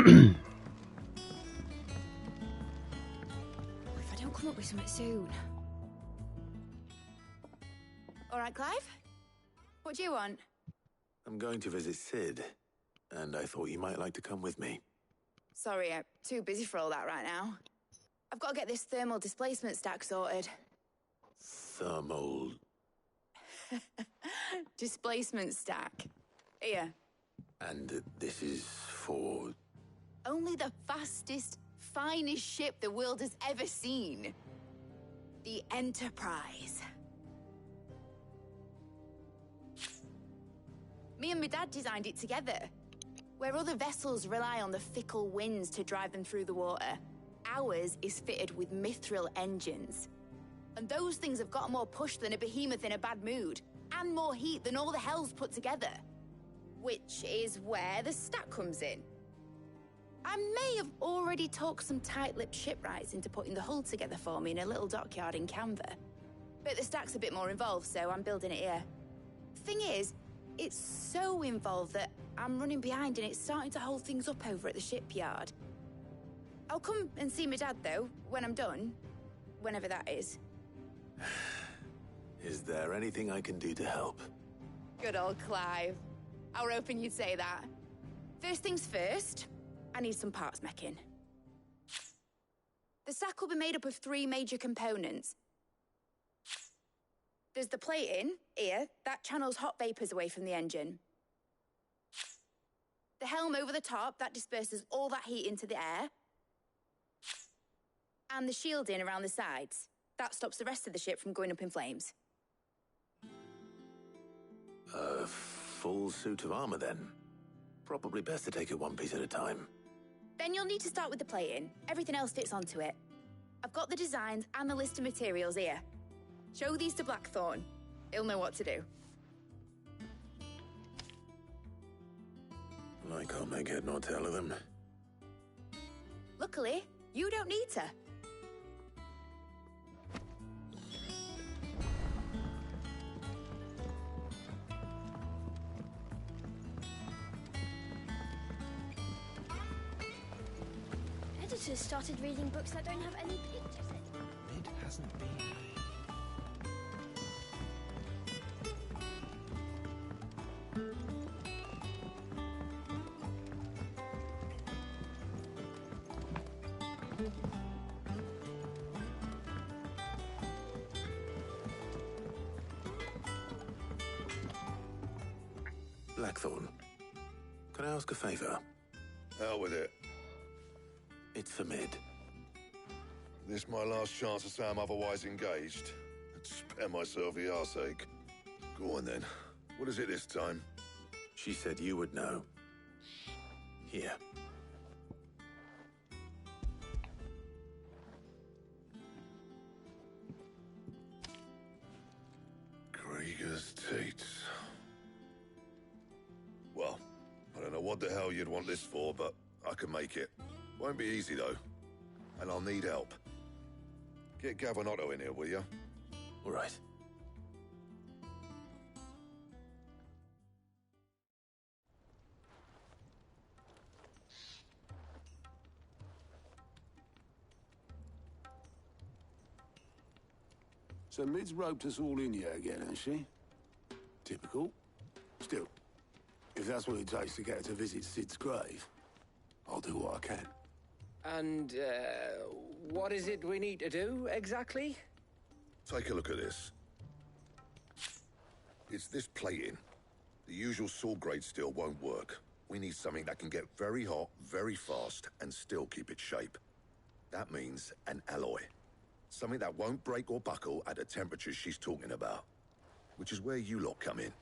I don't come up with something soon. All right, Clive? What do you want? I'm going to visit Sid, and I thought you might like to come with me. Sorry, I'm too busy for all that right now. I've got to get this thermal displacement stack sorted. Thermal... Displacement stack. Here. And this is for... Only the fastest, finest ship the world has ever seen. The Enterprise. Me and my dad designed it together. Where other vessels rely on the fickle winds to drive them through the water, ours is fitted with mithril engines. And those things have got more push than a behemoth in a bad mood, and more heat than all the hells put together. Which is where the stack comes in. I may have already talked some tight-lipped shipwrights into putting the hull together for me in a little dockyard in Canva. But the stack's a bit more involved, so I'm building it here. Thing is, it's so involved that I'm running behind and it's starting to hold things up over at the shipyard. I'll come and see my dad, though, when I'm done. Whenever that is. Is there anything I can do to help? Good old Clive. I were hoping you'd say that. First things first, I need some parts meching. The stack will be made up of 3 major components. There's the plating, here, that channels hot vapors away from the engine. The helm over the top, that disperses all that heat into the air. And the shielding around the sides. That stops the rest of the ship from going up in flames. A full suit of armor, then. Probably best to take it one piece at a time. Then you'll need to start with the plating. Everything else fits onto it. I've got the designs and the list of materials here. Show these to Blackthorn. He'll know what to do. I can't make head nor tail of them. Luckily, you don't need to. Editors started reading books that don't have any pictures in. It hasn't been. Blackthorn, can I ask a favor? Hell with it. It's for Mid. This my last chance to say I'm otherwise engaged. Spare myself the arseache. Go on then. What is it this time? She said you would know. Here. Krieger's teats. Well, I don't know what the hell you'd want this for, but I can make it. Won't be easy, though. And I'll need help. Get Gavinotto in here, will you? All right. So Mid's roped us all in here again, hasn't she? Typical. Still, if that's what it takes to get her to visit Sid's grave, I'll do what I can. And, what is it we need to do, exactly? Take a look at this. It's this plating. The usual sword grade steel won't work. We need something that can get very hot, very fast, and still keep its shape. That means an alloy. Something that won't break or buckle at the temperatures she's talking about. Which is where you lot come in.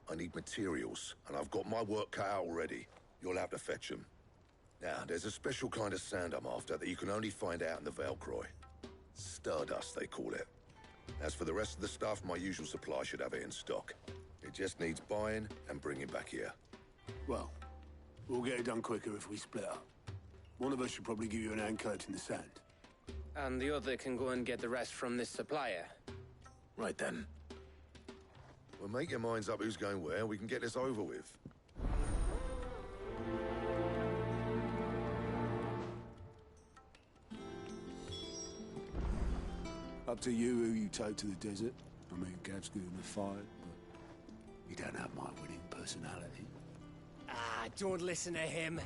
I need materials, and I've got my work cut out already. You'll have to fetch them. Now, there's a special kind of sand I'm after that you can only find out in the Valcroy. Stardust, they call it. As for the rest of the stuff, my usual supply should have it in stock. It just needs buying and bringing back here. Well, we'll get it done quicker if we split up. One of us should probably give you an hand collecting the sand. And the other can go and get the rest from this supplier. Right then. Well, make your minds up who's going where, we can get this over with. Up to you who you take to the desert. I mean, Gav's good in a fight, but he don't have my winning personality. Ah, don't listen to him.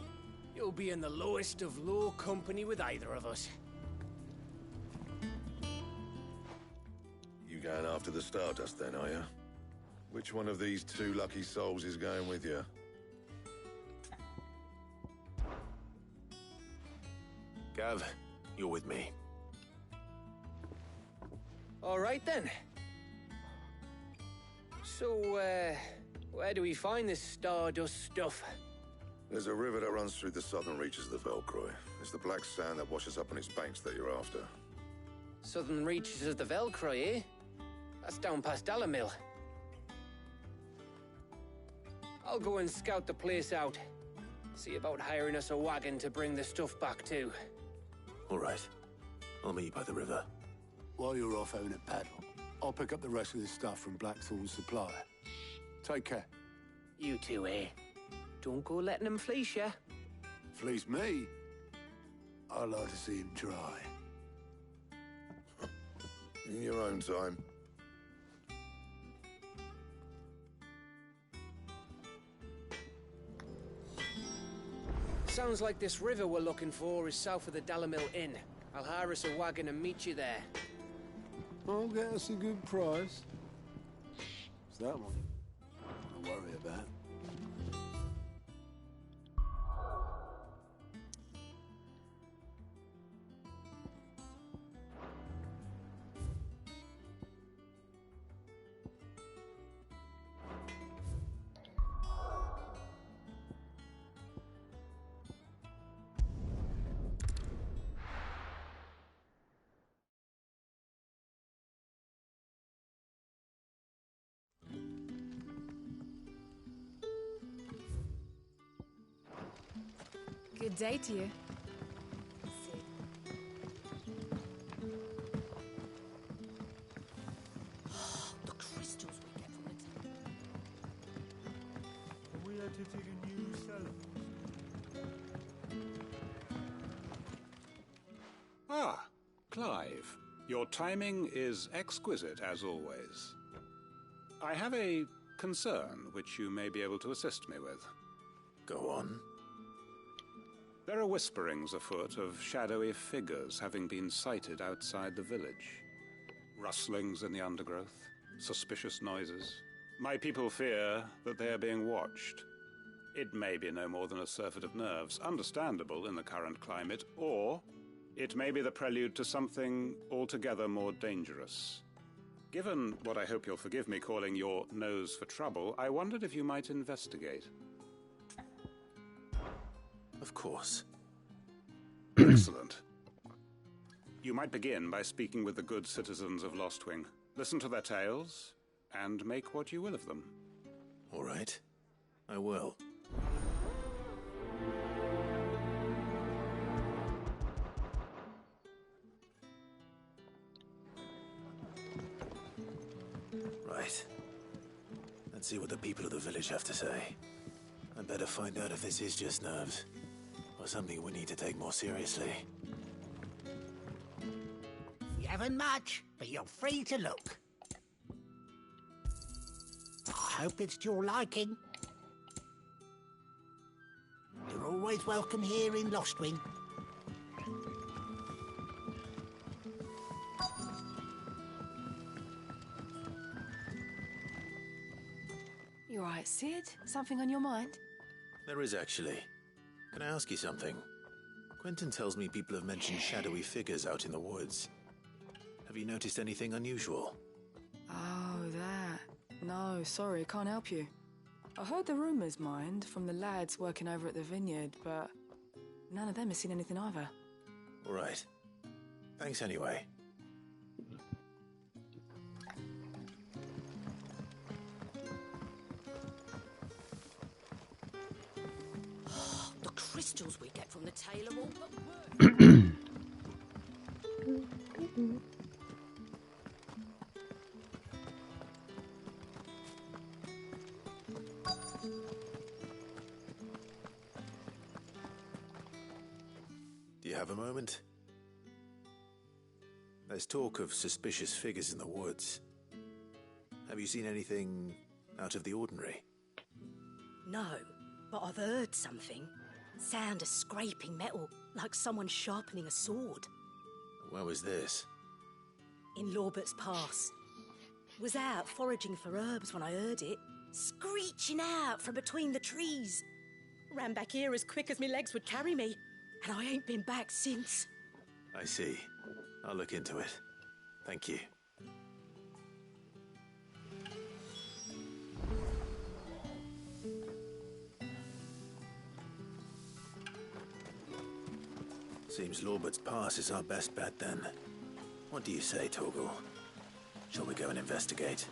You'll be in the lowest of low company with either of us. You going after the Stardust then, are you? Which one of these two lucky souls is going with you? Gav, you're with me. All right then. So, where do we find this Stardust stuff? There's a river that runs through the southern reaches of the Velcroy. It's the black sand that washes up on its banks that you're after. Southern reaches of the Velcroy, eh? That's down past Dalamil. I'll go and scout the place out. See about hiring us a wagon to bring the stuff back to. All right. I'll meet you by the river. While you're off having a paddle, I'll pick up the rest of this stuff from Blackthorn's supplier. Take care. You two, eh? Don't go letting him fleece ya. Fleece me? I'd like to see him try. In your own time. Sounds like this river we're looking for is south of the Dalamil Inn. I'll hire us a wagon and meet you there. I'll get us a good price. It's that one I worry about. Good day to you. The crystals we get from it. We had to dig a new cellar. Ah, Clive. Your timing is exquisite, as always. I have a concern which you may be able to assist me with. Go on. There are whisperings afoot of shadowy figures having been sighted outside the village. Rustlings in the undergrowth, suspicious noises. My people fear that they are being watched. It may be no more than a surfeit of nerves, understandable in the current climate, or it may be the prelude to something altogether more dangerous. Given what I hope you'll forgive me calling your nose for trouble, I wondered if you might investigate. Of course. Excellent. You might begin by speaking with the good citizens of Lostwing. Listen to their tales, and make what you will of them. All right. I will. Right. Let's see what the people of the village have to say. I'd better find out if this is just nerves, or something we need to take more seriously. You haven't much, but you're free to look. I hope it's to your liking. You're always welcome here in Lostwing. You all right, Sid? Something on your mind? There is actually. Can I ask you something? Quentin tells me people have mentioned shadowy figures out in the woods. Have you noticed anything unusual? Oh, that. No, sorry, can't help you. I heard the rumours, mind, from the lads working over at the vineyard, but none of them has seen anything either. All right. Thanks anyway. The crystals we get from the tailor all but work. Do you have a moment? There's talk of suspicious figures in the woods. Have you seen anything out of the ordinary? No, but I've heard something. Sound of scraping metal, like someone sharpening a sword. Where was this? In Lorbert's Pass. Was out foraging for herbs when I heard it, screeching out from between the trees. Ran back here as quick as my legs would carry me, and I ain't been back since. I see. I'll look into it. Thank you. Seems Lorbert's Pass is our best bet then. What do you say, Torgal? Shall we go and investigate?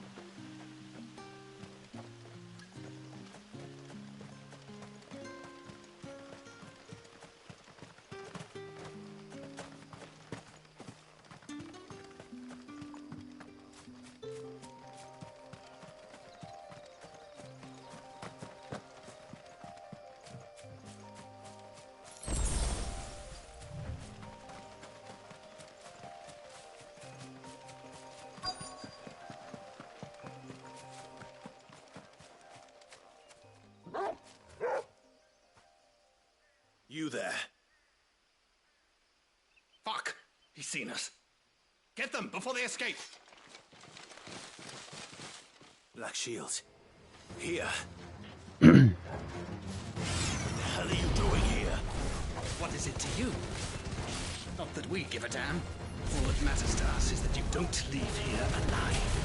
You there? Fuck! He's seen us. Get them before they escape! Black Shields. Here. What the hell are you doing here? What is it to you? Not that we give a damn. All that matters to us is that you don't leave here alive.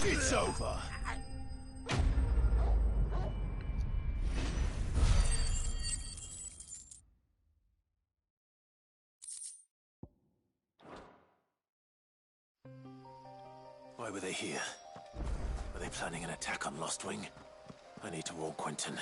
It's over. Why were they here? Were they planning an attack on Lostwing? I need to warn Quentin.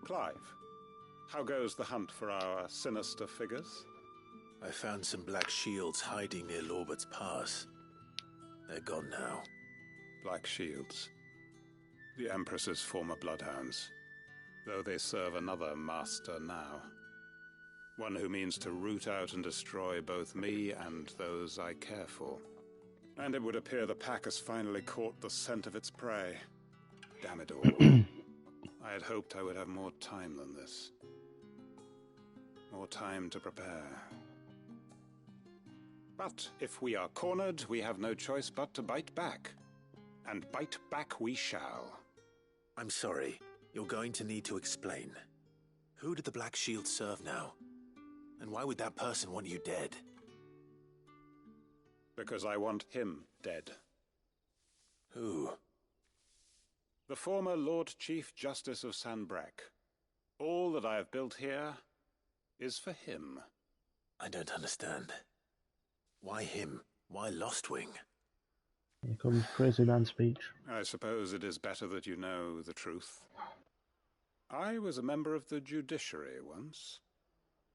Clive, how goes the hunt for our sinister figures? I found some black shields hiding near Lorbert's Pass. They're gone now. Black shields. The Empress's former bloodhounds. though they serve another master now. One who means to root out and destroy both me and those I care for. And it would appear the pack has finally caught the scent of its prey. Damn it all. I had hoped I would have more time than this. More time to prepare. But if we are cornered, we have no choice but to bite back. And bite back we shall. I'm sorry. You're going to need to explain. Who did the Black Shield serve now? And why would that person want you dead? Because I want him dead. Who? The former Lord Chief Justice of Sanbreque. All that I have built here is for him. I don't understand. Why him? Why Lostwing? Here comes Crazy Man speech. I suppose it is better that you know the truth. I was a member of the judiciary once.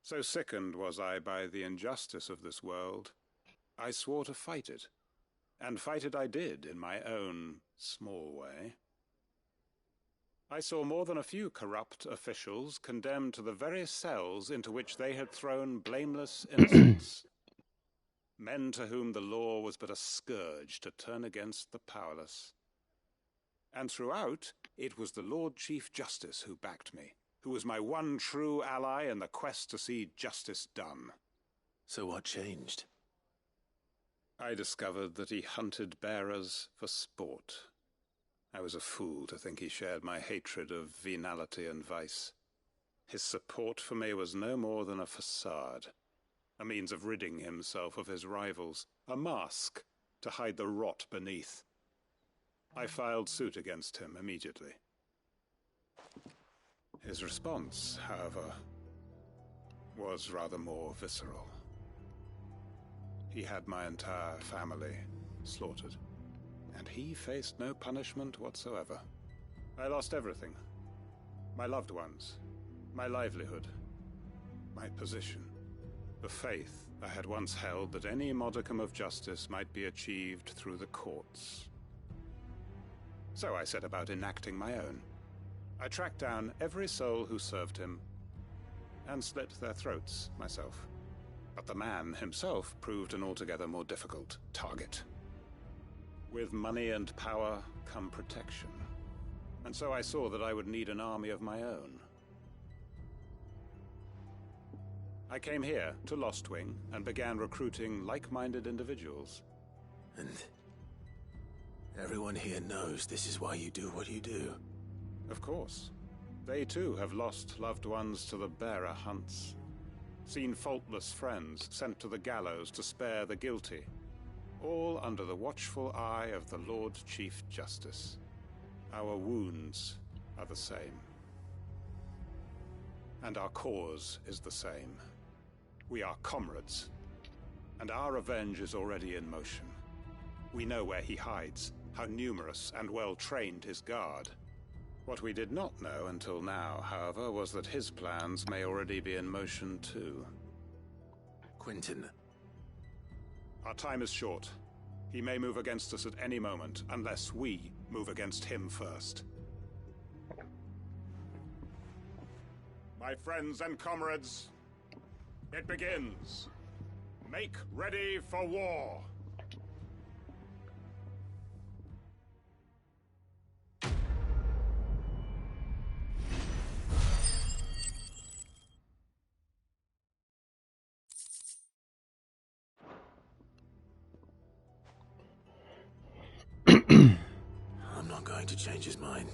So sickened was I by the injustice of this world, I swore to fight it. And fight it I did in my own small way. I saw more than a few corrupt officials condemned to the very cells into which they had thrown blameless innocents. Men to whom the law was but a scourge to turn against the powerless. And throughout, it was the Lord Chief Justice who backed me, who was my one true ally in the quest to see justice done. So what changed? I discovered that he hunted bearers for sport. I was a fool to think he shared my hatred of venality and vice. His support for me was no more than a facade, a means of ridding himself of his rivals, a mask to hide the rot beneath. I filed suit against him immediately. His response, however, was rather more visceral. He had my entire family slaughtered, and he faced no punishment whatsoever. I lost everything. My loved ones, my livelihood, my position, the faith I had once held that any modicum of justice might be achieved through the courts. So I set about enacting my own. I tracked down every soul who served him, and slit their throats myself. But the man himself proved an altogether more difficult target. With money and power come protection, and so I saw that I would need an army of my own. I came here to Lostwing and began recruiting like-minded individuals. And everyone here knows this is why you do what you do. Of course. They too have lost loved ones to the bearer hunts. Seen faultless friends sent to the gallows to spare the guilty. All under the watchful eye of the Lord Chief Justice. Our wounds are the same. And our cause is the same. We are comrades. And our revenge is already in motion. We know where he hides, how numerous and well-trained his guard. What we did not know until now, however, was that his plans may already be in motion too. Quentin. Our time is short. He may move against us at any moment, unless we move against him first. My friends and comrades, it begins. Make ready for war. I'm not going to change his mind.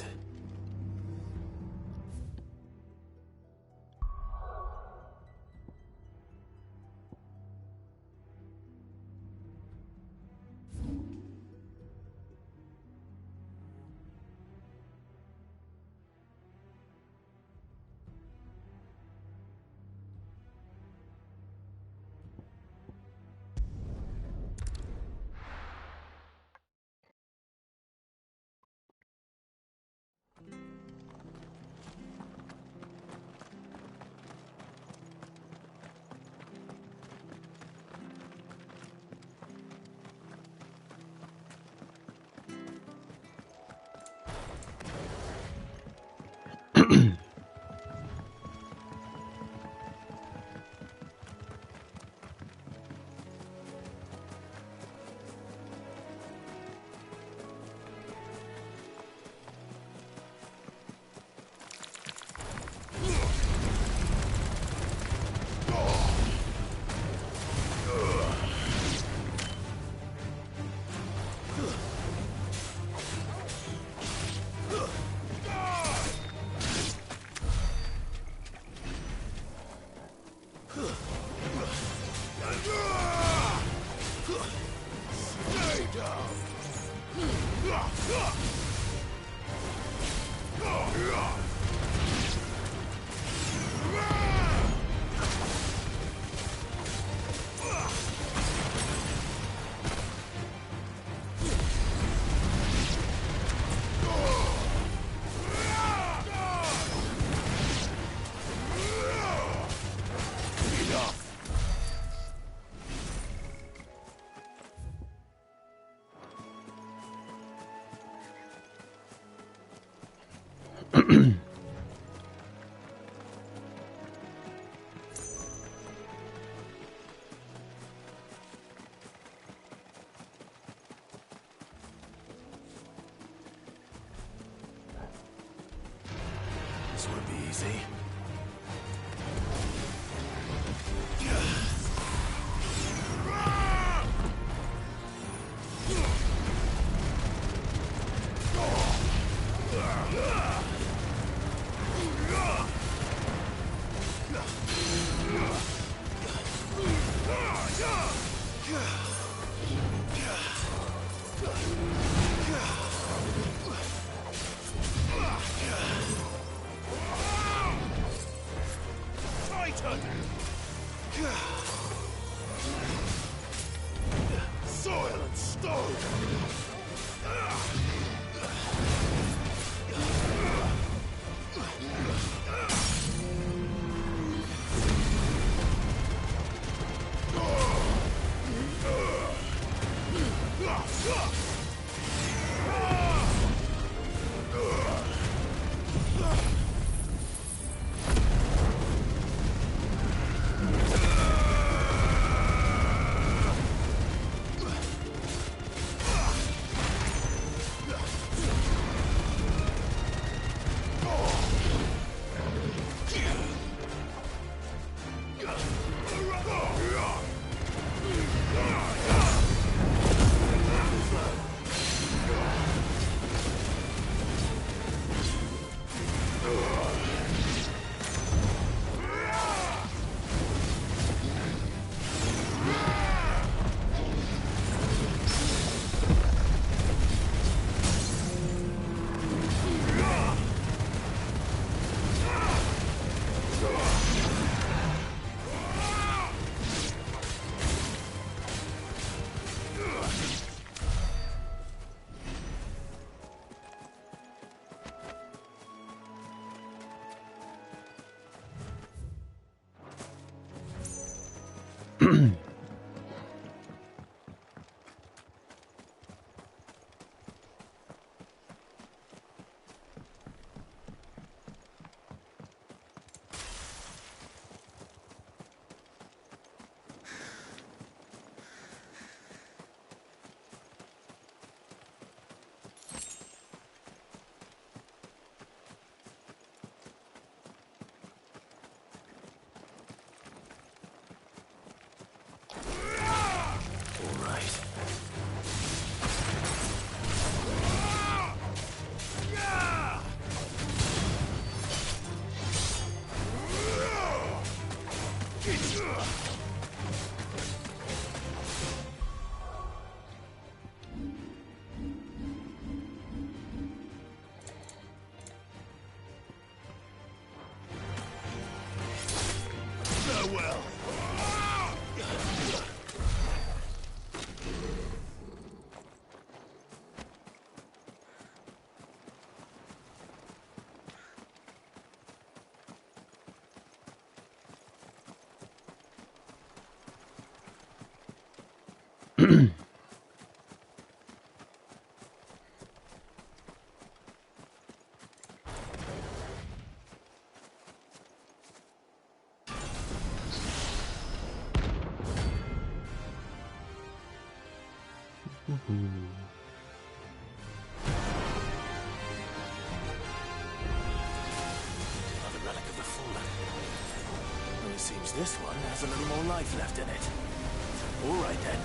This won't be easy. Soil and stone! Farewell. Another relic of the fallen. Well, it seems this one has a little more life left in it. All right then.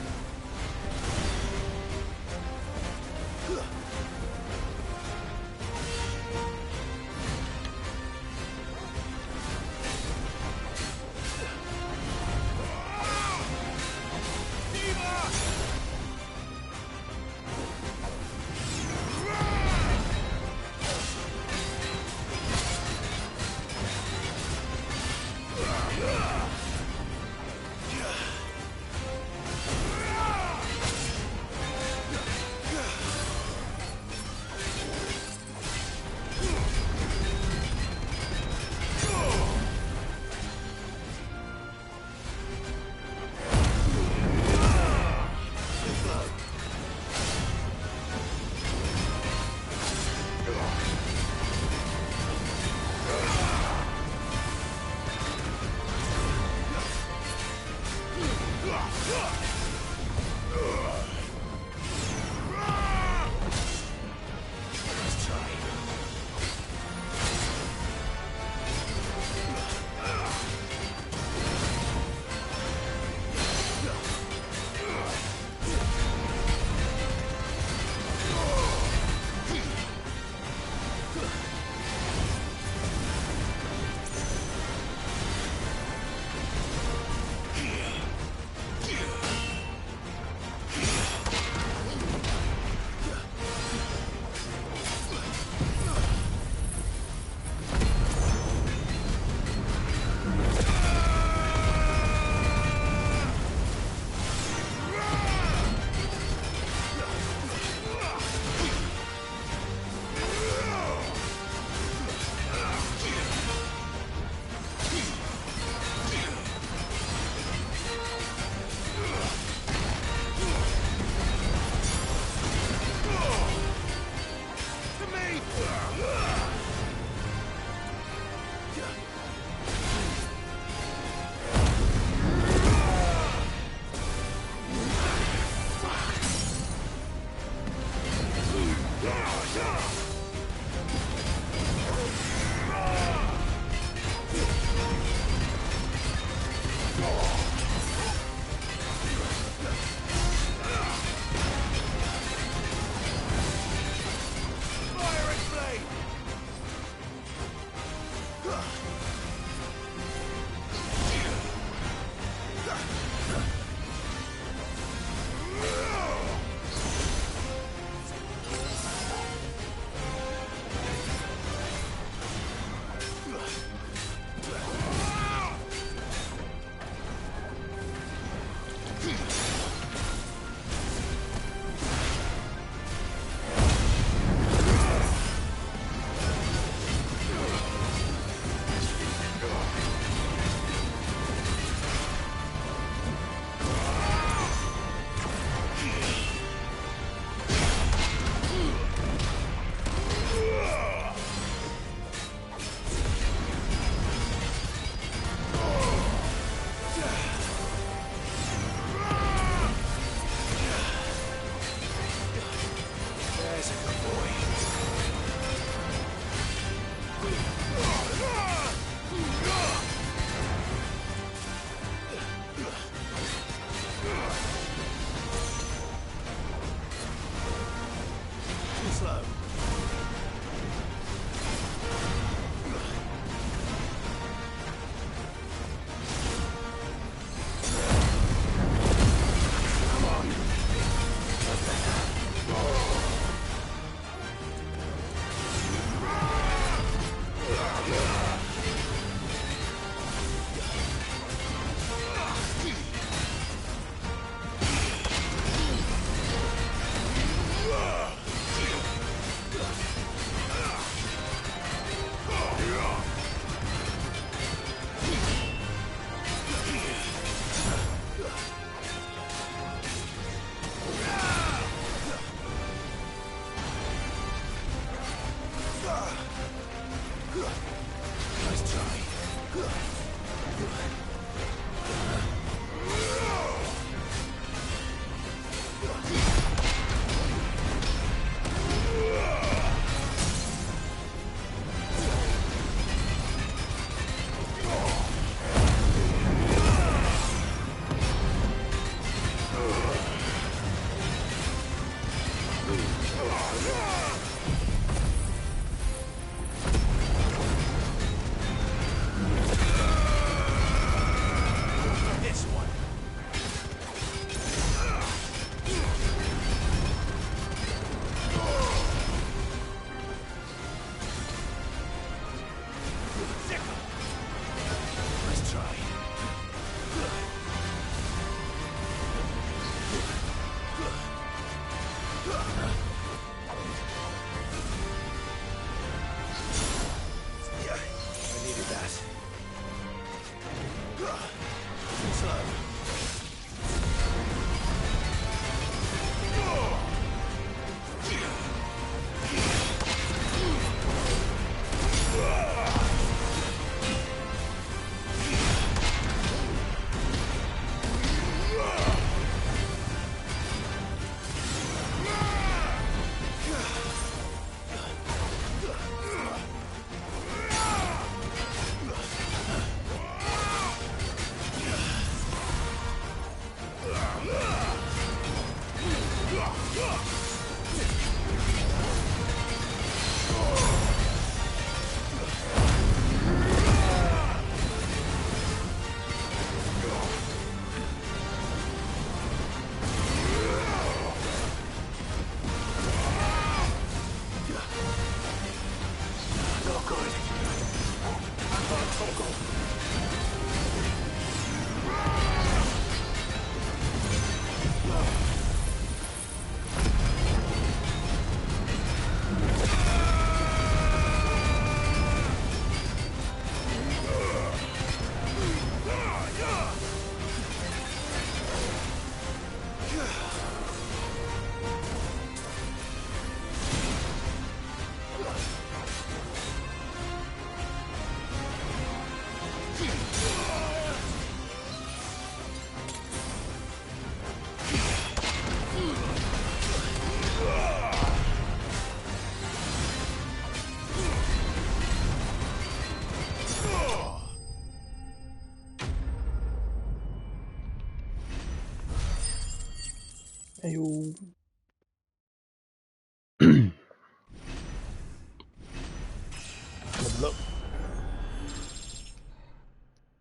Look.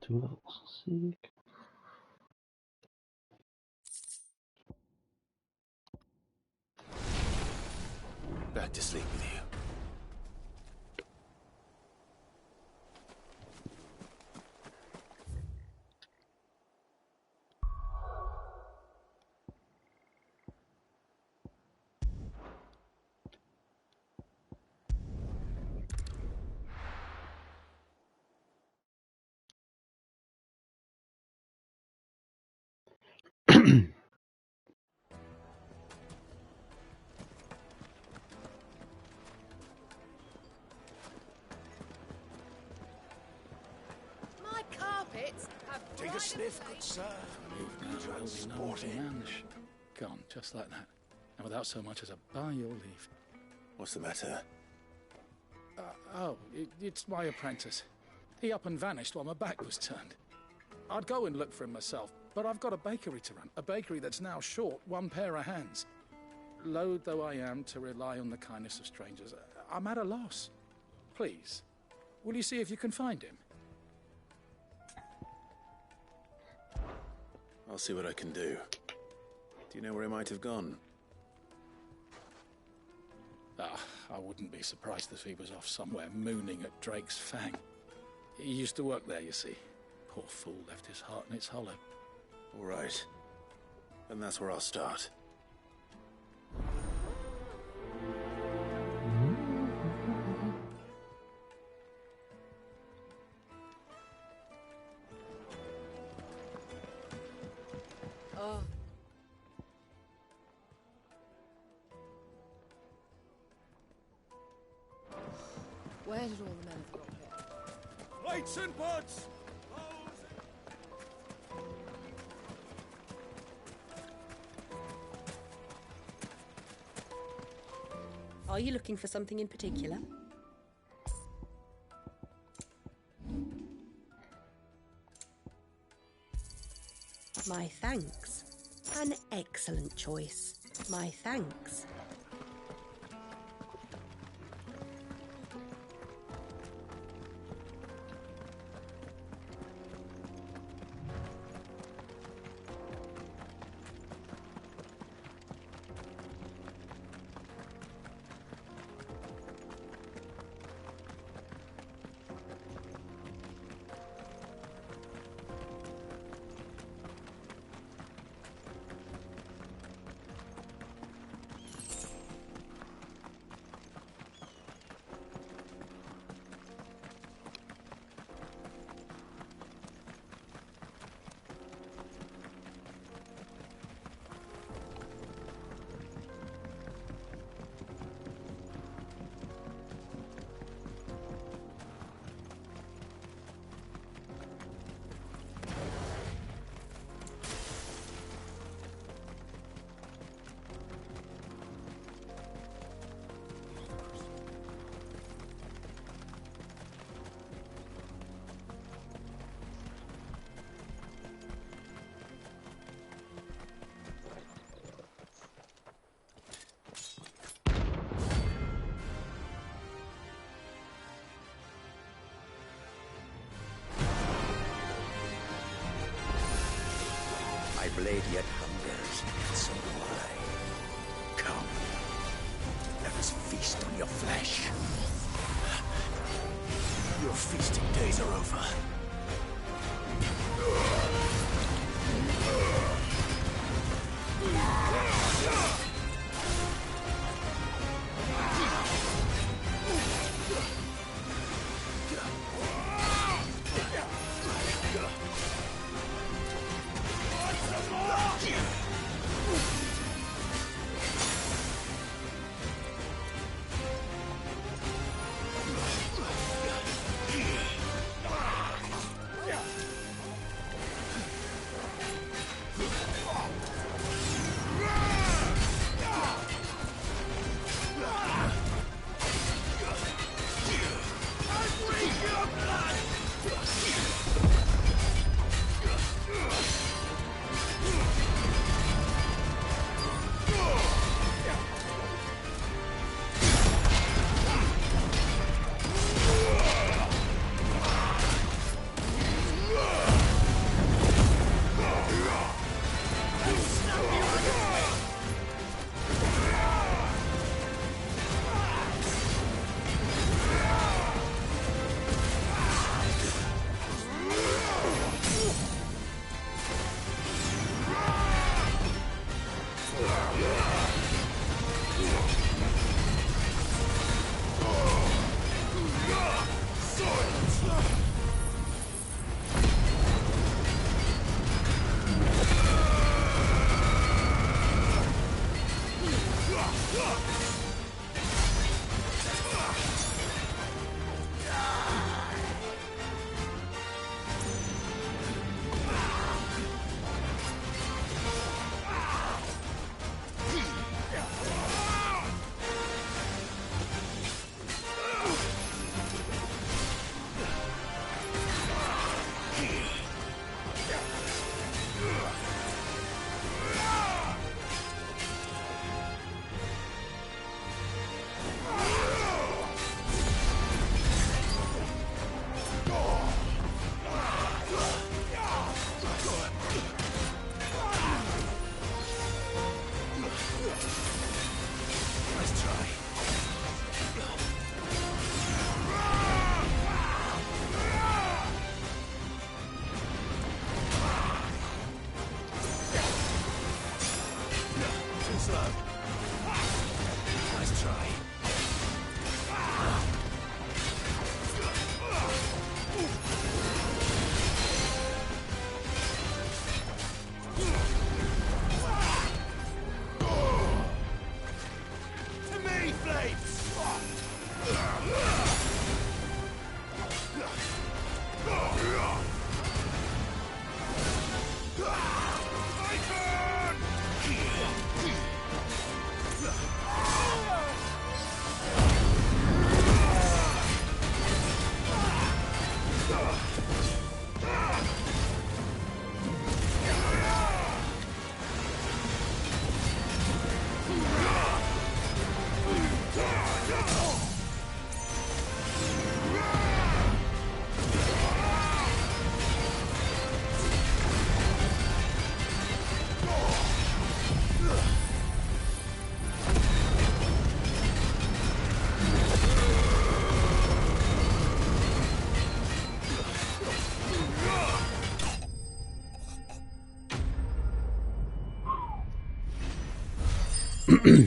2 levels. Sick. Back to sleep with you. My carpets have Take a sniff, good sir. Gone, just like that. And without so much as a by your leave. What's the matter? It's my apprentice. He up and vanished while my back was turned. I'd go and look for him myself, but I've got a bakery to run. A bakery that's now short 1 pair of hands. Loath though I am to rely on the kindness of strangers, I'm at a loss. Please, will you see if you can find him? I'll see what I can do. Do you know where he might have gone? I wouldn't be surprised if he was off somewhere mooning at Drake's Fang. He used to work there, you see. Poor fool left his heart in its hollow. All right. And that's where I'll start. Oh. Where did all the men have gone here? Lights and pots! Are you looking for something in particular? My thanks. An excellent choice. My thanks. My blade yet hungers, and so do I. Come, let us feast on your flesh. Your feasting days are over. Those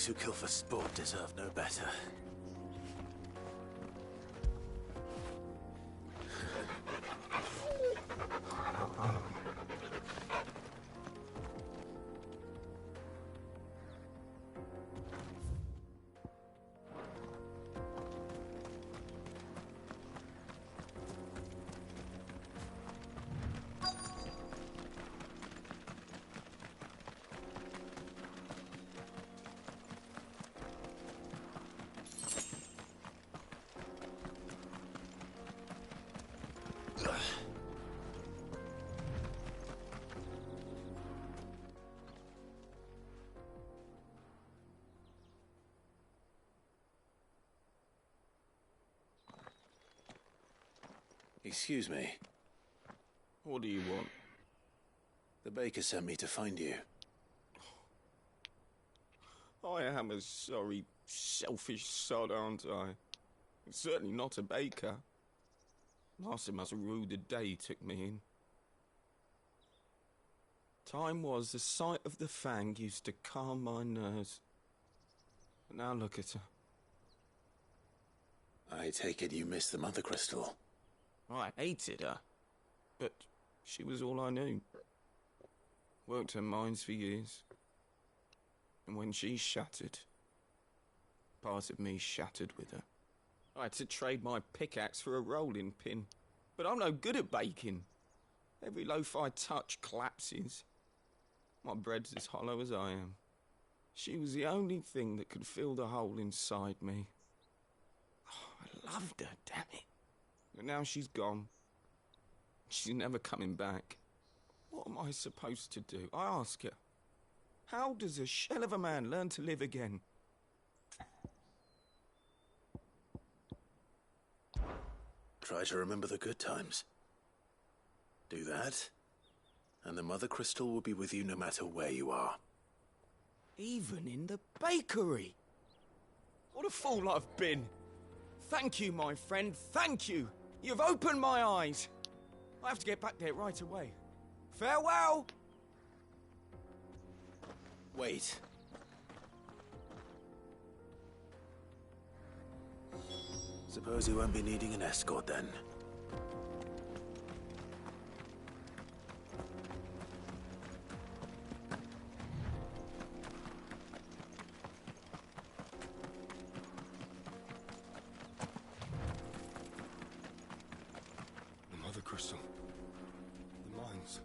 who kill for sport deserve no better. Excuse me. What do you want? The baker sent me to find you. I am a sorry, selfish sod, aren't I? Certainly not a baker. Master must have ruled the day he took me in. Time was the sight of the fang used to calm my nerves. But now look at her. I take it you missed the Mother Crystal. I hated her, but she was all I knew. Worked her mines for years. And when she shattered, part of me shattered with her. I had to trade my pickaxe for a rolling pin, but I'm no good at baking. Every loaf I touch collapses. My bread's as hollow as I am. She was the only thing that could fill the hole inside me. Oh, I loved her, damn it. But now she's gone. She's never coming back. What am I supposed to do? I ask her. How does a shell of a man learn to live again? Try to remember the good times. Do that, and the Mother Crystal will be with you no matter where you are. Even in the bakery. What a fool I've been. Thank you, my friend, thank you. You've opened my eyes. I have to get back there right away. Farewell! Wait. Suppose you won't be needing an escort then. The Mother Crystal. The mines.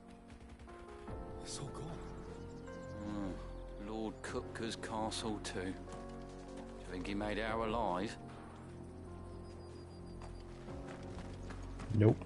It's all gone. Lord Kupka's castle too. Do you think he made it out alive? Nope.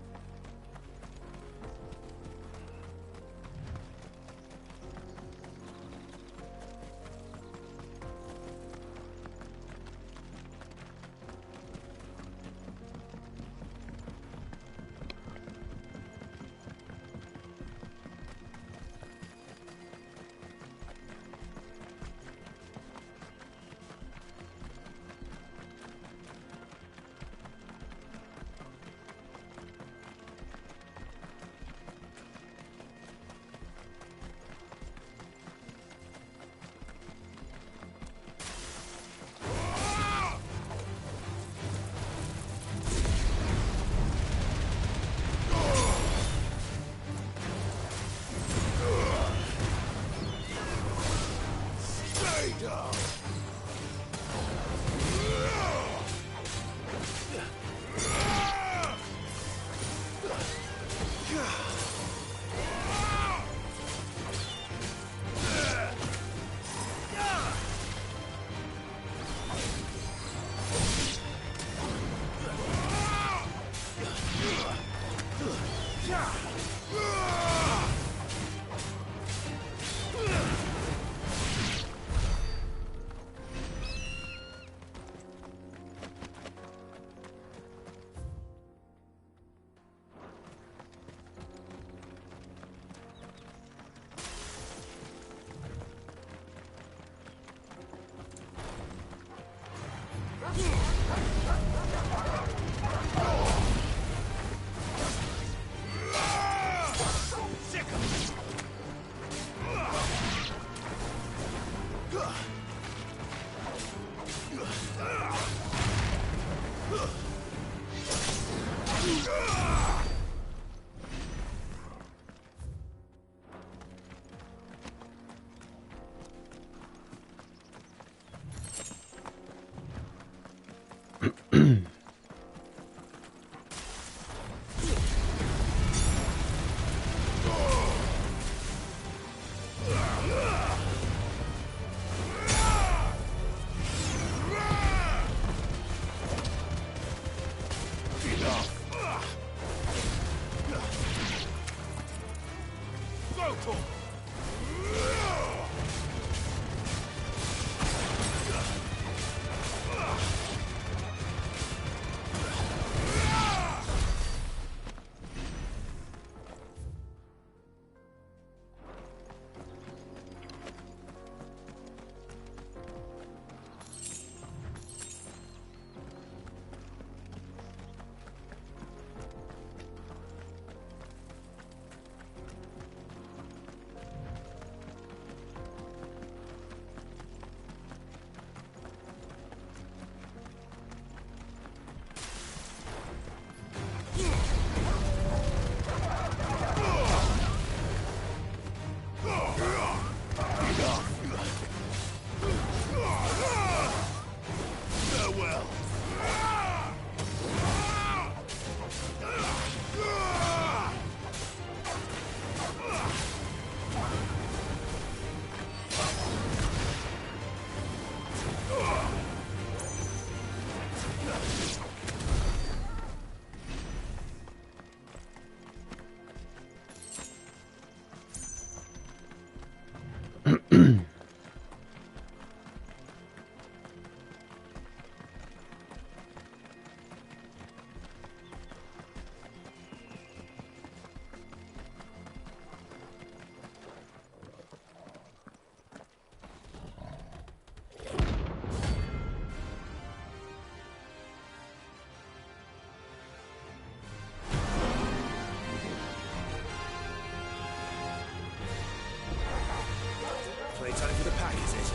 Playtime for the pack, is it?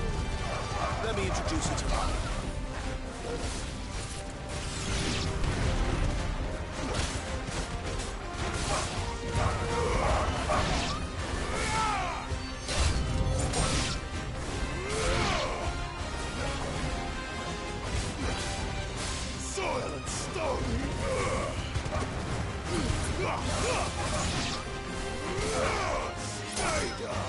Let me introduce you to Ronnie. Soil and stone! Stay down!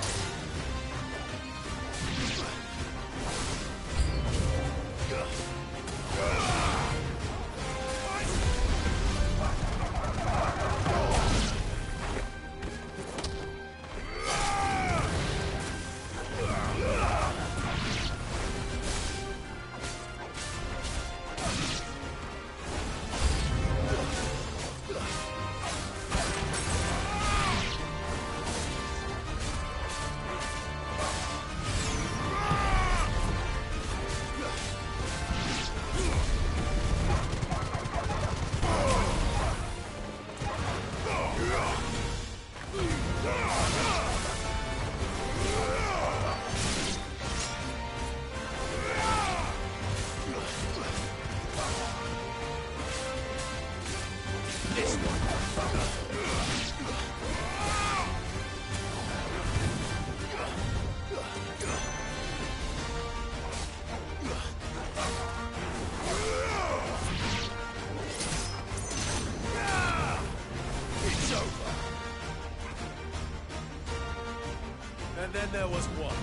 And then there was one.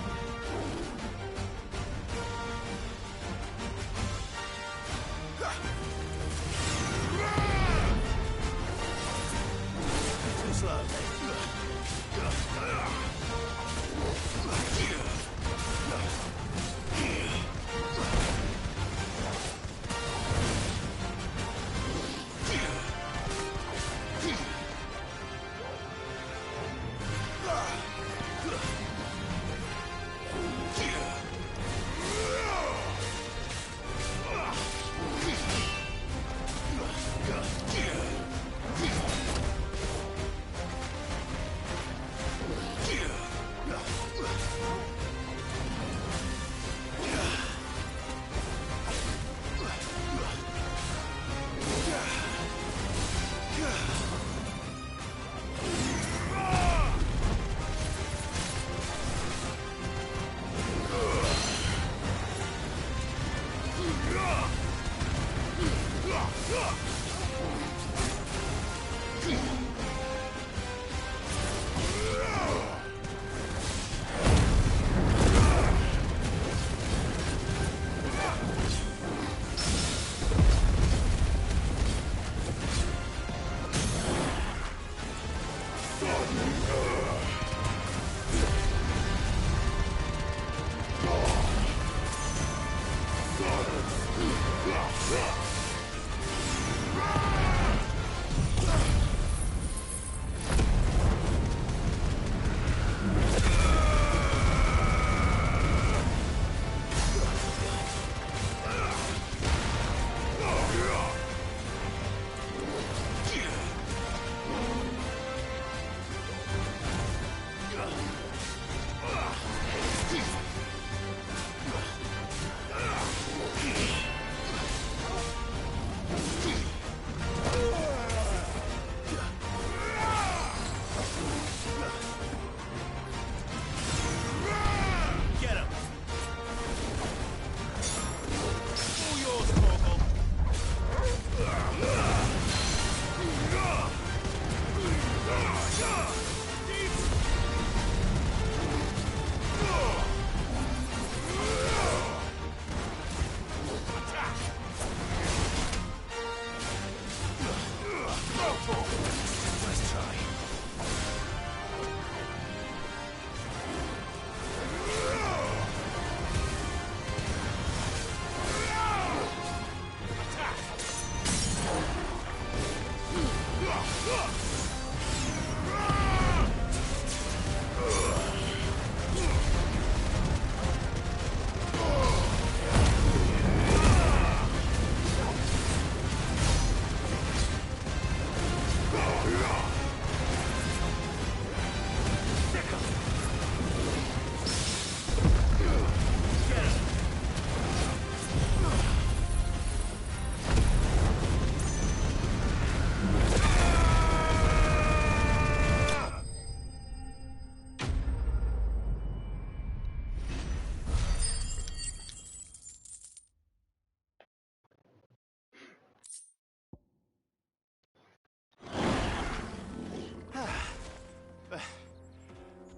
Too slow.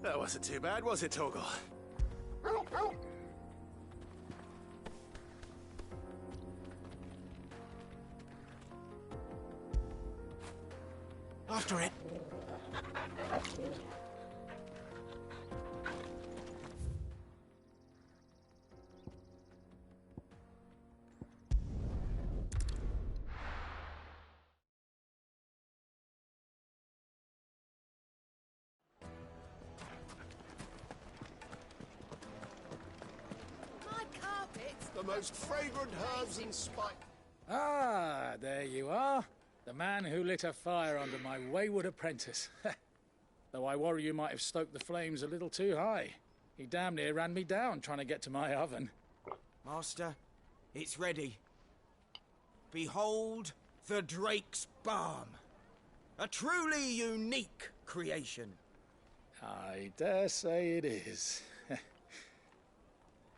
That wasn't too bad, was it, Torgal? After it. The most fragrant herbs in spice. Ah, there you are. The man who lit a fire under my wayward apprentice. Though I worry you might have stoked the flames a little too high. He damn near ran me down trying to get to my oven. Master, it's ready. Behold the Drake's Balm. A truly unique creation. I dare say it is.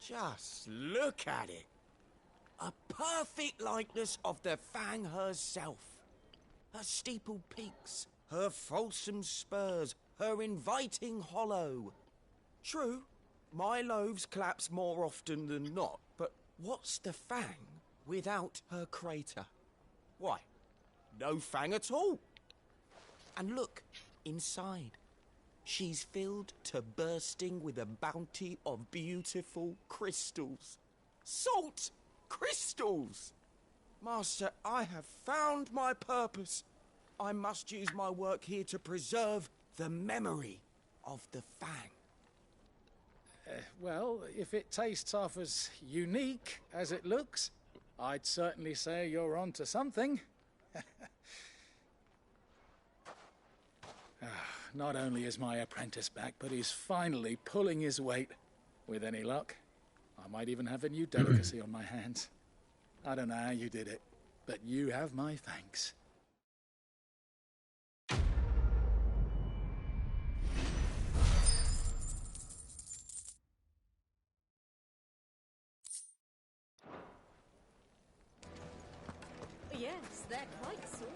Just look at it. A perfect likeness of the Fang herself. Her steepled peaks, her fulsome spurs, her inviting hollow. True, my loaves collapse more often than not, but what's the Fang without her crater? Why, no Fang at all. And look, inside. She's filled to bursting with a bounty of beautiful crystals. Salt crystals! Master, I have found my purpose. I must use my work here to preserve the memory of the Fang. Well, if it tastes half as unique as it looks, I'd certainly say you're onto something. Not only is my apprentice back, but he's finally pulling his weight. With any luck, I might even have a new delicacy on my hands. I don't know how you did it, but you have my thanks. Yes, they're quite sore.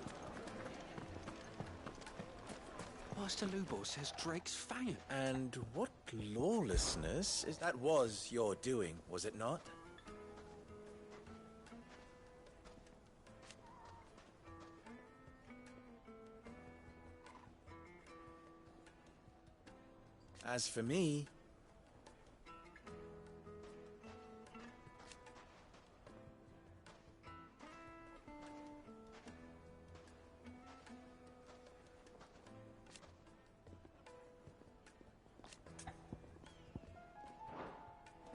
Master Lubor says Drake's Fang. And what lawlessness is that was your doing, was it not? As for me...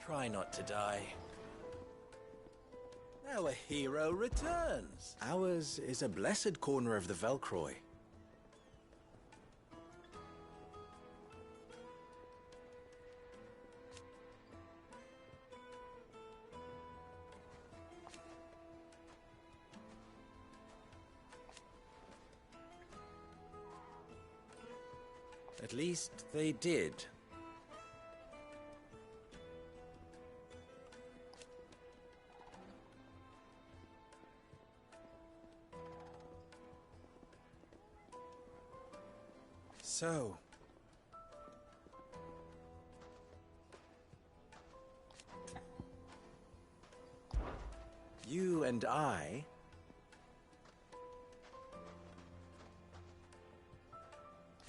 Try not to die. Our hero returns. Ours is a blessed corner of the Velcroy. At least they did. So... you and I...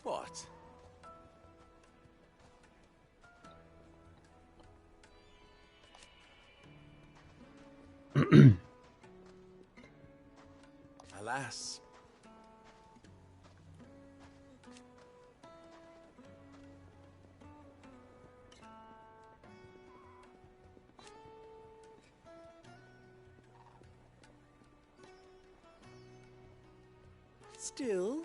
What? Alas. Still?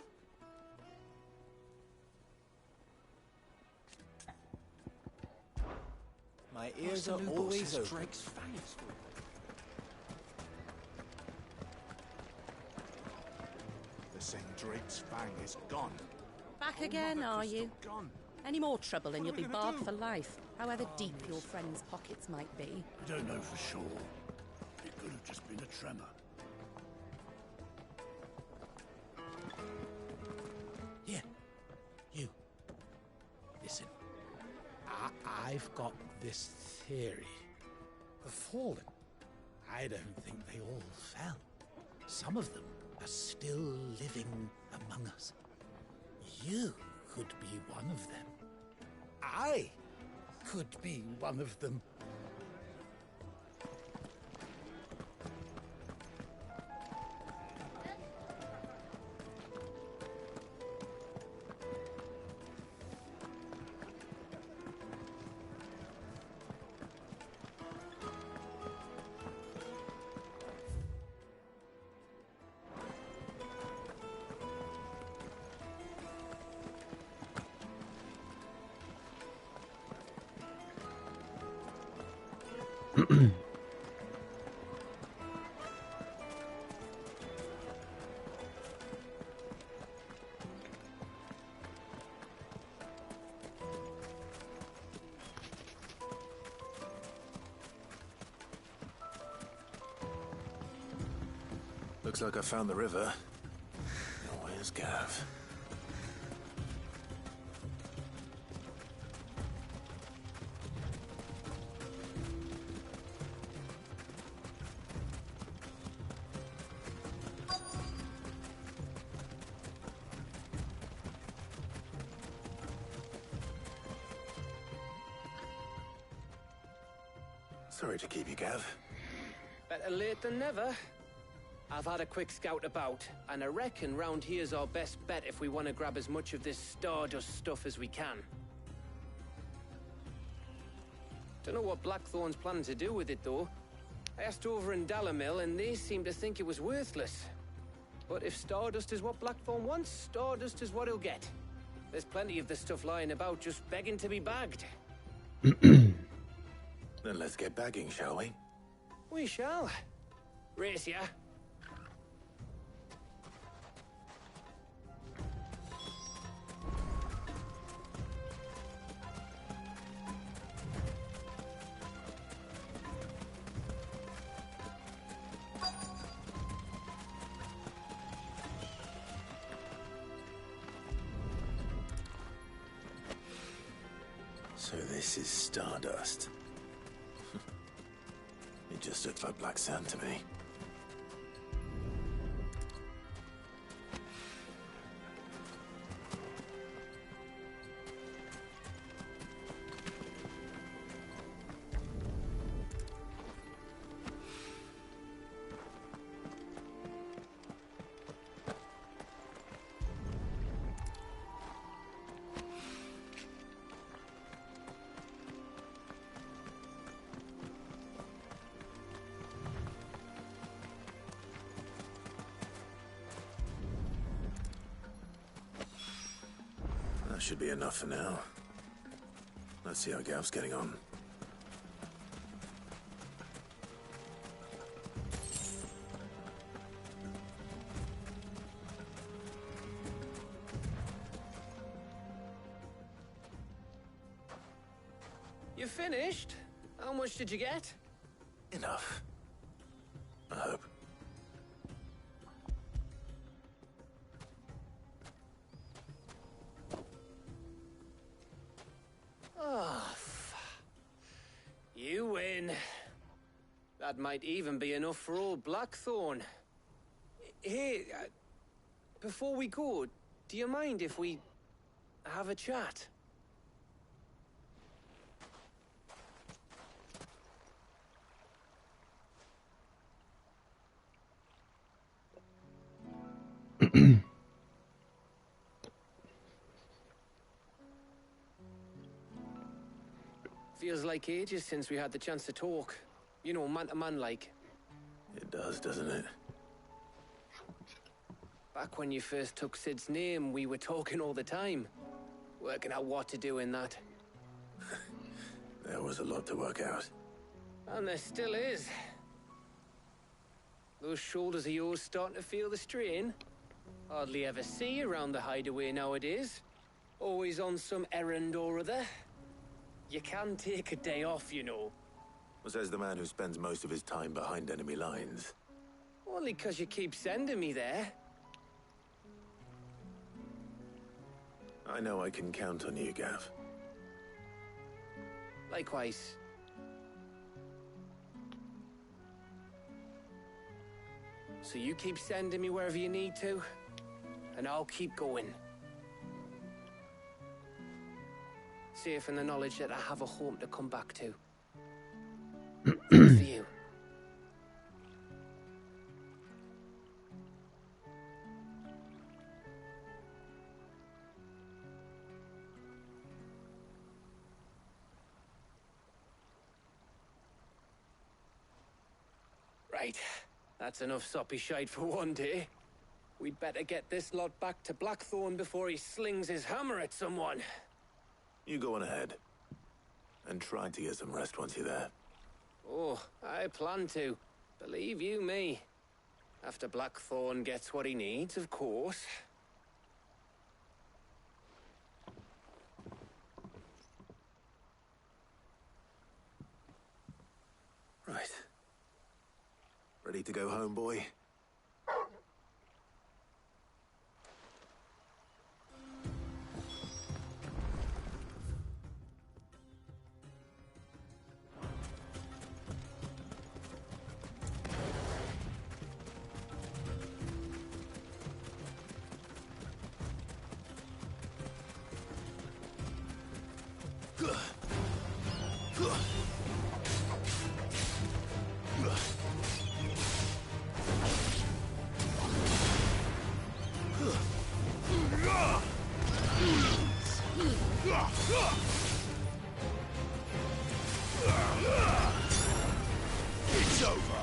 My ears are always open. Drake's fangs. They're saying Drake's fang is gone. Back again, are you? Any more trouble and you'll be barred for life, however deep your friend's pockets might be. We don't know for sure. It could have just been a tremor. Here, you. Listen, I've got this theory. The fallen, I don't think they all fell. Some of them are still living among us. You could be one of them. I could be one of them. Looks like I found the river. Now where's Gav? Sorry to keep you, Gav. Better late than never. I've had a quick scout about, and I reckon round here's our best bet if we want to grab as much of this Stardust stuff as we can. Don't know what Blackthorn's planning to do with it, though. I asked over in Dalamil, and they seem to think it was worthless. But if Stardust is what Blackthorn wants, Stardust is what he'll get. There's plenty of this stuff lying about, just begging to be bagged. Then let's get bagging, shall we? We shall. Race ya. So this is Stardust. It just looks like black sand to me. That should be enough for now. Let's see how Gav's getting on. You finished? How much did you get? Enough. I hope. You win. That might even be enough for old Blackthorn. Hey, before we go, do you mind if we have a chat? Feels like ages since we had the chance to talk. You know, man to man like. It does, doesn't it? Back when you first took Sid's name, we were talking all the time. Working out what to do in that. There was a lot to work out. And there still is. Those shoulders of yours starting to feel the strain? Hardly ever see you around the hideaway nowadays. Always on some errand or other. You can take a day off, you know. Says the man who spends most of his time behind enemy lines. Only 'cause you keep sending me there. I know I can count on you, Gav. Likewise. So you keep sending me wherever you need to, and I'll keep going. Safe in the knowledge that I have a home to come back to. For you. Right. That's enough soppy shite for one day. We'd better get this lot back to Blackthorn before he slings his hammer at someone. You go on ahead. And try to get some rest once you're there. Oh, I plan to. Believe you me. After Blackthorn gets what he needs, of course. Right. Ready to go home, boy? It's over.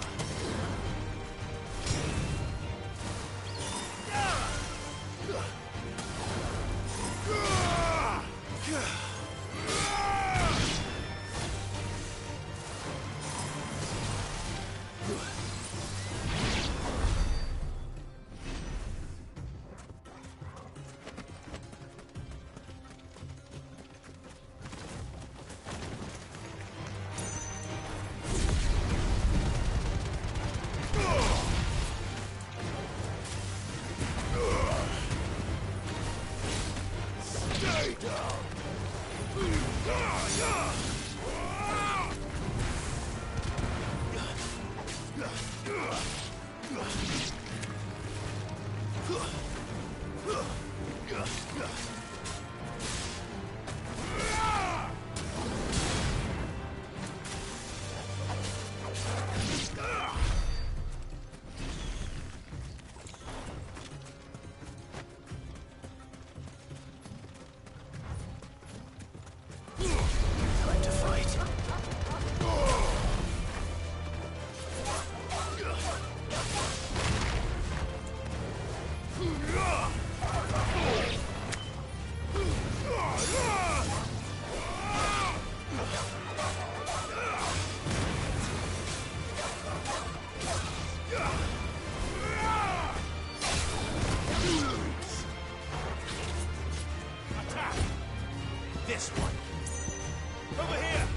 This one. Over here!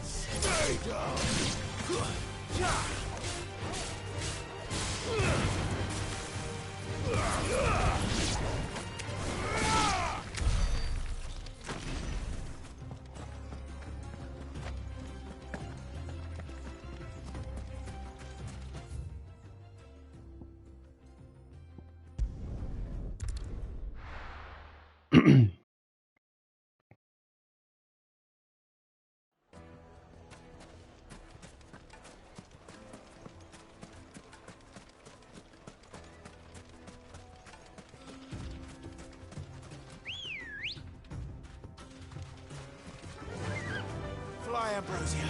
Stay down. Fly, Ambrosia.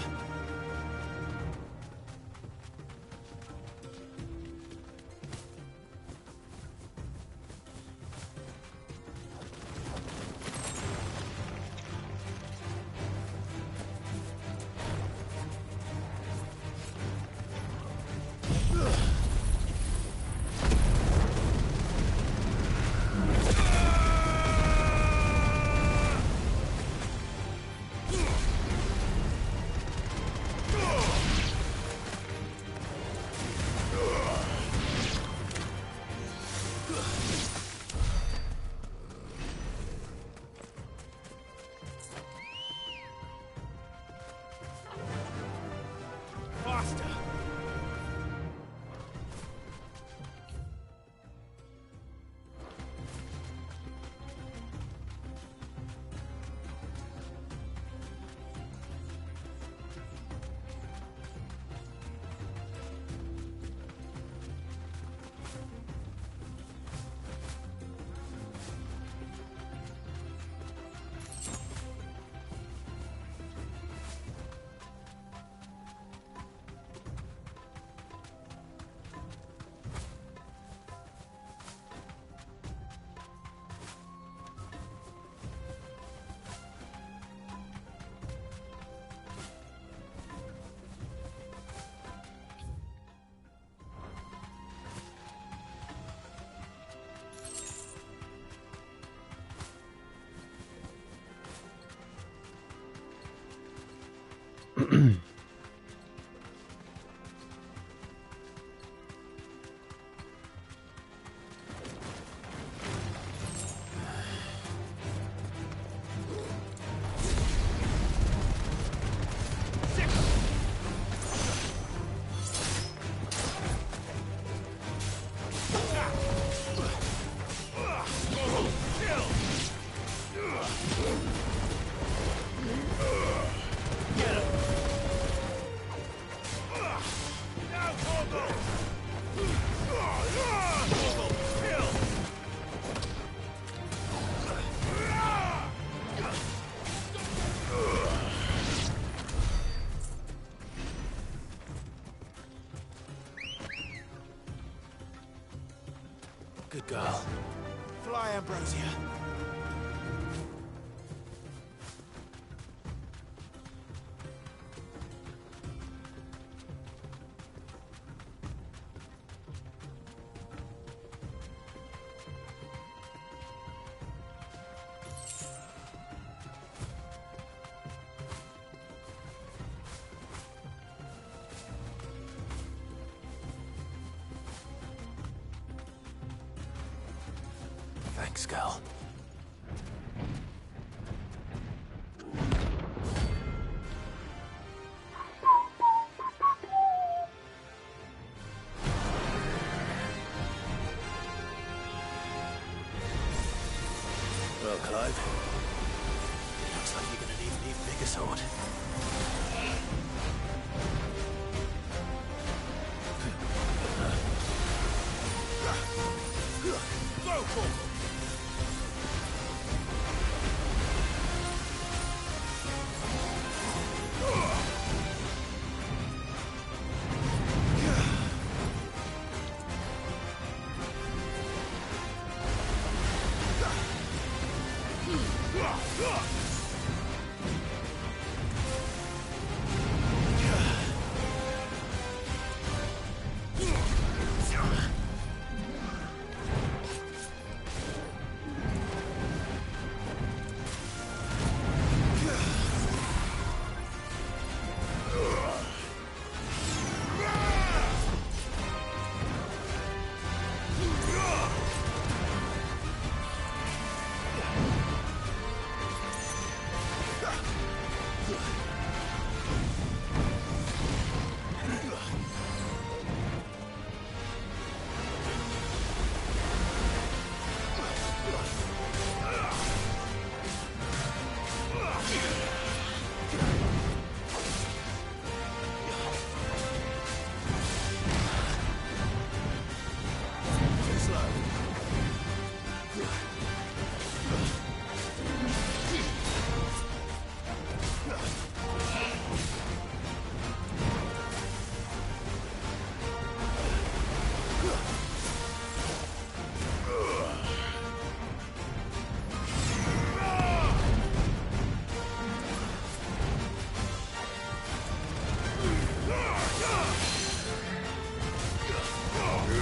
Faster! Good girl. Fly, Ambrosia. Thanks, girl. Well, Clive, it looks like you're gonna need an even bigger sword. Go for it!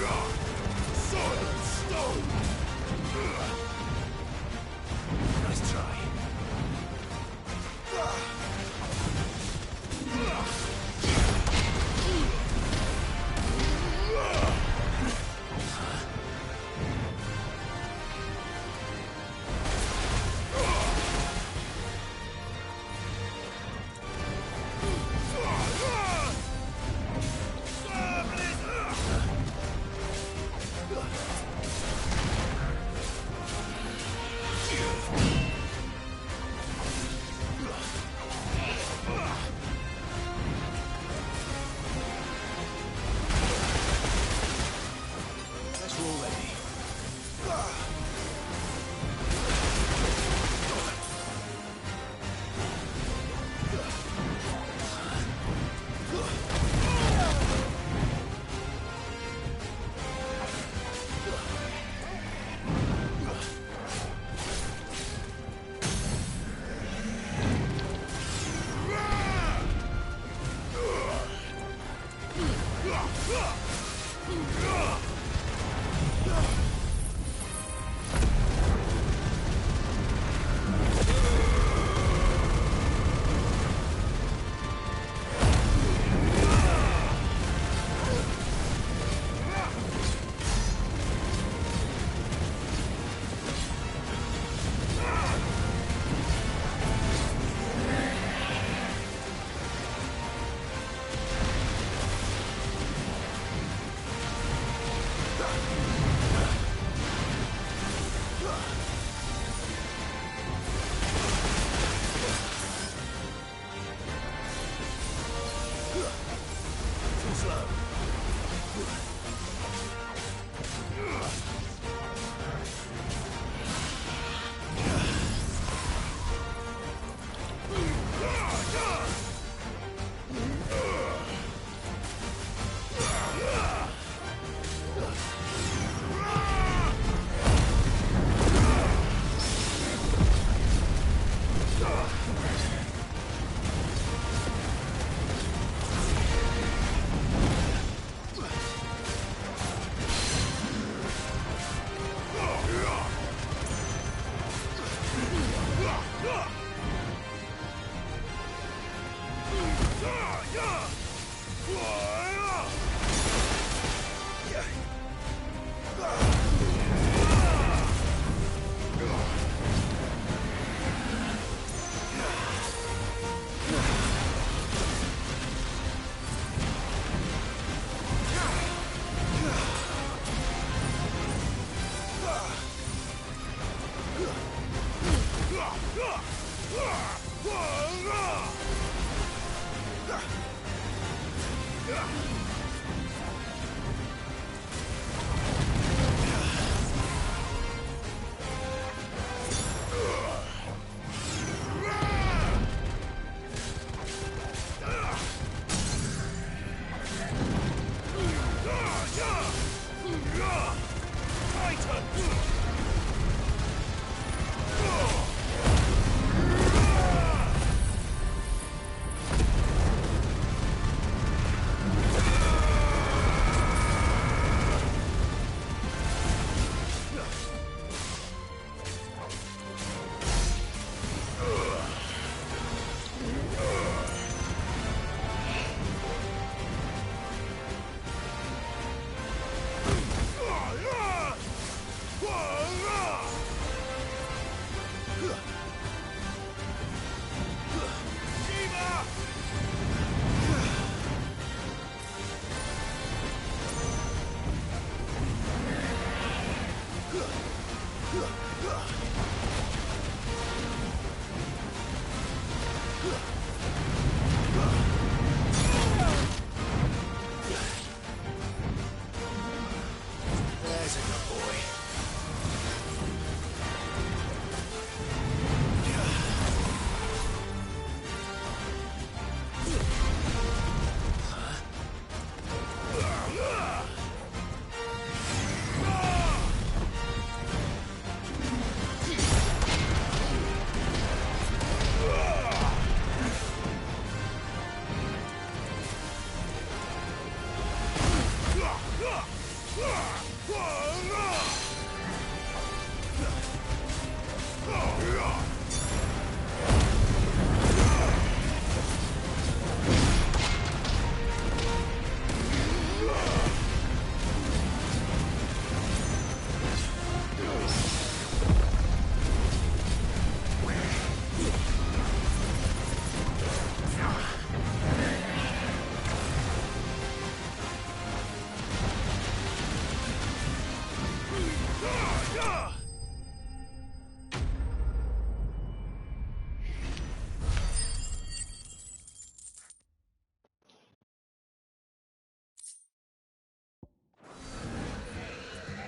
Silent stone! Nice try.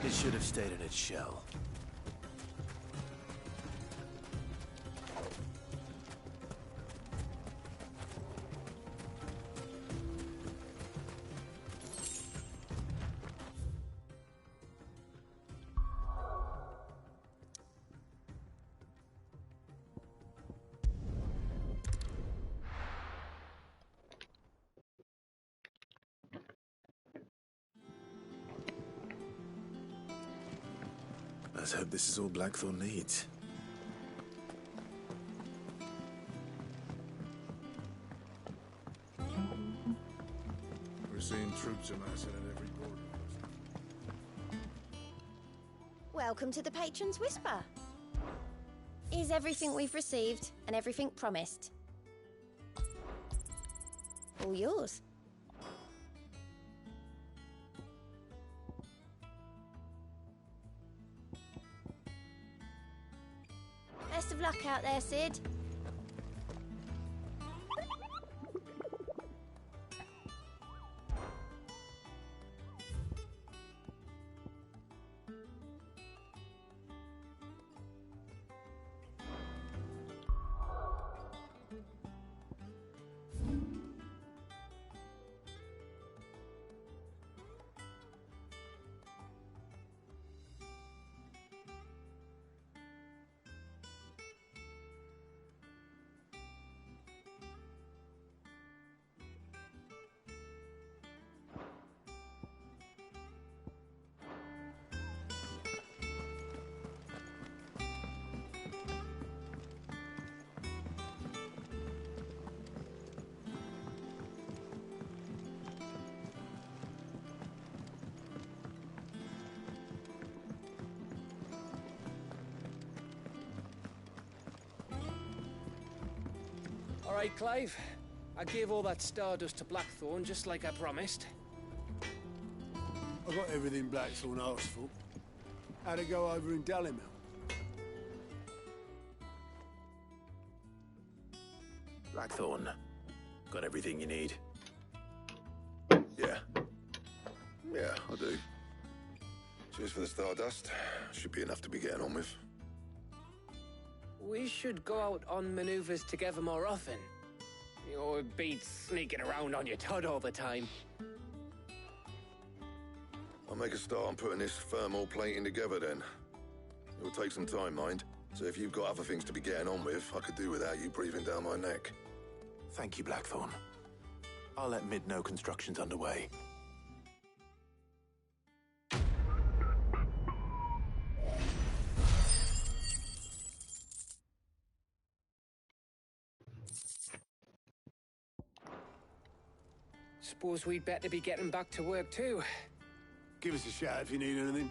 It should have stayed in its shell. Let's hope this is all Blackthorn needs. We're seeing troops amassing at every border. Welcome to the Patron's Whisper. Is everything we've received and everything promised? All yours. Best of luck out there, Sid. All right, Clive. I gave all that stardust to Blackthorn just like I promised. I got everything Blackthorn asked for. How'd it go over in Dalimil? Blackthorn, got everything you need? Yeah. Yeah, I do. Cheers for the stardust. Should be enough to be getting on with. We should go out on maneuvers together more often. It beats sneaking around on your Todd all the time. I'll make a start on putting this thermal plating together then. It'll take some time, mind. So if you've got other things to be getting on with, I could do without you breathing down my neck. Thank you, Blackthorn. I'll let Mid know construction's underway. Suppose we'd better be getting back to work too. Give us a shout if you need anything.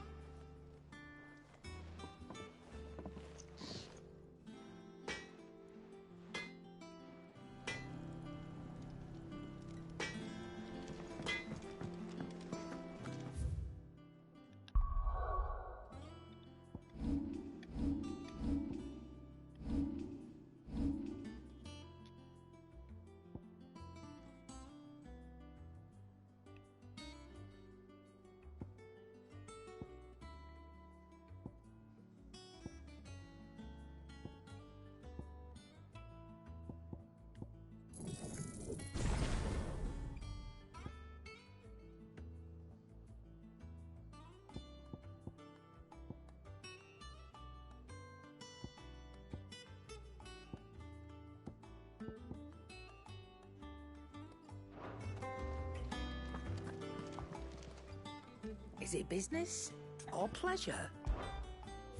Is it business or pleasure?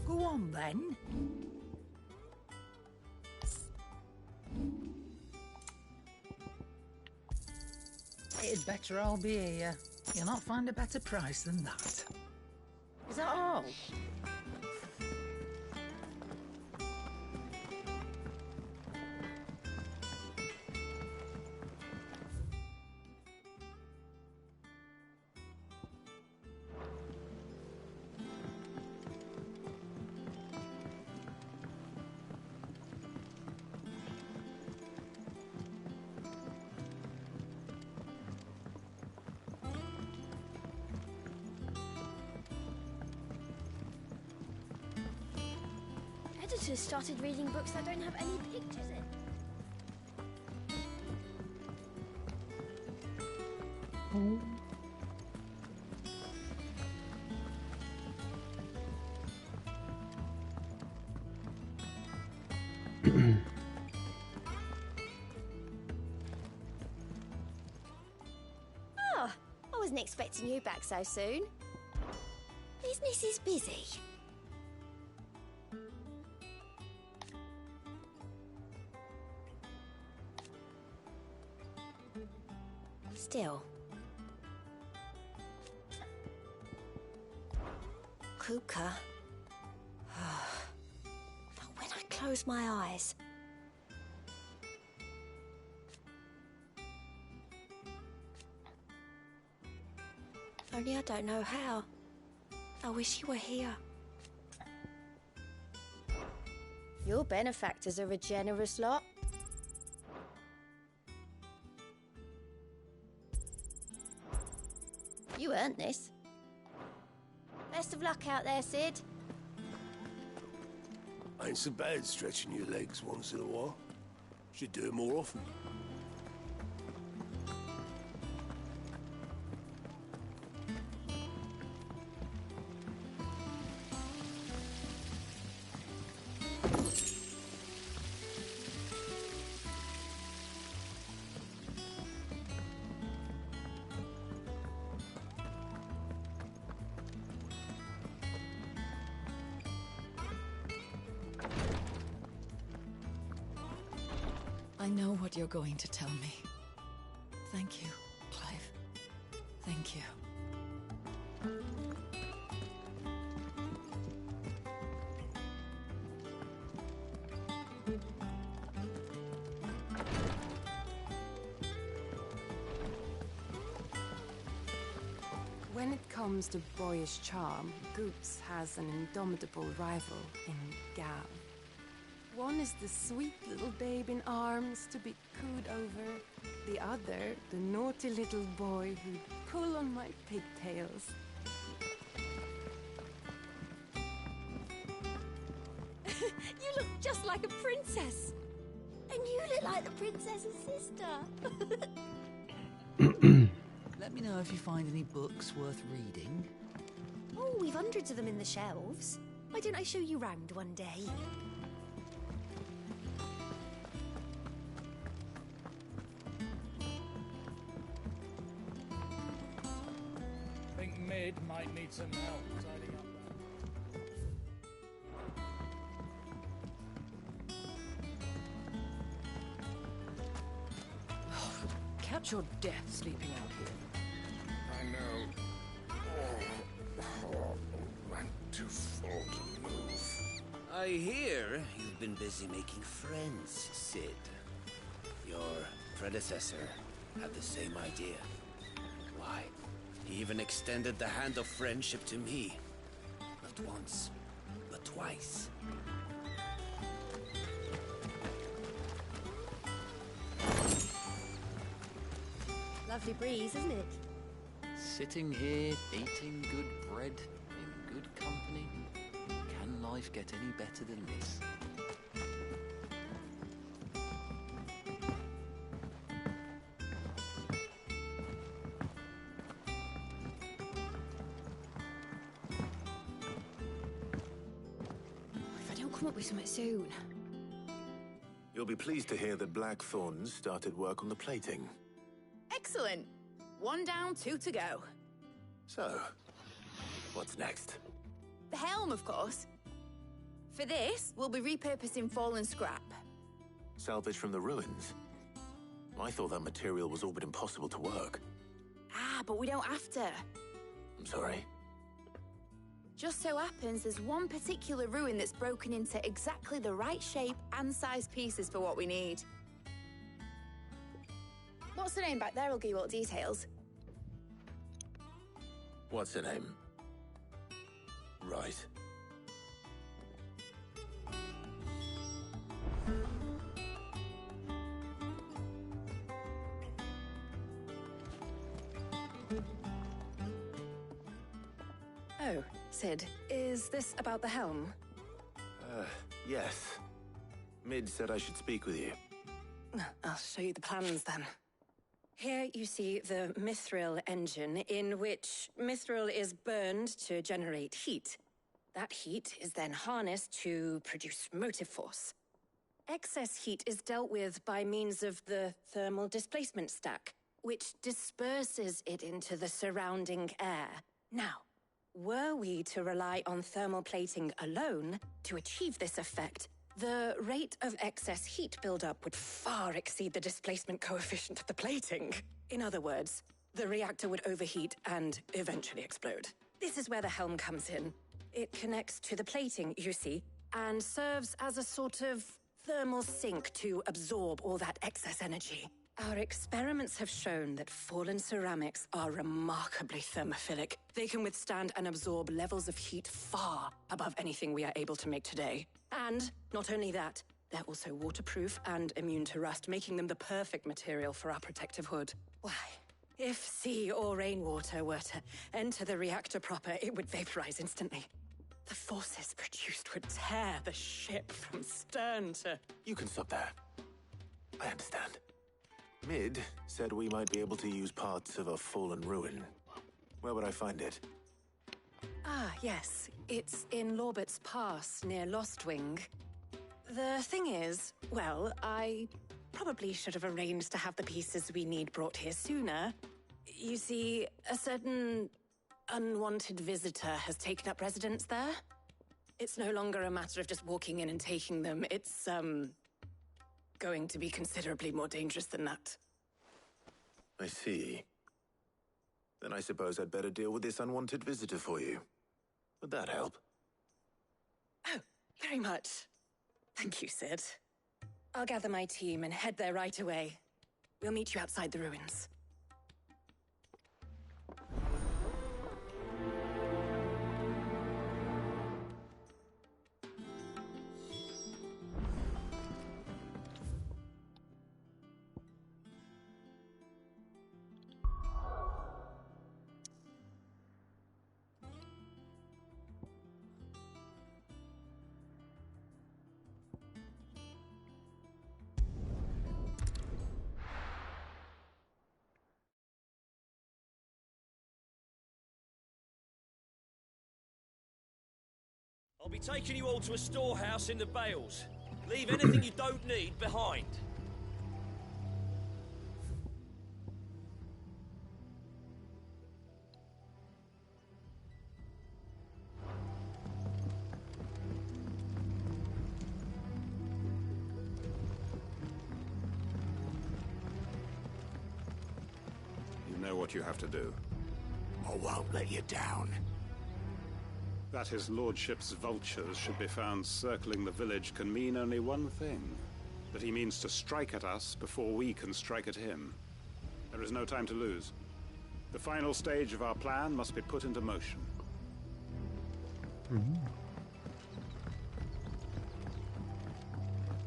Go on, then. It'd better all be here. You'll not find a better price than that. Is that all? Editors started reading books that don't have any pictures in. Oh, I wasn't expecting you back so soon. Business is busy. Still. Kuka. But when I close my eyes. Only I don't know how. I wish you were here. Your benefactors are a generous lot. You earned this. Best of luck out there, Sid. Ain't so bad stretching your legs once in a while. Should do it more often. I know what you're going to tell me. Thank you, Clive. Thank you. When it comes to boyish charm, Goops has an indomitable rival in Gav. One is the sweet little babe in arms to be cooed over. The other, the naughty little boy who'd pull on my pigtails. You look just like a princess. And you look like the princess's sister. Let me know if you find any books worth reading. Oh, we've hundreds of them in the shelves. Why don't I show you round one day? Think Mid might need some help tidying up Catch your death sleeping out here. I know. I'm too full to move. I hear you've been busy making friends, Sid. Your predecessor had the same idea. Why, he even extended the hand of friendship to me. Not once, but twice. Lovely breeze, isn't it? Sitting here, eating good bread, in good company. Can life get any better than this? If I don't come up with something soon. You'll be pleased to hear that Blackthorn's started work on the plating. Excellent. 1 down, 2 to go. So, What's next? The helm, of course. For this, we'll be repurposing fallen scrap. Salvage from the ruins? I thought that material was all but impossible to work. Ah, but we don't have to. I'm sorry. Just so happens there's one particular ruin that's broken into exactly the right shape and size pieces for what we need. What's the name back there? I'll give you all the details. What's her name? Right. Oh, Sid, is this about the helm? Yes. Mid said I should speak with you. I'll show you the plans then. Here you see the mithril engine, in which mithril is burned to generate heat. That heat is then harnessed to produce motive force. Excess heat is dealt with by means of the thermal displacement stack, which disperses it into the surrounding air. Now, were we to rely on thermal plating alone to achieve this effect, the rate of excess heat buildup would far exceed the displacement coefficient of the plating. In other words, the reactor would overheat and eventually explode. This is where the helm comes in. It connects to the plating, you see, and serves as a sort of thermal sink to absorb all that excess energy. Our experiments have shown that fallen ceramics are remarkably thermophilic. They can withstand and absorb levels of heat far above anything we are able to make today. And not only that, they're also waterproof and immune to rust, making them the perfect material for our protective hood. Why, if sea or rainwater were to enter the reactor proper, it would vaporize instantly. The forces produced would tear the ship from stern to... You can stop there. I understand. Mid said we might be able to use parts of a fallen ruin. Where would I find it? Ah, yes. It's in Lorbert's Pass, near Lostwing. The thing is, well, I probably should have arranged to have the pieces we need brought here sooner. You see, a certain unwanted visitor has taken up residence there. It's no longer a matter of just walking in and taking them. It's, going to be considerably more dangerous than that. I see. Then I suppose I'd better deal with this unwanted visitor for you. Would that help? Oh, very much. Thank you, Sid. I'll gather my team and head there right away. We'll meet you outside the ruins. I'll be taking you all to a storehouse in the Bales. Leave anything you don't need behind. You know what you have to do. I won't let you down. That his lordship's vultures should be found circling the village can mean only one thing. That he means to strike at us before we can strike at him. There is no time to lose. The final stage of our plan must be put into motion.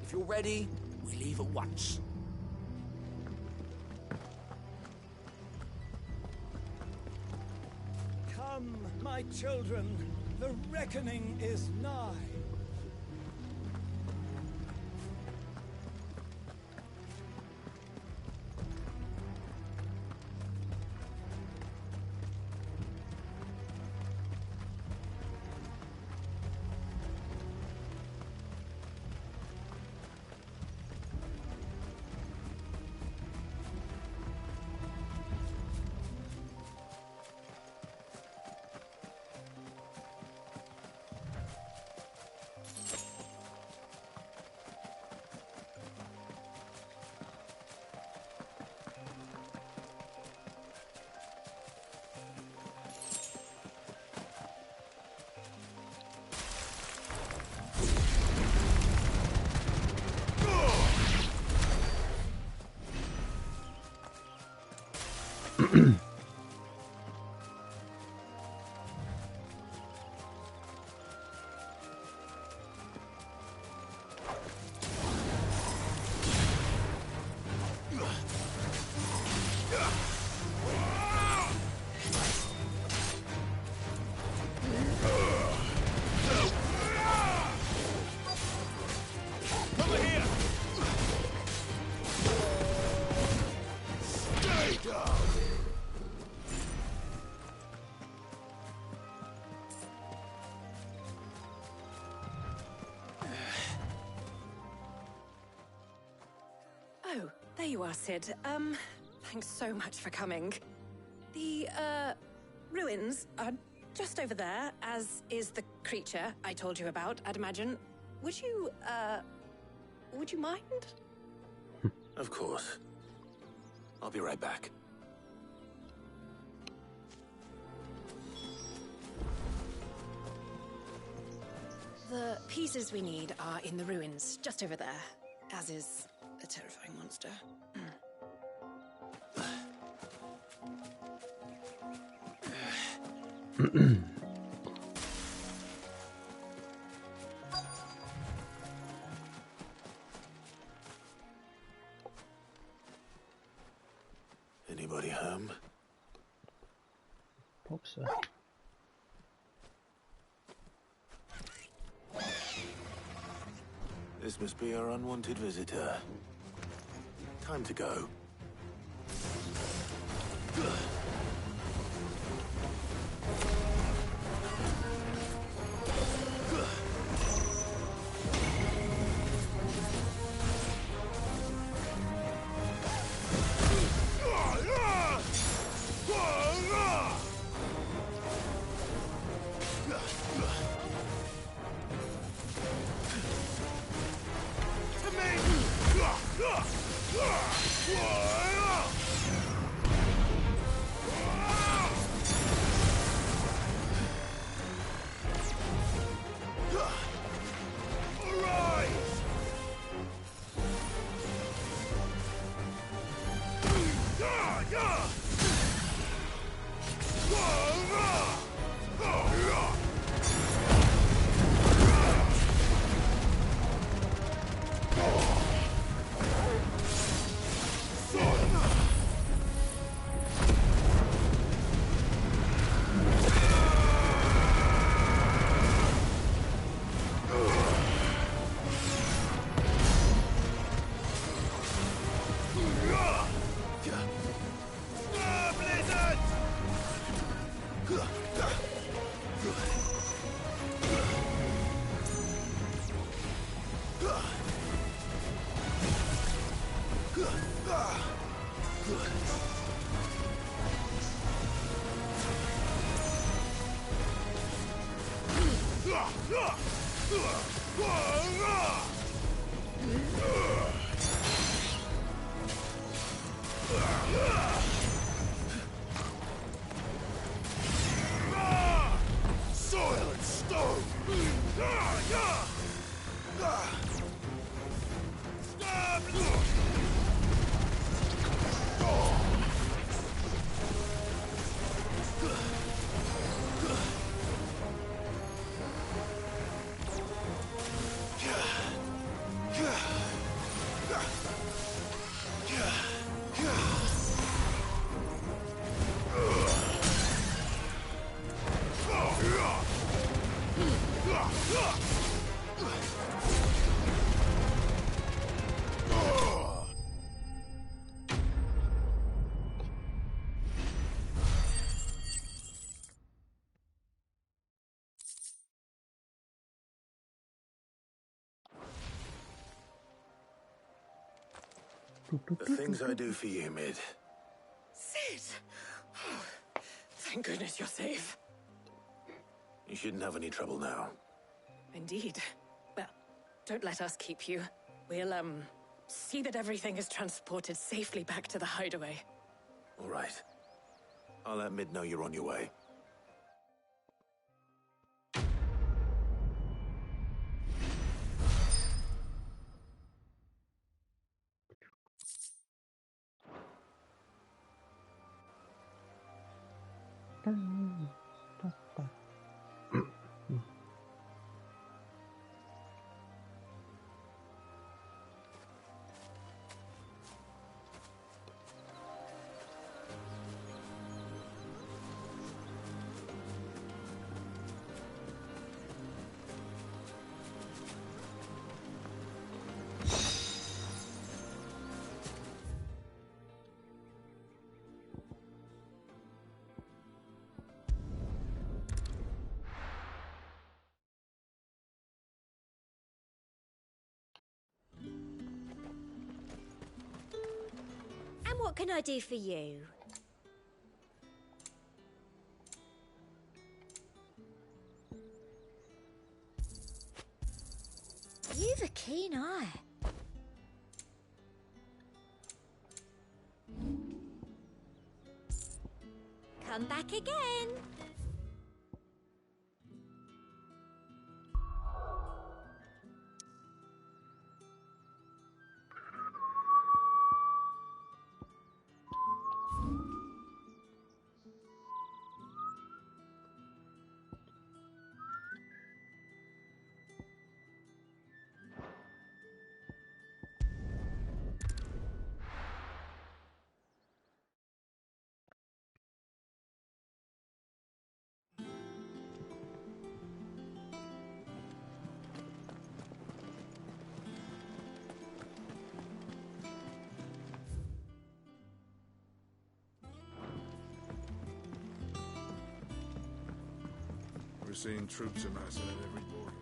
If you're ready, we leave at once. Come, my children, the reckoning is nigh. Oh, there you are, Sid. Thanks so much for coming. The, ruins are just over there, as is the creature I told you about, I'd imagine. Would you mind? Of course. I'll be right back. The pieces we need are in the ruins, just over there, as is a terrifying monster. Anybody home? Hope so. This must be our unwanted visitor. Time to go. Soil and stone! The things I do for you, Mid. Sid! Oh, thank goodness you're safe. You shouldn't have any trouble now. Indeed. Well, don't let us keep you. We'll, see that everything is transported safely back to the hideaway. All right. I'll let Mid know you're on your way. And what can I do for you? You've a keen eye. Come back again. We're seeing troops amassing at every border.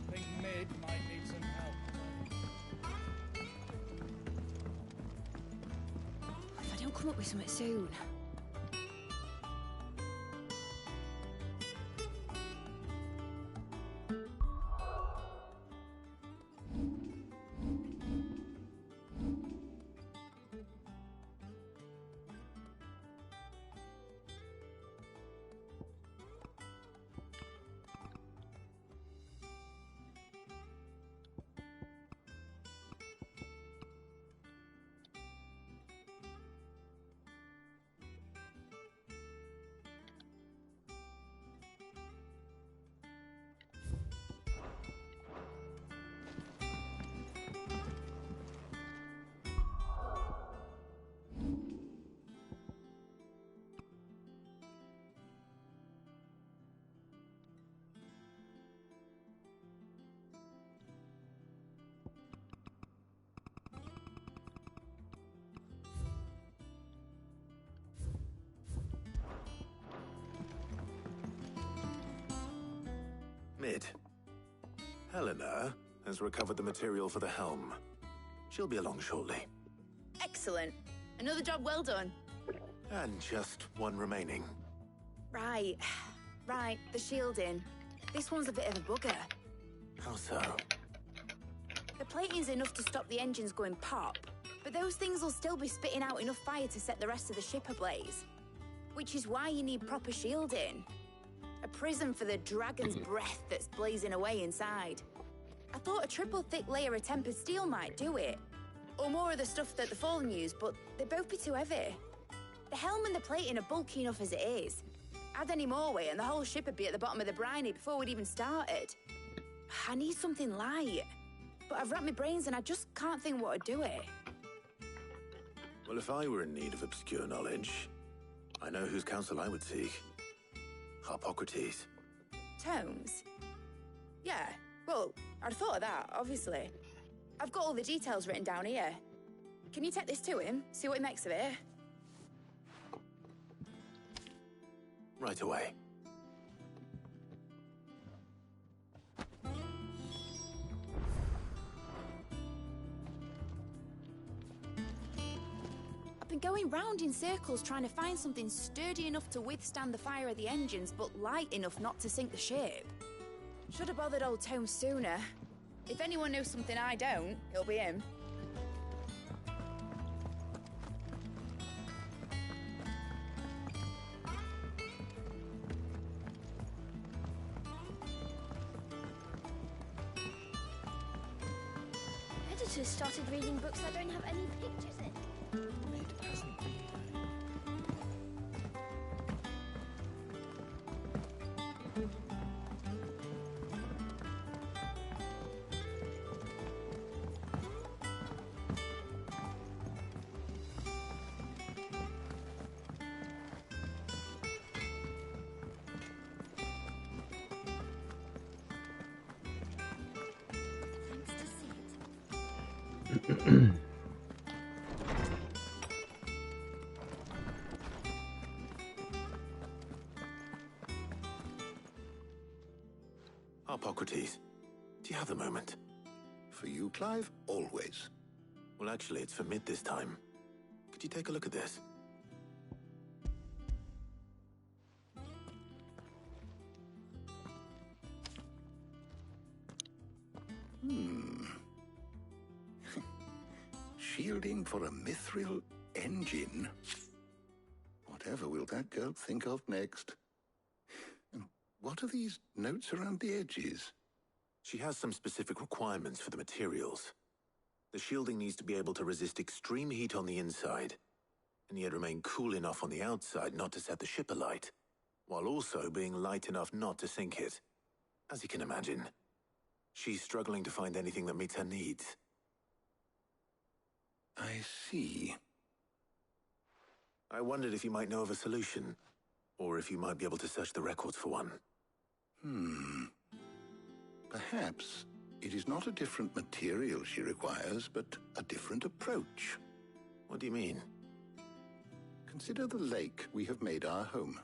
I think Mid might need some help. If I don't come up with something soon. Mid. Helena has recovered the material for the helm. She'll be along shortly. Excellent. Another job well done. And just one remaining. Right. Right, the shielding. This one's a bit of a bugger. How so? The plating's enough to stop the engines going pop, but those things will still be spitting out enough fire to set the rest of the ship ablaze. Which is why you need proper shielding. A prism for the dragon's breath that's blazing away inside. I thought a triple thick layer of tempered steel might do it. Or more of the stuff that the Fallen use, but they'd both be too heavy. The helm and the plating are bulky enough as it is. Add any more weight and the whole ship would be at the bottom of the briny before we'd even started. I need something light. But I've racked my brains and I just can't think what would do it. Well, if I were in need of obscure knowledge, I know whose counsel I would seek. Harpocrates. Tomes? Yeah, well, I'd have thought of that, obviously. I've got all the details written down here. Can you take this to him, see what he makes of it? Right away. I've been going round in circles trying to find something sturdy enough to withstand the fire of the engines, but light enough not to sink the ship. Should have bothered old Tome sooner. If anyone knows something I don't, it'll be him. daughter's started reading books that don't have any pictures in. Mid hasn't been. Hippocrates, do you have a moment? For you, Clive? Always. Well, actually, it's for mid this time. Could you take a look at this? Shielding for a mithril engine. Whatever will that girl think of next? And what are these notes around the edges? She has some specific requirements for the materials. The shielding needs to be able to resist extreme heat on the inside, and yet remain cool enough on the outside not to set the ship alight, while also being light enough not to sink it. As you can imagine, she's struggling to find anything that meets her needs. I see. I wondered if you might know of a solution, or if you might be able to search the records for one. Perhaps it is not a different material she requires, but a different approach. What do you mean? Consider the lake we have made our home.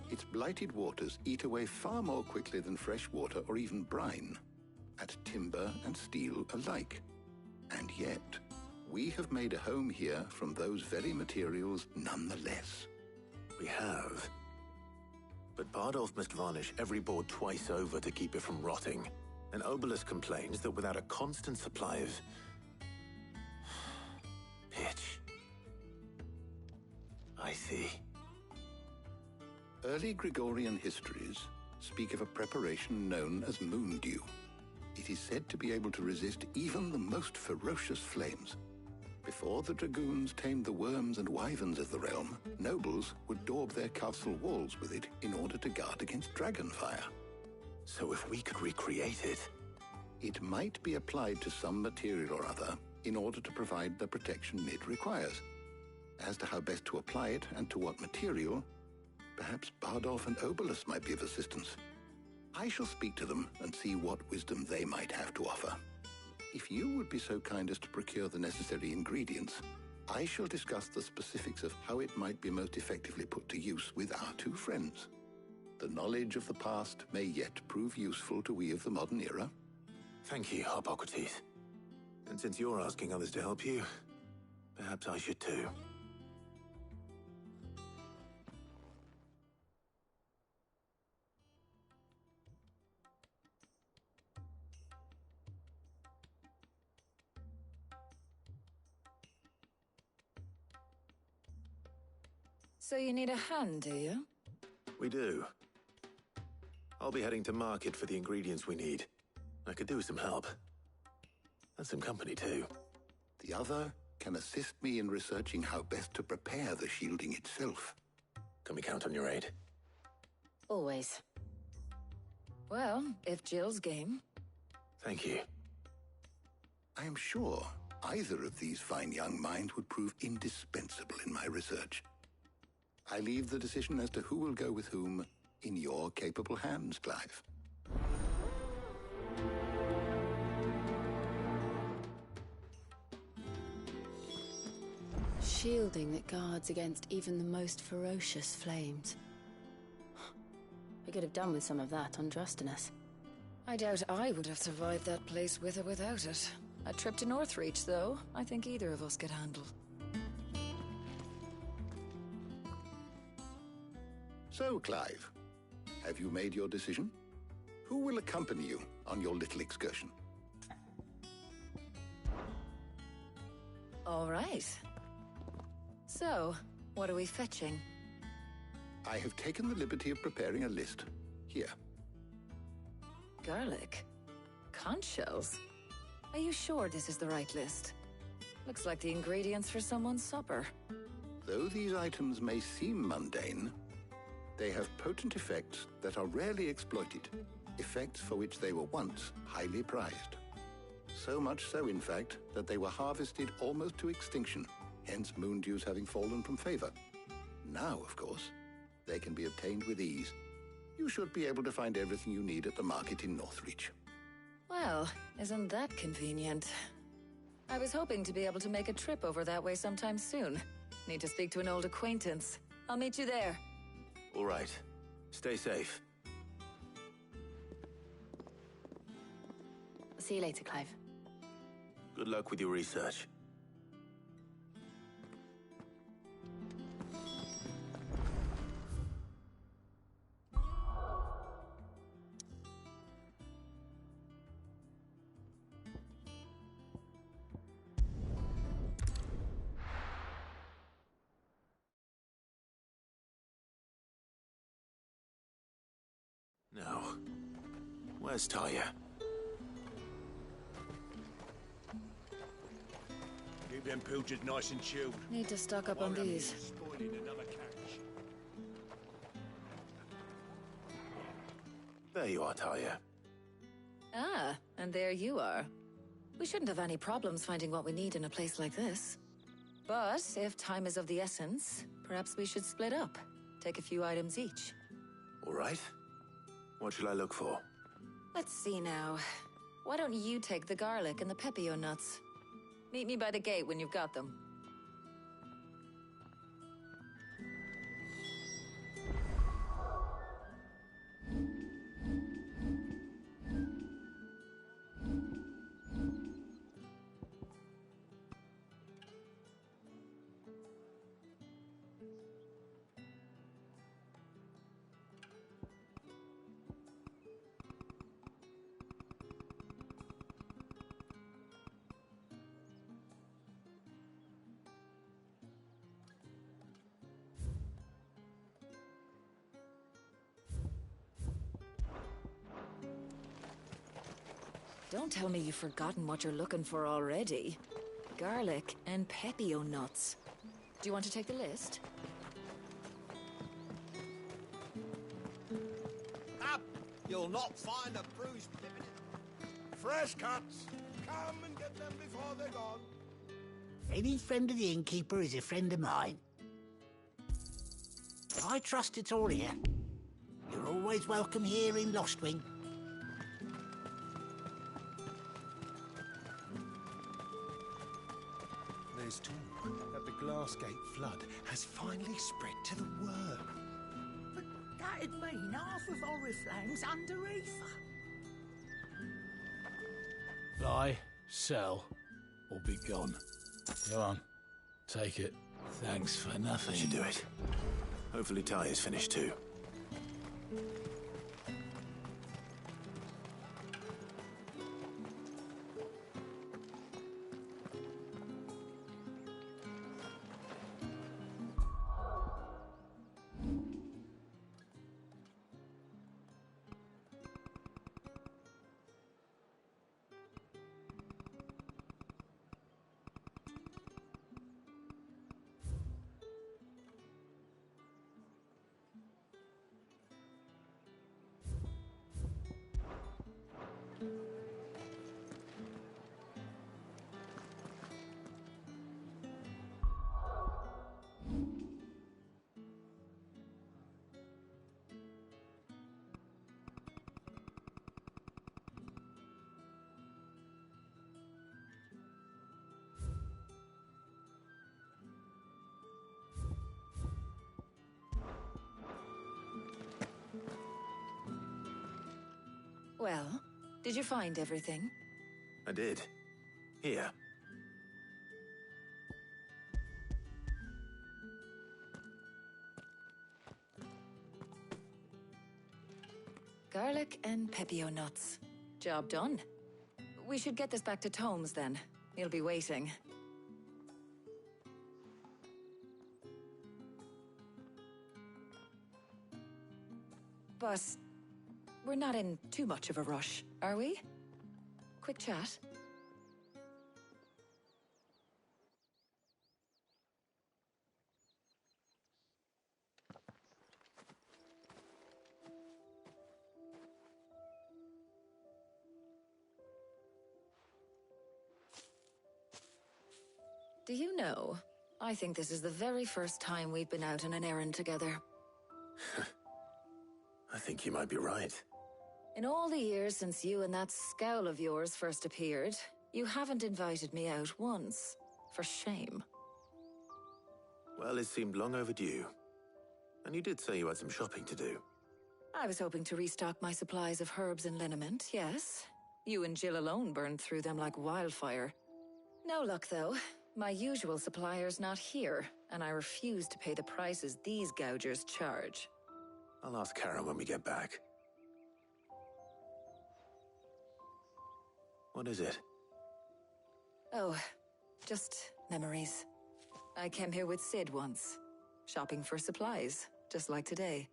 Its blighted waters eat away far more quickly than fresh water or even brine, at timber and steel alike. And yet, we have made a home here from those very materials nonetheless. We have. But Bardolph must varnish every board twice over to keep it from rotting. And Obelus complains that without a constant supply of pitch. I see. Early Gregorian histories speak of a preparation known as moon dew. It is said to be able to resist even the most ferocious flames. Before the dragoons tamed the worms and wyverns of the realm, nobles would daub their castle walls with it in order to guard against dragonfire. So if we could recreate it... It might be applied to some material or other in order to provide the protection Mid requires. As to how best to apply it and to what material, perhaps Bardolph and Obelus might be of assistance. I shall speak to them and see what wisdom they might have to offer. If you would be so kind as to procure the necessary ingredients, I shall discuss the specifics of how it might be most effectively put to use with our two friends. The knowledge of the past may yet prove useful to we of the modern era. Thank you, Hippocrates. And since you're asking others to help you, perhaps I should too. So you need a hand, do you? We do. I'll be heading to market for the ingredients we need. I could do with some help. And some company, too. The other can assist me in researching how best to prepare the shielding itself. Can we count on your aid? Always. Well, if Jill's game. Thank you. I am sure either of these fine young minds would prove indispensable in my research. I leave the decision as to who will go with whom in your capable hands, Clive. Shielding that guards against even the most ferocious flames. We could have done with some of that on Drustinus. I doubt I would have survived that place with or without it. A trip to Northreach, though, I think either of us could handle. So, Clive, have you made your decision? Who will accompany you on your little excursion? All right. So, what are we fetching? I have taken the liberty of preparing a list. Here. Garlic. Conch shells. Are you sure this is the right list? Looks like the ingredients for someone's supper. Though these items may seem mundane, they have potent effects that are rarely exploited, effects for which they were once highly prized. So much so, in fact, that they were harvested almost to extinction, hence moon dews having fallen from favor. Now, of course, they can be obtained with ease. You should be able to find everything you need at the market in Northreach. Well, isn't that convenient? I was hoping to be able to make a trip over that way sometime soon. Need to speak to an old acquaintance. I'll meet you there. All right. Stay safe. See you later, Clive. Good luck with your research. Now, where's Taya? Keep them pilchers nice and chilled. Need to stock up on these. Spoiling another catch. There you are, Taya. Ah, and there you are. We shouldn't have any problems finding what we need in a place like this. But if time is of the essence, perhaps we should split up. Take a few items each. All right. What shall I look for? Let's see now. Why don't you take the garlic and the pepio nuts? Meet me by the gate when you've got them. Don't tell me you've forgotten what you're looking for already. Garlic and pepio nuts. Do you want to take the list? Up! You'll not find a bruised pippin. Fresh cuts! Come and get them before they're gone. Any friend of the innkeeper is a friend of mine. I trust it's all here. You're always welcome here in Lostwing. There's talk that the Glassgate flood has finally spread to the world. But that'd mean half of Oriflamme's under ether. Buy, sell, or be gone. Go on. Take it. Thanks for nothing. That should do it. Hopefully Taya's finished too. Well, did you find everything? I did. Here. Garlic and pepio nuts. Job done. We should get this back to Tomes then. He'll be waiting. But we're not in too much of a rush, are we? Quick chat. Do you know, I think this is the very first time we've been out on an errand together. I think you might be right. In all the years since you and that scowl of yours first appeared, you haven't invited me out once. For shame. Well, it seemed long overdue. And you did say you had some shopping to do. I was hoping to restock my supplies of herbs and liniment, yes. You and Jill alone burned through them like wildfire. No luck, though. My usual supplier's not here, and I refuse to pay the prices these gougers charge. I'll ask Karen when we get back. What is it? Oh, just memories. I came here with Sid once, shopping for supplies, just like today.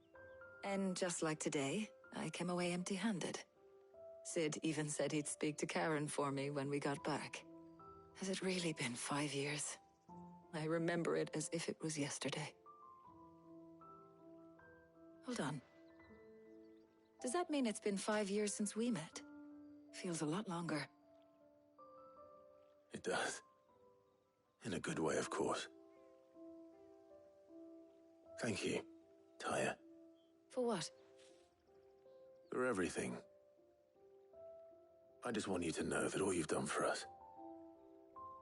And just like today, I came away empty-handed. Sid even said he'd speak to Karen for me when we got back. Has it really been 5 years? I remember it as if it was yesterday. Hold on. Does that mean it's been 5 years since we met? Feels a lot longer. It does. In a good way, of course. Thank you, Tyre. For what? For everything. I just want you to know that all you've done for us,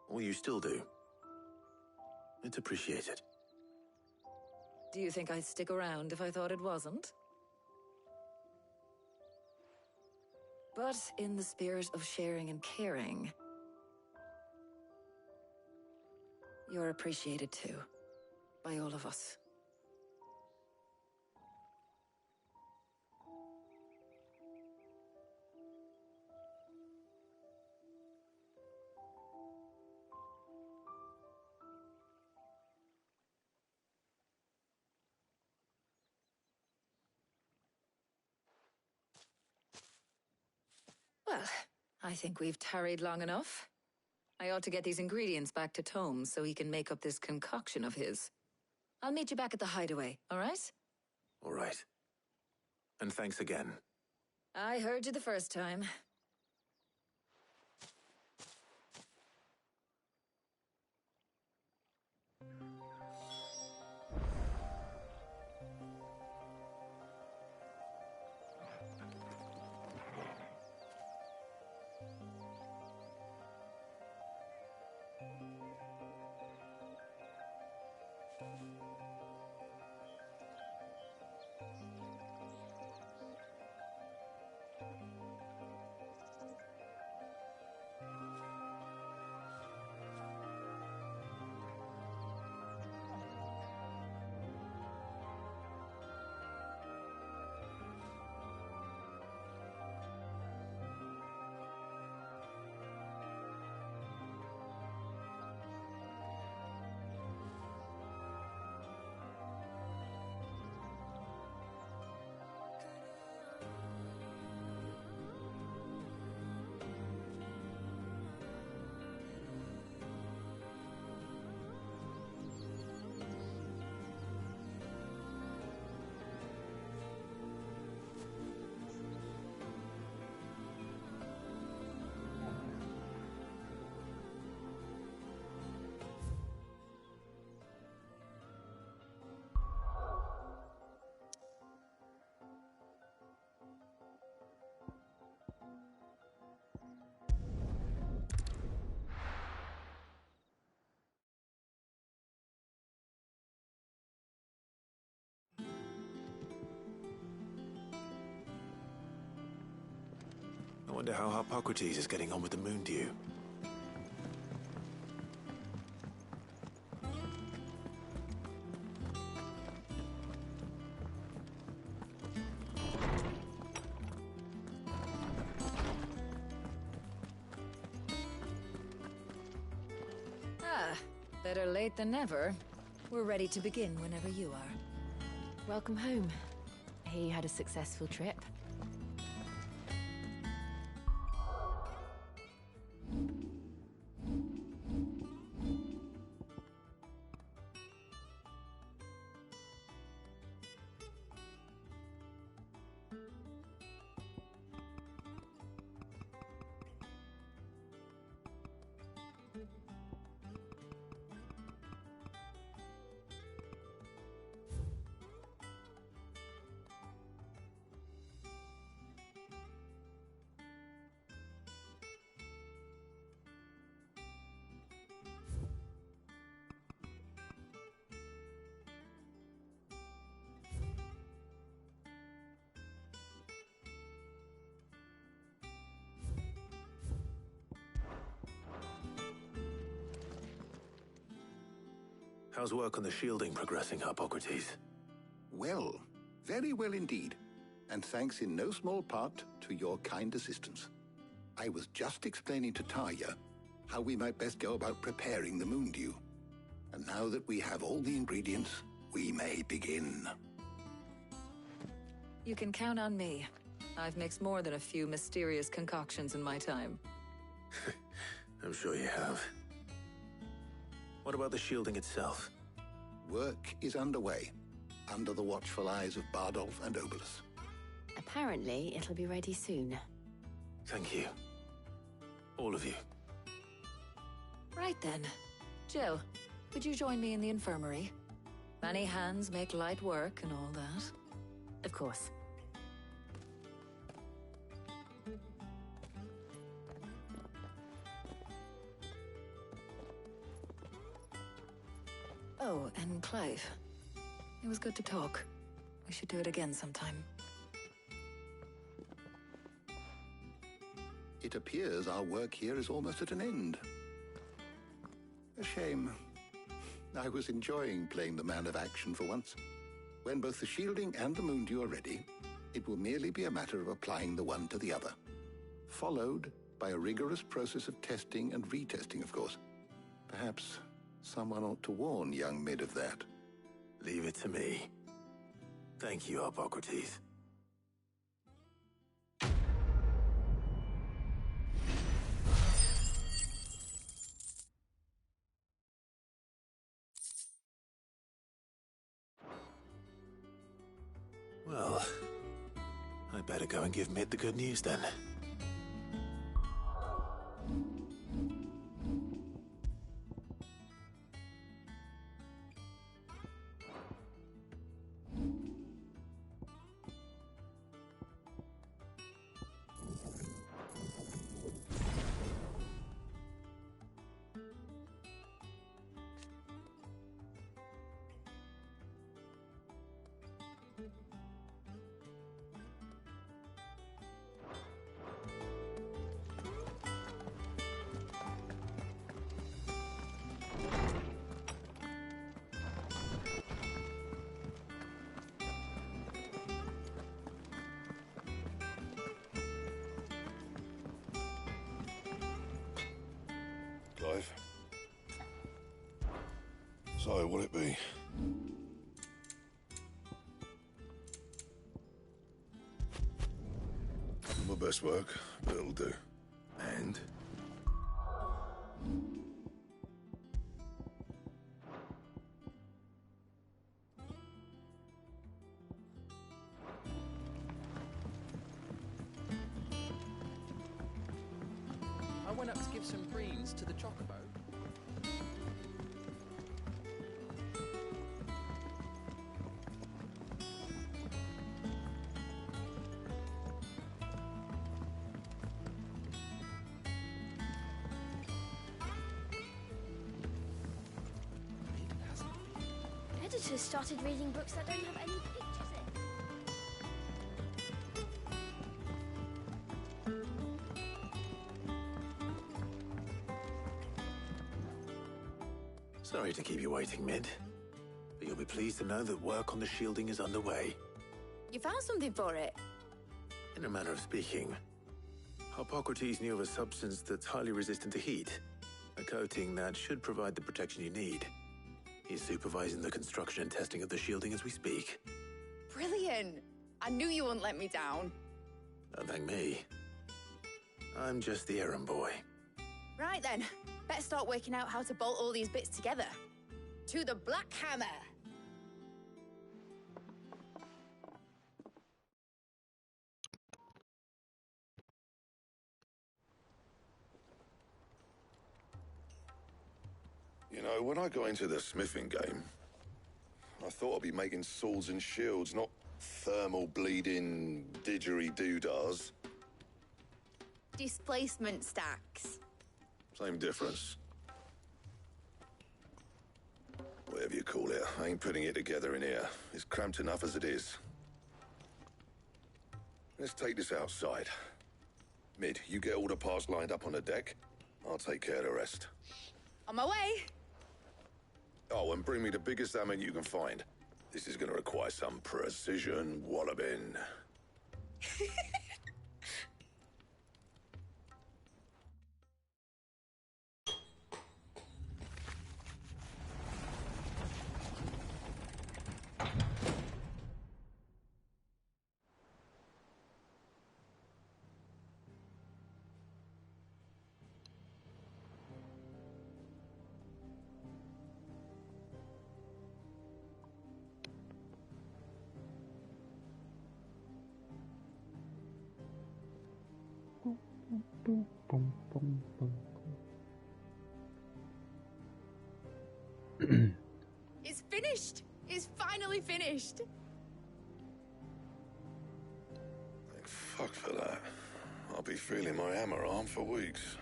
all you still do, it's appreciated. Do you think I'd stick around if I thought it wasn't? But in the spirit of sharing and caring, you're appreciated too, by all of us. Well, I think we've tarried long enough. I ought to get these ingredients back to Tomes so he can make up this concoction of his. I'll meet you back at the hideaway, all right? All right. And thanks again. I heard you the first time. I wonder how Hippocrates is getting on with the moon dew. Better late than never. We're ready to begin whenever you are. Welcome home. Hear you had a successful trip. How's work on the shielding progressing, Hippocrates? Well, very well indeed. And thanks in no small part to your kind assistance. I was just explaining to Tarja how we might best go about preparing the Moondew. And now that we have all the ingredients, we may begin. You can count on me. I've mixed more than a few mysterious concoctions in my time. I'm sure you have. What about the shielding itself? Work is underway, under the watchful eyes of Bardolph and Obolus. Apparently, it'll be ready soon. Thank you. All of you. Right then. Jill, would you join me in the infirmary? Many hands make light work and all that. Of course. Oh, and Clive. It was good to talk. We should do it again sometime. It appears our work here is almost at an end. A shame. I was enjoying playing the man of action for once. When both the shielding and the Moondew are ready, it will merely be a matter of applying the one to the other. Followed by a rigorous process of testing and retesting, of course. Perhaps someone ought to warn young Mid of that. Leave it to me. Thank you, Hippocrates. Well, I better go and give Mid the good news then. Clive. So, what'll it be? My best work, but it'll do. And? I went up to give some greens to the chocobo. Editors started reading books that don't have any pictures in. Sorry to keep you waiting, Mid. But you'll be pleased to know that work on the shielding is underway. You found something for it? In a manner of speaking, Hippocrates knew of a substance that's highly resistant to heat. A coating that should provide the protection you need. He's supervising the construction and testing of the shielding as we speak. Brilliant! I knew you wouldn't let me down. Don't thank me. I'm just the errand boy. Right then, let's start working out how to bolt all these bits together. To the Black Hammer! You know, when I got into the smithing game, I thought I'd be making swords and shields, not thermal bleeding didgeridoo-dahs. Displacement stacks. Same difference. Whatever you call it, I ain't putting it together in here. It's cramped enough as it is. Let's take this outside. Mid, you get all the parts lined up on the deck. I'll take care of the rest. On my way! Oh, and bring me the biggest salmon you can find. This is going to require some precision walloping. It's finished! It's finally finished! Thank fuck for that. I'll be feeling my hammer arm for weeks.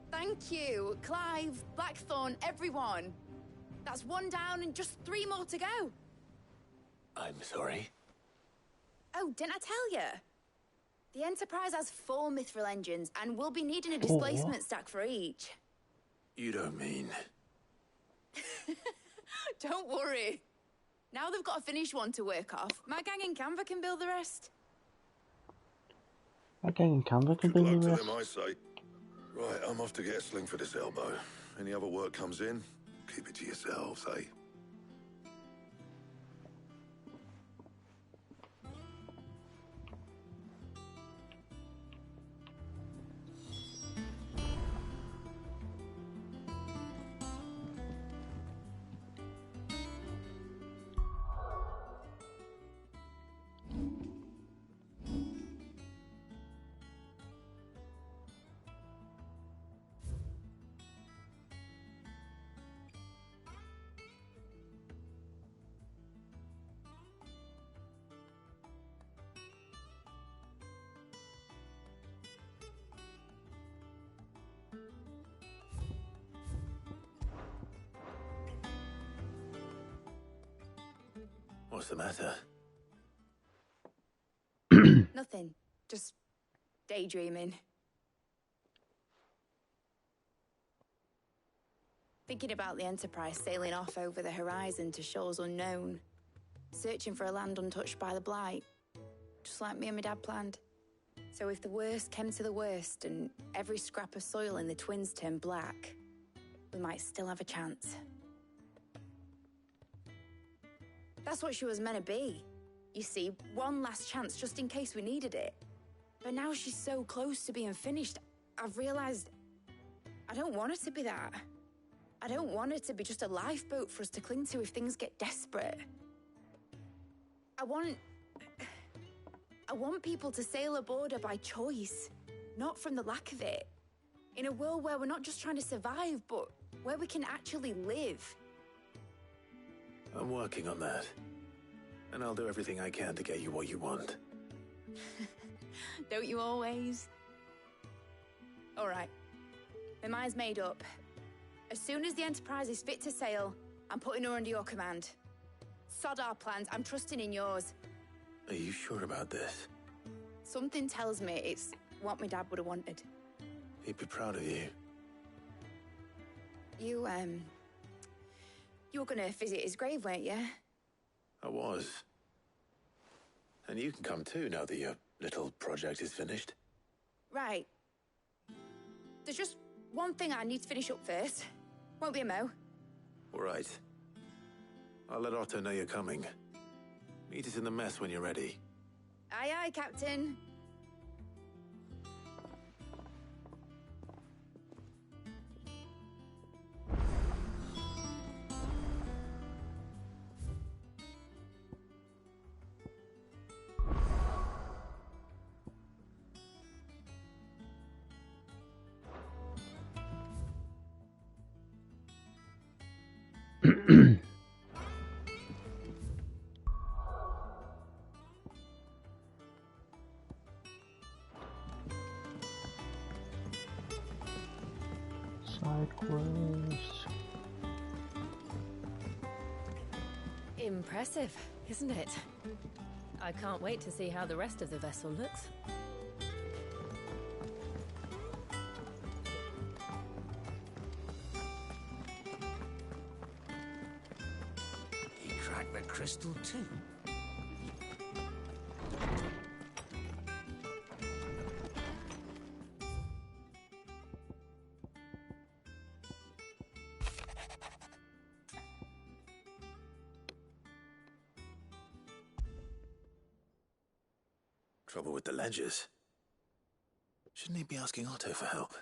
Thank you, Clive, Blackthorn, everyone. That's one down and just 3 more to go. I'm sorry. Oh, didn't I tell you? The Enterprise has 4 mithril engines, and we'll be needing a displacement stack for each. You don't mean... Don't worry. Now they've got a finished one to work off. My gang in Canva can build the rest. Okay, in Canva can Good build luck the to rest. them, I say. Right, I'm off to get a sling for this elbow. Any other work comes in, keep it to yourselves, eh? What's the matter? Nothing. Just daydreaming. Thinking about the Enterprise sailing off over the horizon to shores unknown. Searching for a land untouched by the Blight. Just like me and my dad planned. So if the worst came to the worst and every scrap of soil in the Twins turned black, we might still have a chance. That's what she was meant to be. You see, one last chance just in case we needed it. But now she's so close to being finished, I've realized I don't want her to be that. I don't want her to be just a lifeboat for us to cling to if things get desperate. I want people to sail aboard her by choice, not from the lack of it. In a world where we're not just trying to survive, but where we can actually live. I'm working on that. And I'll do everything I can to get you what you want. Don't you always? All right. My mind's made up. As soon as the Enterprise is fit to sail, I'm putting her under your command. Sod our plans, I'm trusting in yours. Are you sure about this? Something tells me it's what my dad would have wanted. He'd be proud of you. You were gonna visit his grave, weren't you? I was. And you can come too now that your little project is finished. Right. There's just one thing I need to finish up first. Won't be a mo. All right. I'll let Otto know you're coming. Meet us in the mess when you're ready. Aye, aye, Captain. Side quest. Impressive, isn't it? I can't wait to see how the rest of the vessel looks. crystal too. Trouble with the ledgers. Shouldn't he be asking Otto for help?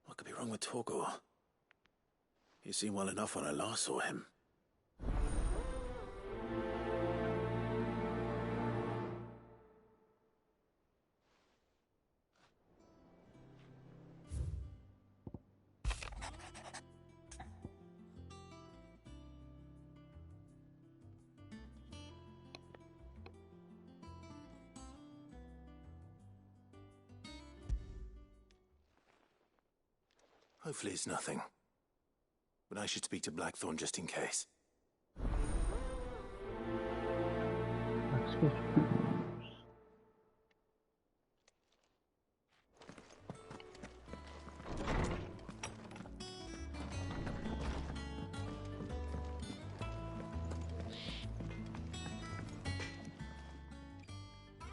What could be wrong with Torgor? He seemed well enough when I last saw him. Hopefully it's nothing. But I should speak to Blackthorn just in case.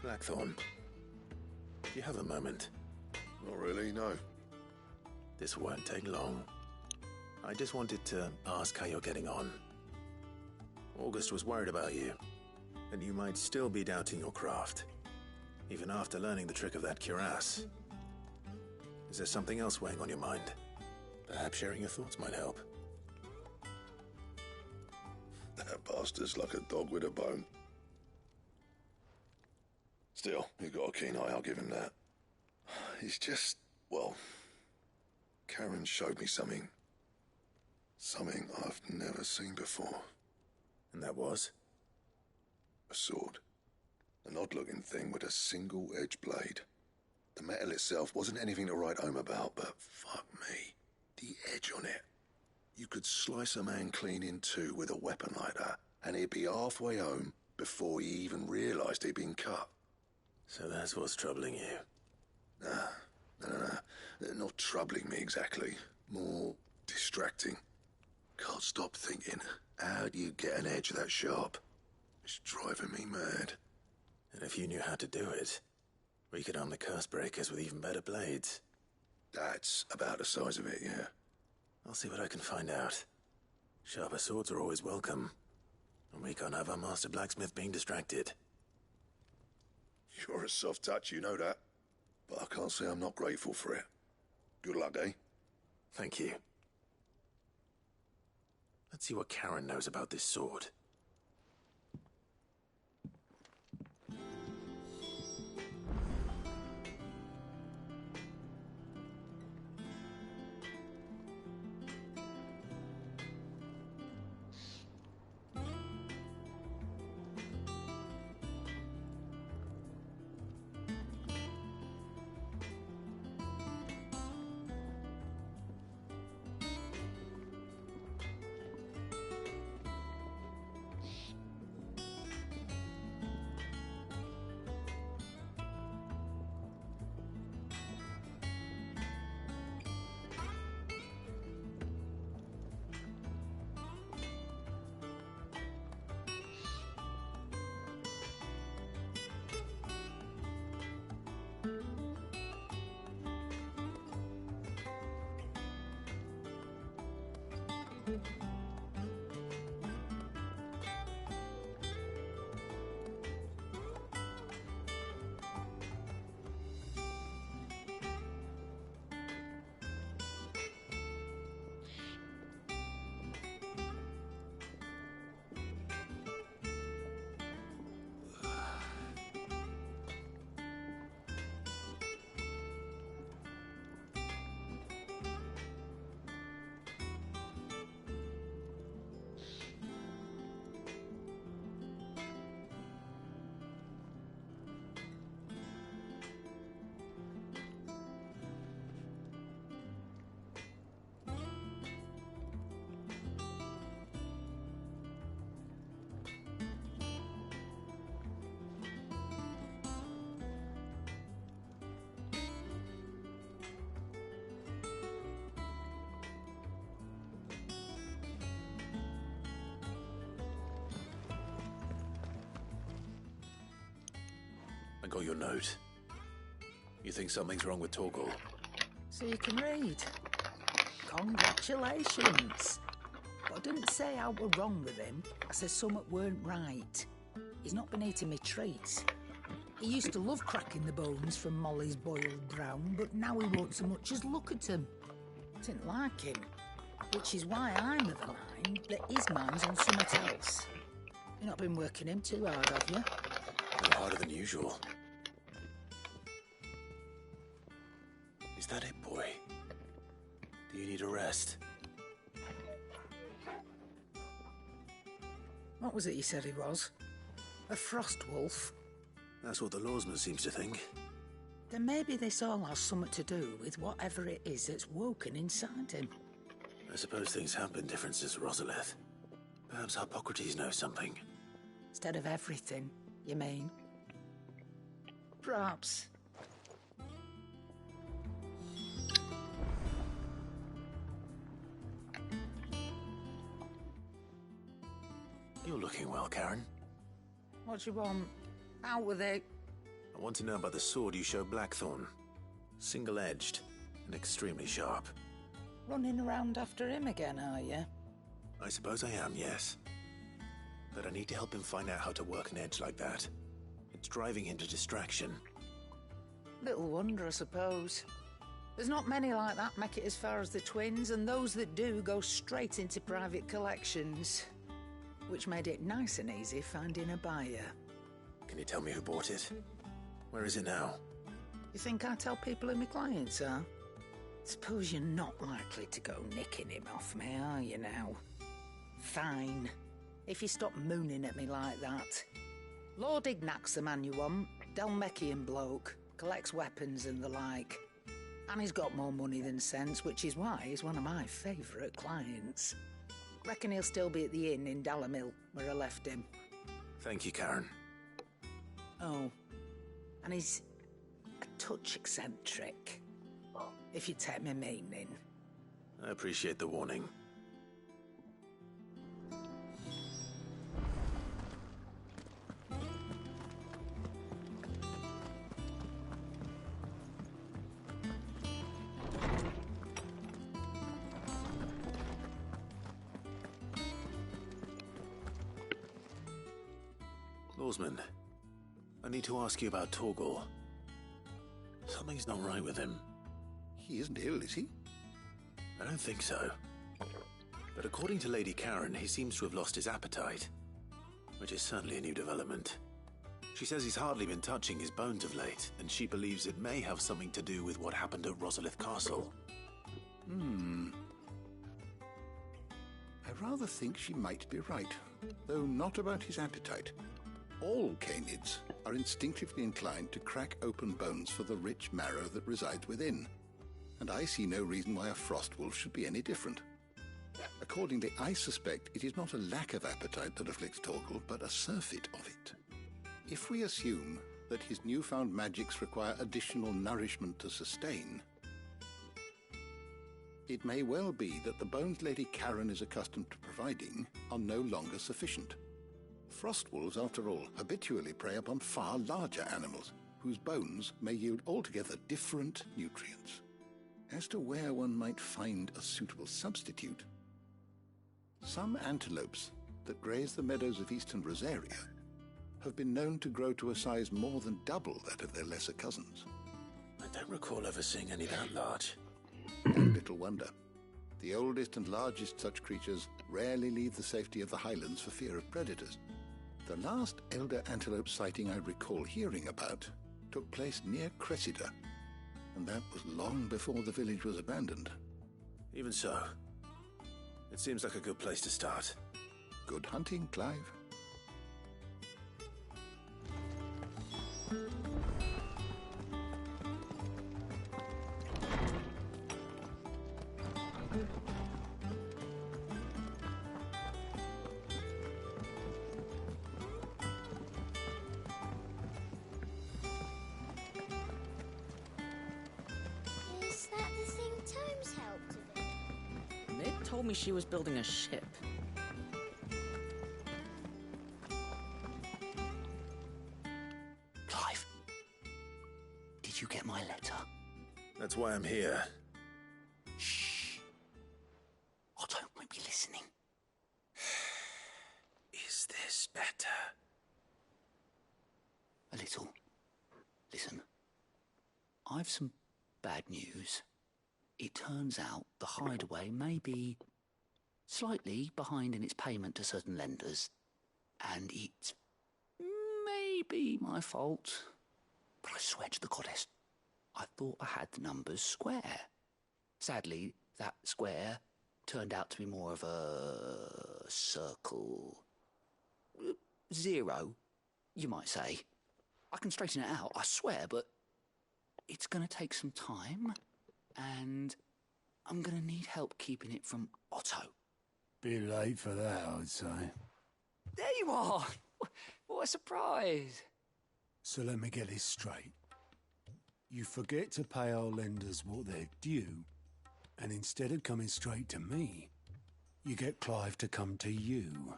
Blackthorn, do you have a moment? Not really, no. This won't take long. I just wanted to ask how you're getting on. August was worried about you, and you might still be doubting your craft, even after learning the trick of that cuirass. Is there something else weighing on your mind? Perhaps sharing your thoughts might help. That bastard's like a dog with a bone. Still, he's got a keen eye, I'll give him that. He's just, well, Karen showed me something. Something I've never seen before. And that was? A sword. An odd-looking thing with a single-edged blade. The metal itself wasn't anything to write home about, but fuck me, the edge on it. You could slice a man clean in two with a weapon like that, and he'd be halfway home before he even realised he'd been cut. So that's what's troubling you? Nah. Not troubling me exactly. More distracting. Can't stop thinking, how do you get an edge that sharp? It's driving me mad. And if you knew how to do it, we could arm the curse breakers with even better blades. That's about the size of it, yeah. I'll see what I can find out. Sharper swords are always welcome. And we can't have our master blacksmith being distracted. You're a soft touch, you know that. But I can't say I'm not grateful for it. Good luck, eh? Thank you. Let's see what Karen knows about this sword. I got your note. You think something's wrong with Torgal? So you can read. Congratulations. But I didn't say I were wrong with him. I said something weren't right. He's not been eating me treats. He used to love cracking the bones from Molly's boiled brown, but now he won't so much as look at him. Didn't like him. Which is why I'm of the mind that his mind's on something else. You've not been working him too hard, have you? No harder than usual. Is that it, boy? Do you need a rest? What was it you said he was? A frost wolf? That's what the lawsman seems to think. Then maybe this all has something to do with whatever it is that's woken inside him. I suppose things have been different since Rosalith. Perhaps Hippocrates knows something. Instead of everything, you mean? Perhaps. You're looking well, Karen. What do you want? Out with it. I want to know about the sword you showed Blackthorn. Single-edged and extremely sharp. Running around after him again, are you? I suppose I am, yes. But I need to help him find out how to work an edge like that. It's driving him to distraction. Little wonder, I suppose. There's not many like that make it as far as the twins, and those that do go straight into private collections. Which made it nice and easy finding a buyer. Can you tell me who bought it? Where is it now? You think I tell people who my clients are? Suppose you're not likely to go nicking him off me, are you now? Fine. If you stop mooning at me like that. Lord Ignac's the man you want. Dalmekian bloke. Collects weapons and the like. And he's got more money than sense, which is why he's one of my favourite clients. Reckon he'll still be at the inn in Dalamil, where I left him. Thank you, Karen. Oh, and he's a touch eccentric, if you take my meaning. I appreciate the warning. Lawsman, I need to ask you about Torgal. Something's not right with him. He isn't ill, is he? I don't think so. But according to Lady Karen, he seems to have lost his appetite, which is certainly a new development. She says he's hardly been touching his bones of late, and she believes it may have something to do with what happened at Rosalith Castle. I rather think she might be right, though not about his appetite. All canids are instinctively inclined to crack open bones for the rich marrow that resides within, and I see no reason why a frost wolf should be any different. Accordingly, I suspect it is not a lack of appetite that afflicts Torgal, but a surfeit of it. If we assume that his newfound magics require additional nourishment to sustain, it may well be that the bones Lady Karen is accustomed to providing are no longer sufficient. Frost wolves, after all, habitually prey upon far larger animals, whose bones may yield altogether different nutrients. As to where one might find a suitable substitute, some antelopes that graze the meadows of eastern Rosaria have been known to grow to a size more than double that of their lesser cousins. I don't recall ever seeing any that large. And little wonder. The oldest and largest such creatures rarely leave the safety of the highlands for fear of predators. The last elder antelope sighting I recall hearing about took place near Cressida, and that was long before the village was abandoned. Even so, it seems like a good place to start. Good hunting, Clive. Is that the thing Tomes helped with? Ned told me she was building a ship. Clive, you get my letter? That's why I'm here. Shh. Otto might be listening. Is this better? A little. Listen. I've some bad news. It turns out the hideaway may be slightly behind in its payment to certain lenders, and it may be my fault. But I swear to the goddess, I thought I had the numbers square. Sadly, that square turned out to be more of a circle. 0, you might say. I can straighten it out, I swear, but it's going to take some time, and I'm going to need help keeping it from Otto. Bit late for that, I'd say. There you are! What a surprise! So let me get this straight. You forget to pay our lenders what they're due, and instead of coming straight to me, you get Clive to come to you.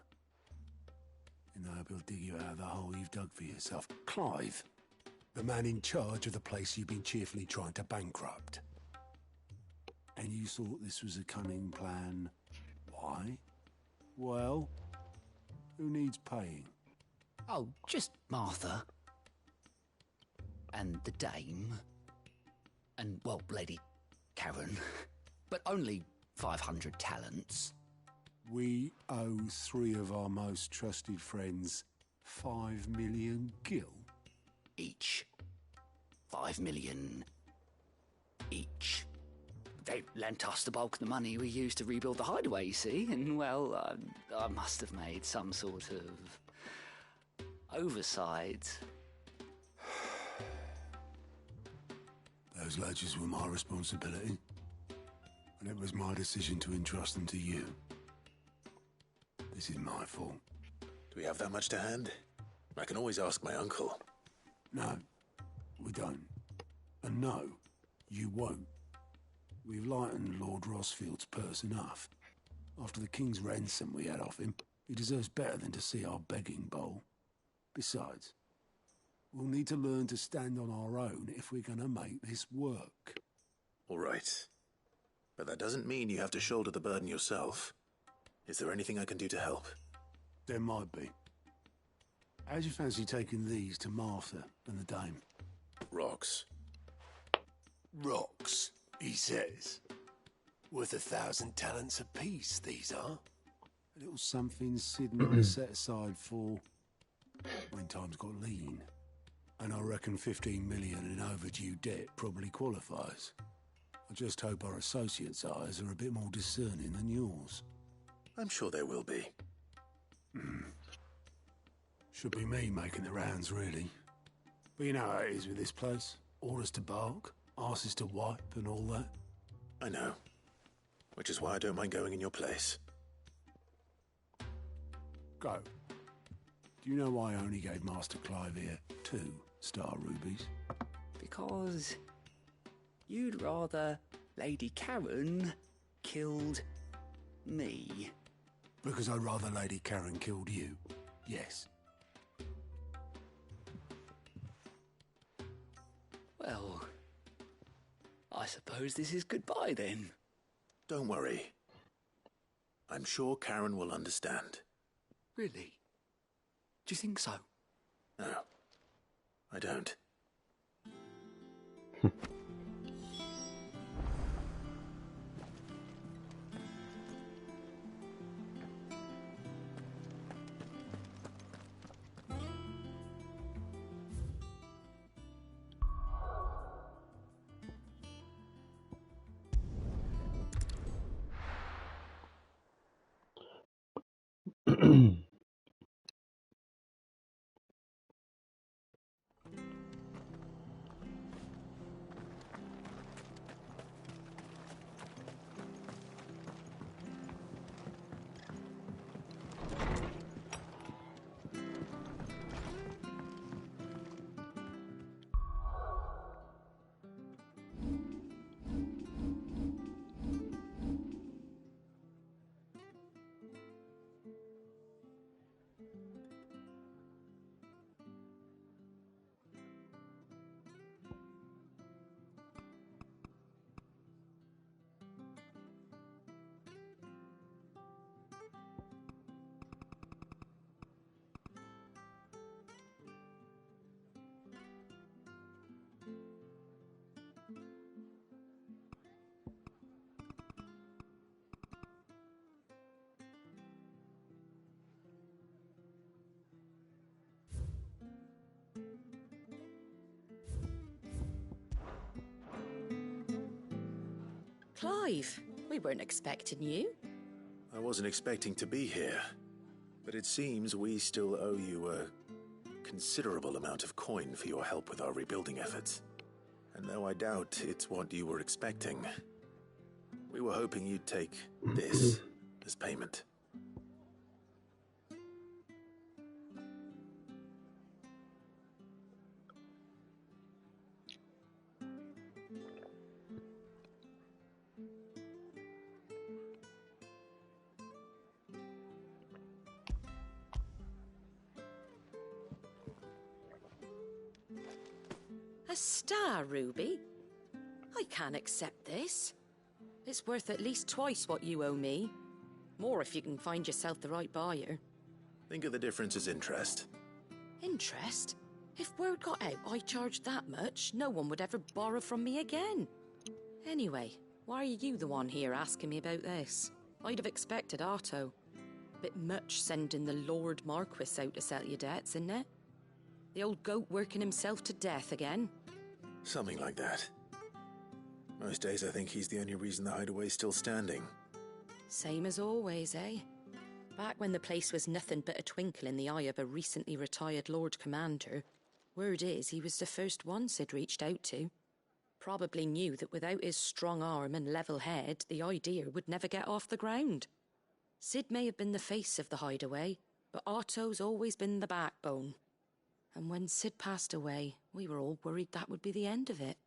And I hope he'll dig you out of the hole you've dug for yourself. Clive, the man in charge of the place you've been cheerfully trying to bankrupt. And you thought this was a cunning plan. Why? Well, who needs paying? Oh, just Martha. And the dame. And, well, Lady Karen. But only 500 talents. We owe 3 of our most trusted friends 5 million gil. Each. 5 million each. They lent us the bulk of the money we used to rebuild the hideaway, you see, and, well, I must have made some sort of oversight. Those ledgers were my responsibility, and it was my decision to entrust them to you. This is my fault. Do we have that much to hand? I can always ask my uncle. No, we don't. And no, you won't. We've lightened Lord Rossfield's purse enough. After the king's ransom we had off him, he deserves better than to see our begging bowl. Besides, we'll need to learn to stand on our own if we're going to make this work. All right. But that doesn't mean you have to shoulder the burden yourself. Is there anything I can do to help? There might be. How'd you fancy taking these to Martha and the dame? Rocks. Rocks, he says. Worth 1,000 talents apiece, these are. A little something Sid and I set aside for when times got lean. And I reckon 15 million in overdue debt probably qualifies. I just hope our associates' eyes are a bit more discerning than yours. I'm sure there will be. Should be me making the rounds, really. But you know how it is with this place. Orders to bark, arses to wipe, and all that. I know. Which is why I don't mind going in your place. Go. Do you know why I only gave Master Clive here 2 star rubies? Because you'd rather Lady Karen killed me. Because I'd rather Lady Karen killed you. Yes. Well, I suppose this is goodbye then. Don't worry. I'm sure Karen will understand. Really? Do you think so? No, I don't. Clive, we weren't expecting you. I wasn't expecting to be here, but it seems we still owe you a considerable amount of coin for your help with our rebuilding efforts. And though I doubt it's what you were expecting, we were hoping you'd take this as payment. A star, Ruby? I can't accept this. It's worth at least twice what you owe me. More if you can find yourself the right buyer. Think of the difference as interest. Interest? If word got out I charged that much, no one would ever borrow from me again. Anyway, why are you the one here asking me about this? I'd have expected Otto. Bit much sending the Lord Marquis out to settle your debts, isn't it? The old goat working himself to death again? Something like that. Most days I think he's the only reason the hideaway's still standing. Same as always, eh? Back when the place was nothing but a twinkle in the eye of a recently retired Lord Commander, word is he was the first one Sid reached out to. Probably knew that without his strong arm and level head, the idea would never get off the ground. Sid may have been the face of the hideaway, but Otto's always been the backbone. And when Sid passed away, we were all worried that would be the end of it.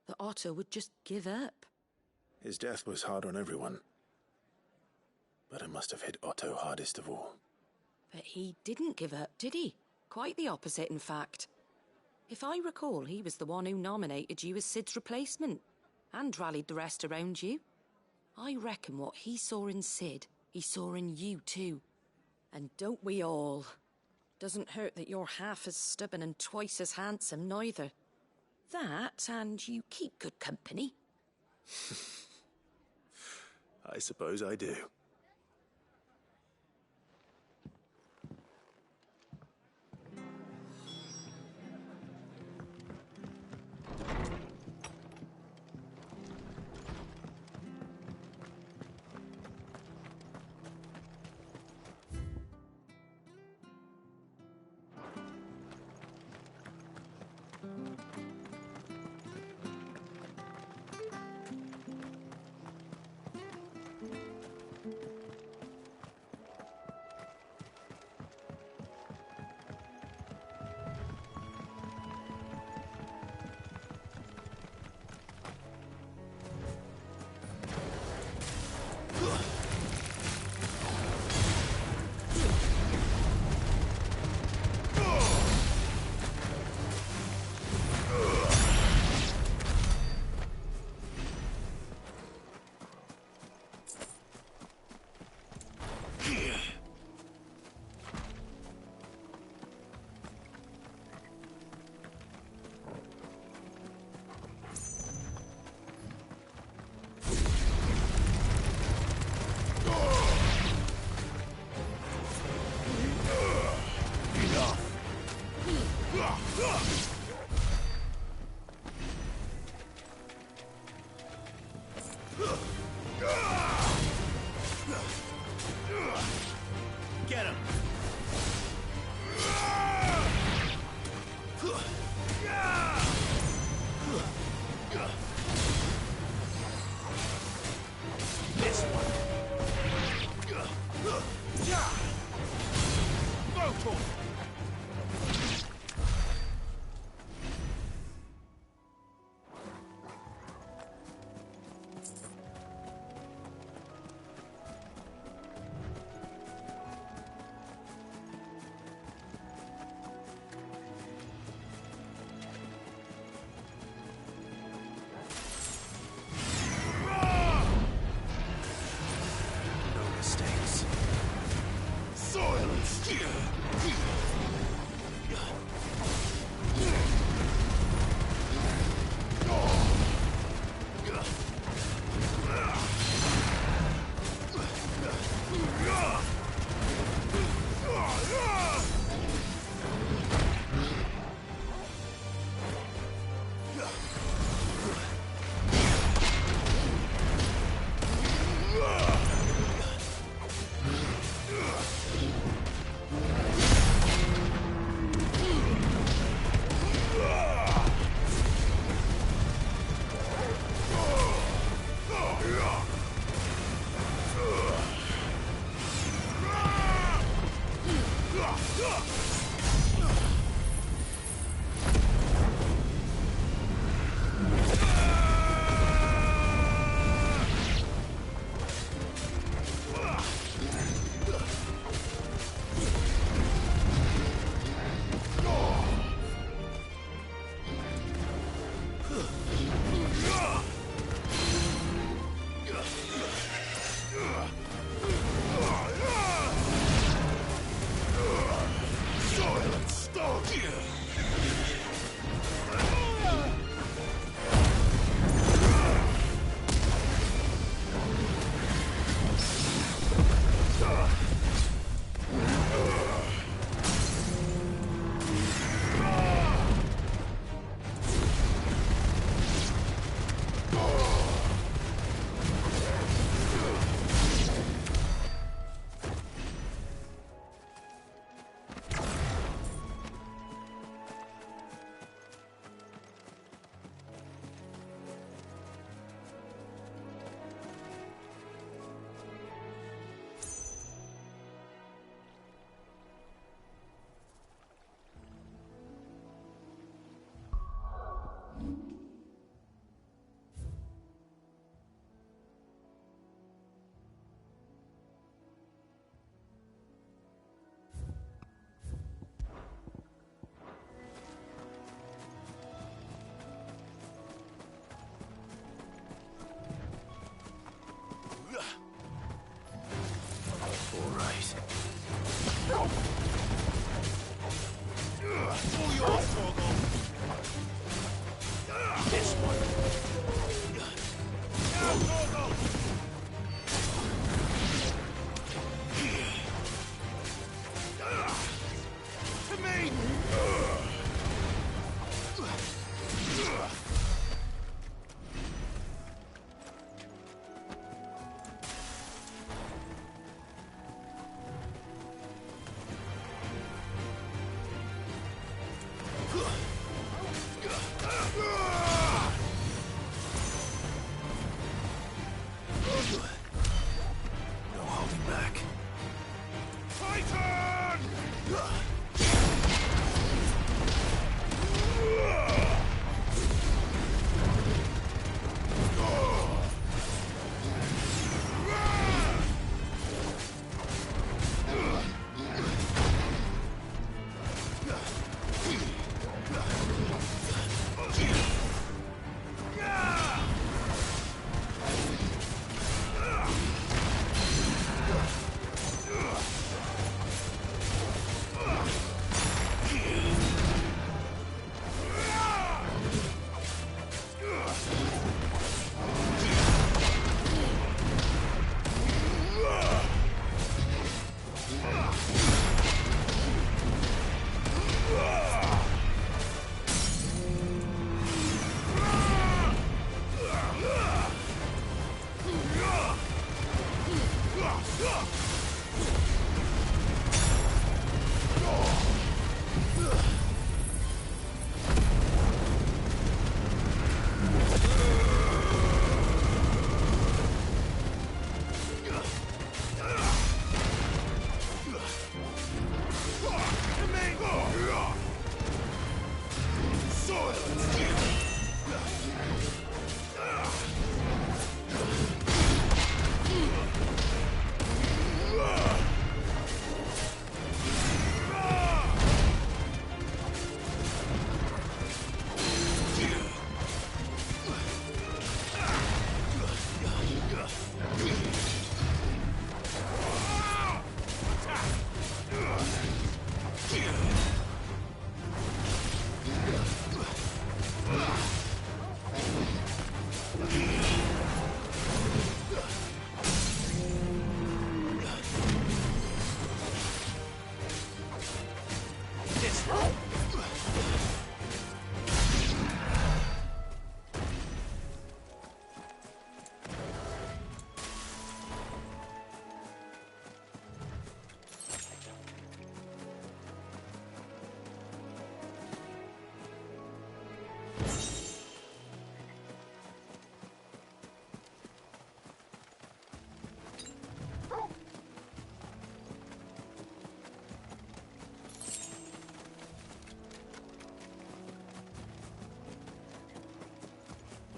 That Otto would just give up. His death was hard on everyone. But it must have hit Otto hardest of all. But he didn't give up, did he? Quite the opposite, in fact. If I recall, he was the one who nominated you as Sid's replacement, and rallied the rest around you. I reckon what he saw in Sid, he saw in you too. And don't we all? Doesn't hurt that you're half as stubborn and twice as handsome, neither. That, and you keep good company. I suppose I do.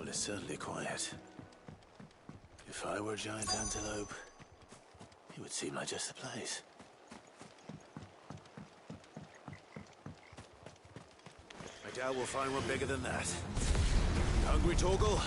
Well, it's certainly quiet. If I were a giant antelope, it would seem like just the place. I doubt we'll find one bigger than that. You hungry, Torgal?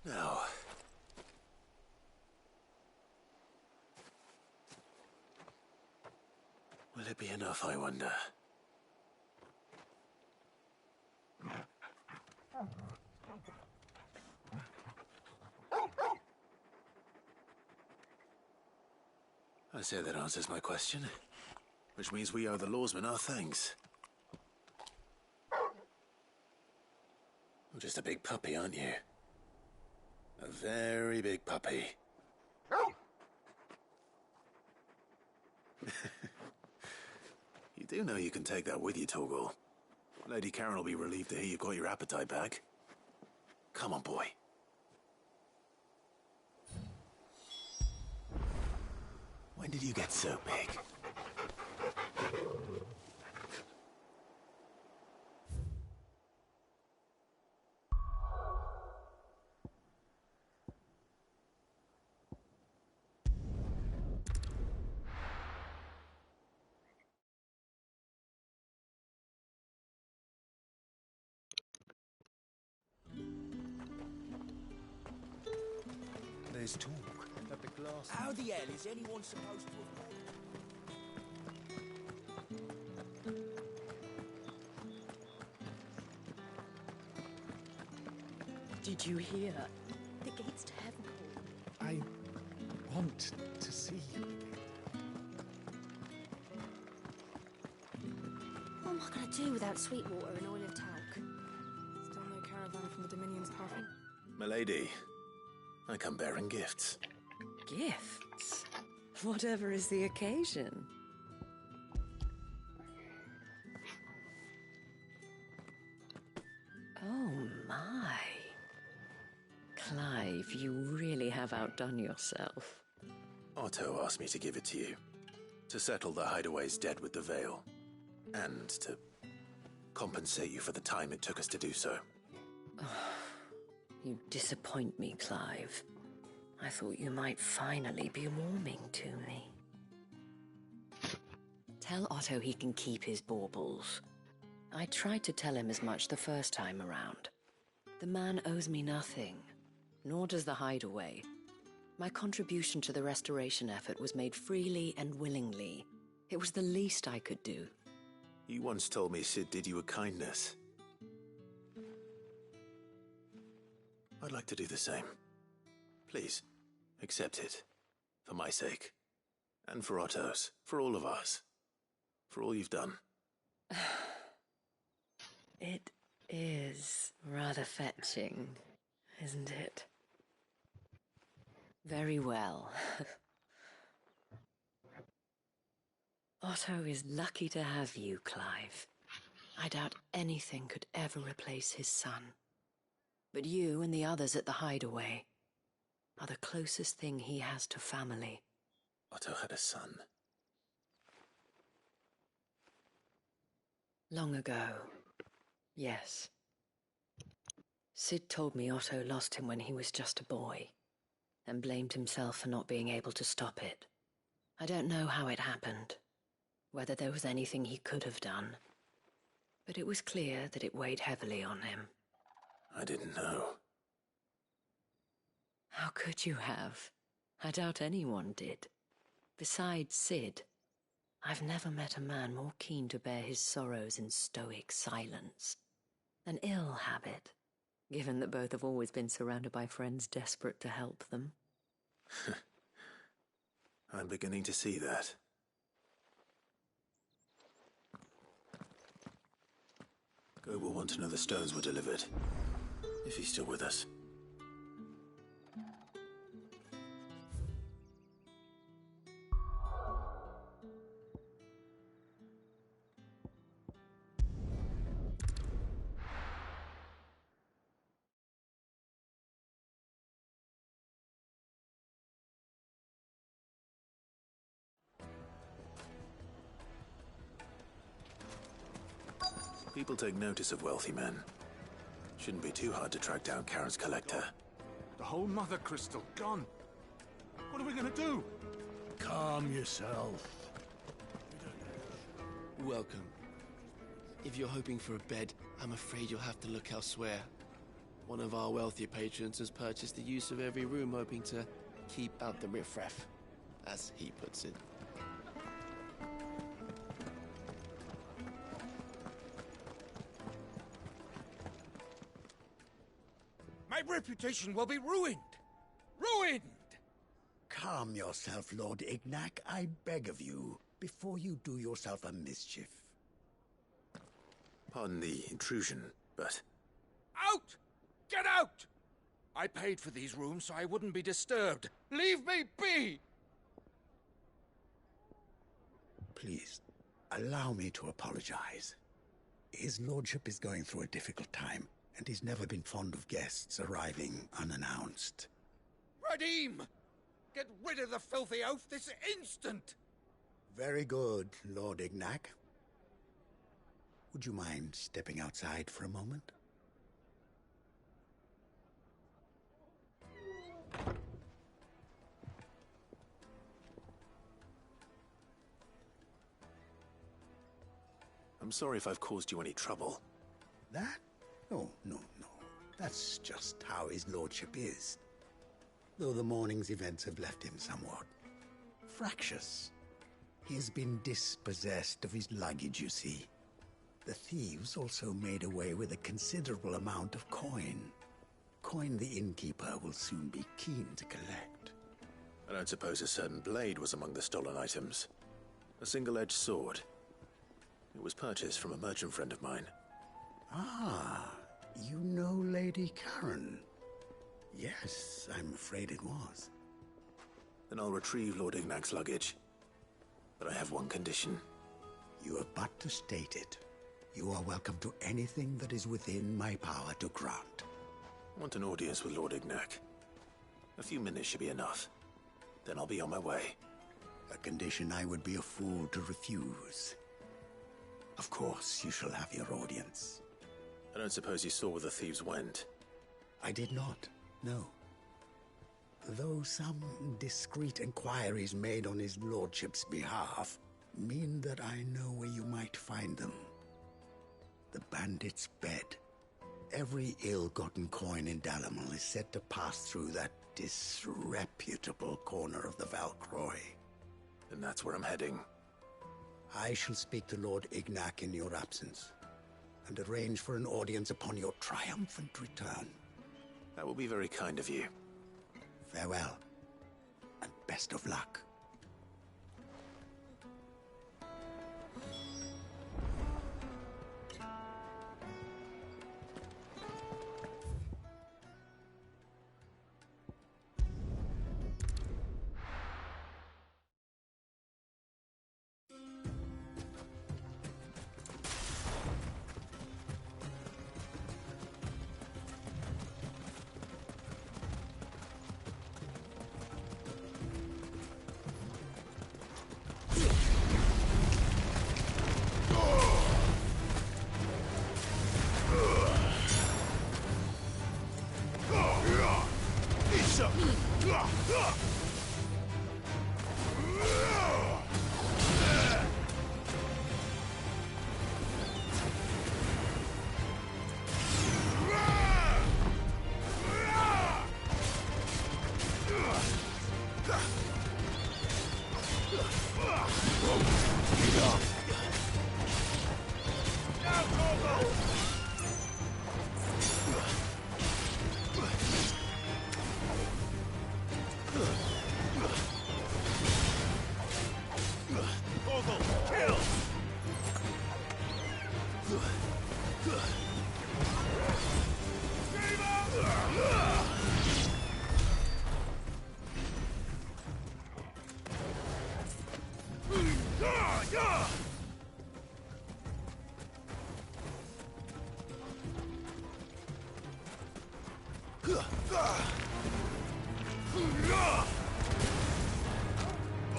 Now, will it be enough, I wonder? I say that answers my question, which means we owe the lawsman our thanks. You're just a big puppy, aren't you? A very big puppy. You do know you can take that with you, Torgal. Lady Karen will be relieved to hear you've got your appetite back. Come on, boy. When did you get so big? There's talk that the glass... How the hell is anyone supposed to have... Did you hear? The gates to heaven call. I want to see you again. What can I do without sweet water and oil of talc? Still no caravan from the Dominion's coffin? Milady, I come bearing gifts. Gifts? Whatever is the occasion. Oh my. Clive, you really have outdone yourself. Otto asked me to give it to you. To settle the Hideaway's debt with the Veil. And to compensate you for the time it took us to do so. You disappoint me, Clive. I thought you might finally be warming to me. Tell Otto he can keep his baubles. I tried to tell him as much the first time around. The man owes me nothing, nor does the Hideaway. My contribution to the restoration effort was made freely and willingly. It was the least I could do. You once told me Sid did you a kindness. I'd like to do the same. Please, accept it. For my sake. And for Otto's. For all of us. For all you've done. It is rather fetching, isn't it? Very well. Otto is lucky to have you, Clive. I doubt anything could ever replace his son. But you and the others at the Hideaway are the closest thing he has to family. Otto had a son. Long ago, yes. Sid told me Otto lost him when he was just a boy, and blamed himself for not being able to stop it. I don't know how it happened, whether there was anything he could have done, but it was clear that it weighed heavily on him. I didn't know. How could you have? I doubt anyone did. Besides Sid, I've never met a man more keen to bear his sorrows in stoic silence. An ill habit, given that both have always been surrounded by friends desperate to help them. I'm beginning to see that. Go will want to know the stones were delivered. If he's still with us. People take notice of wealthy men. Shouldn't be too hard to track down Karen's collector. The whole mother crystal gone. What are we gonna do? Calm yourself. Welcome. If you're hoping for a bed, I'm afraid you'll have to look elsewhere. One of our wealthier patrons has purchased the use of every room, hoping to keep out the riffraff, as he puts it. My reputation will be ruined! Ruined! Calm yourself, Lord Ignac, I beg of you, before you do yourself a mischief. Pardon the intrusion, but... Out! Get out! I paid for these rooms so I wouldn't be disturbed. Leave me be! Please, allow me to apologize. His lordship is going through a difficult time, and he's never been fond of guests arriving unannounced. Radim! Get rid of the filthy oaf this instant! Very good, Lord Ignac. Would you mind stepping outside for a moment? I'm sorry if I've caused you any trouble. That? No. That's just how his lordship is. Though the morning's events have left him somewhat fractious. He has been dispossessed of his luggage, you see. The thieves also made away with a considerable amount of coin. Coin the innkeeper will soon be keen to collect. I don't suppose a certain blade was among the stolen items. A single-edged sword. It was purchased from a merchant friend of mine. Ah, you know Lady Karen. Yes, I'm afraid it was. Then I'll retrieve Lord Ignac's luggage. But I have one condition. You have but to state it. You are welcome to anything that is within my power to grant. I want an audience with Lord Ignac. A few minutes should be enough. Then I'll be on my way. A condition I would be a fool to refuse. Of course, you shall have your audience. I don't suppose you saw where the thieves went? I did not, no. Though some discreet inquiries made on his lordship's behalf mean that I know where you might find them. The bandit's bed. Every ill-gotten coin in Dalamal is said to pass through that disreputable corner of the Valcroy. Then that's where I'm heading. I shall speak to Lord Ignac in your absence, and arrange for an audience upon your triumphant return. That will be very kind of you. Farewell, and best of luck.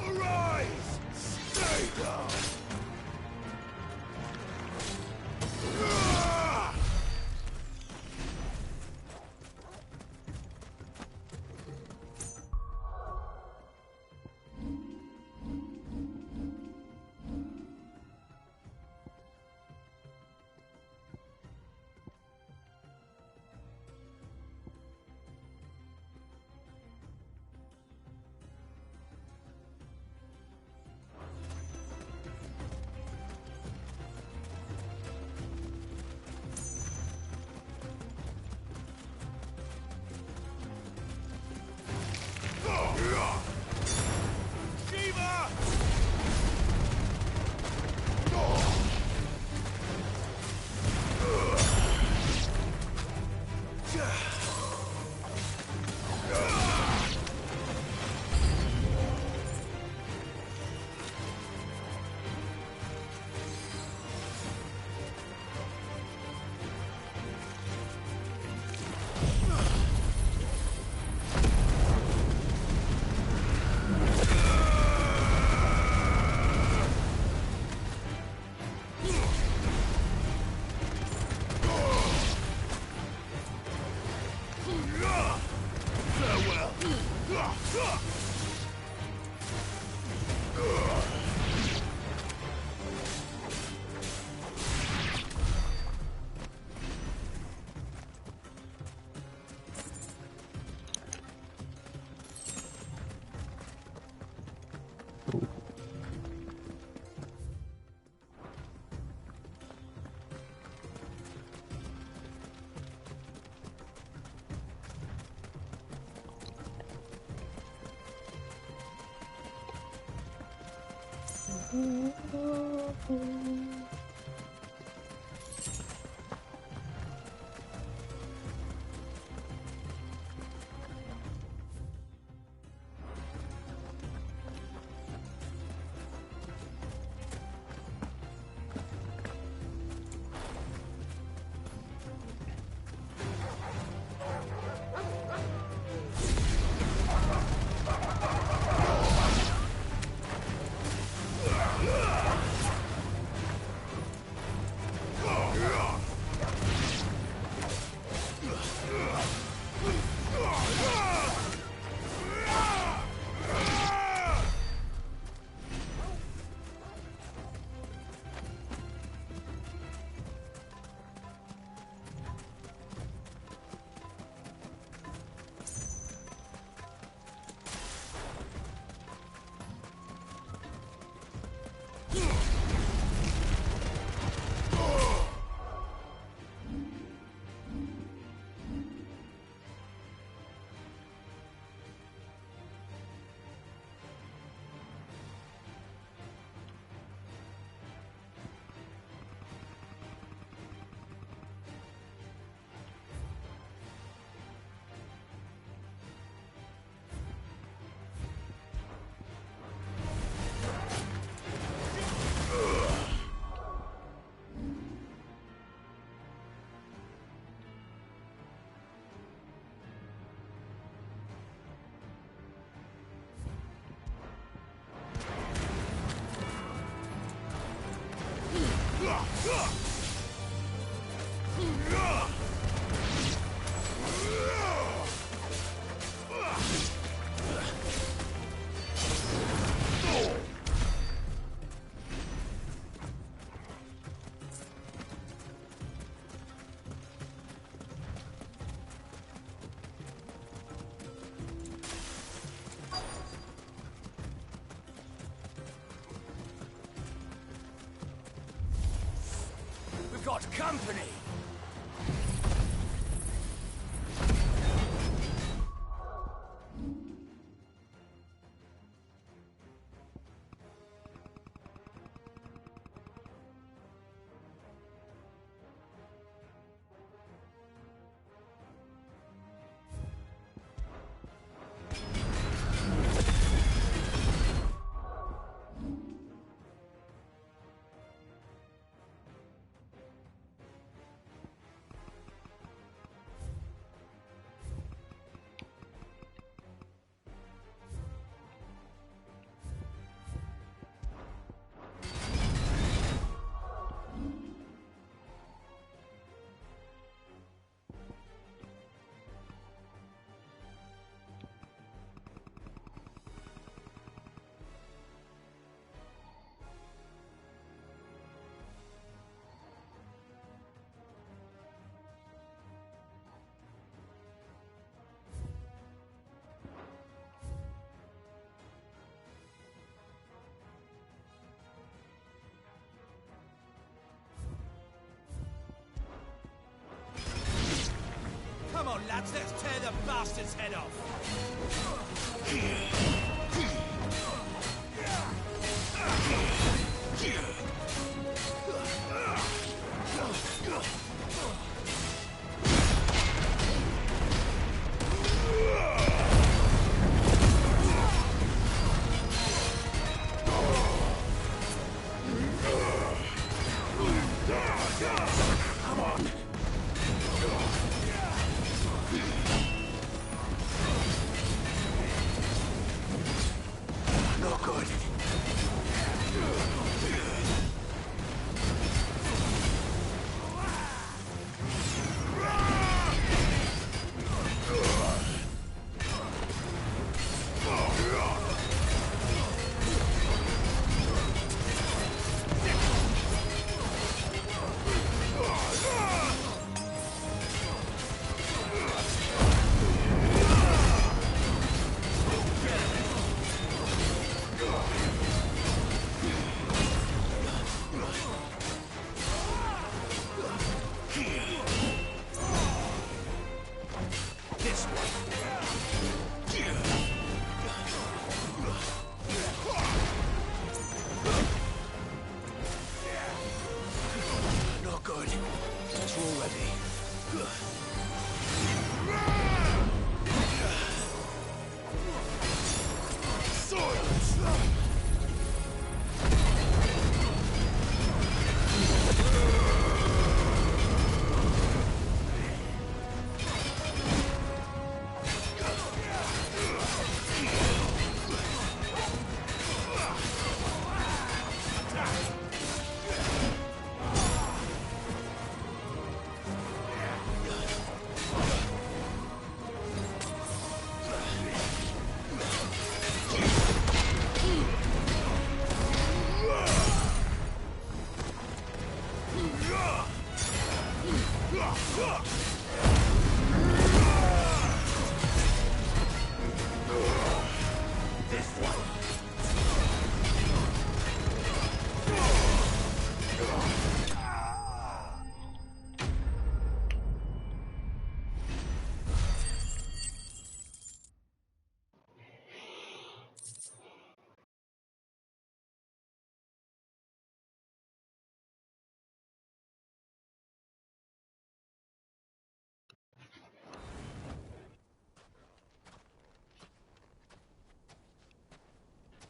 Arise! Stay down! We've got company! Come on, lads, let's tear the bastard's head off! Come on! No good. No good. It's all ready.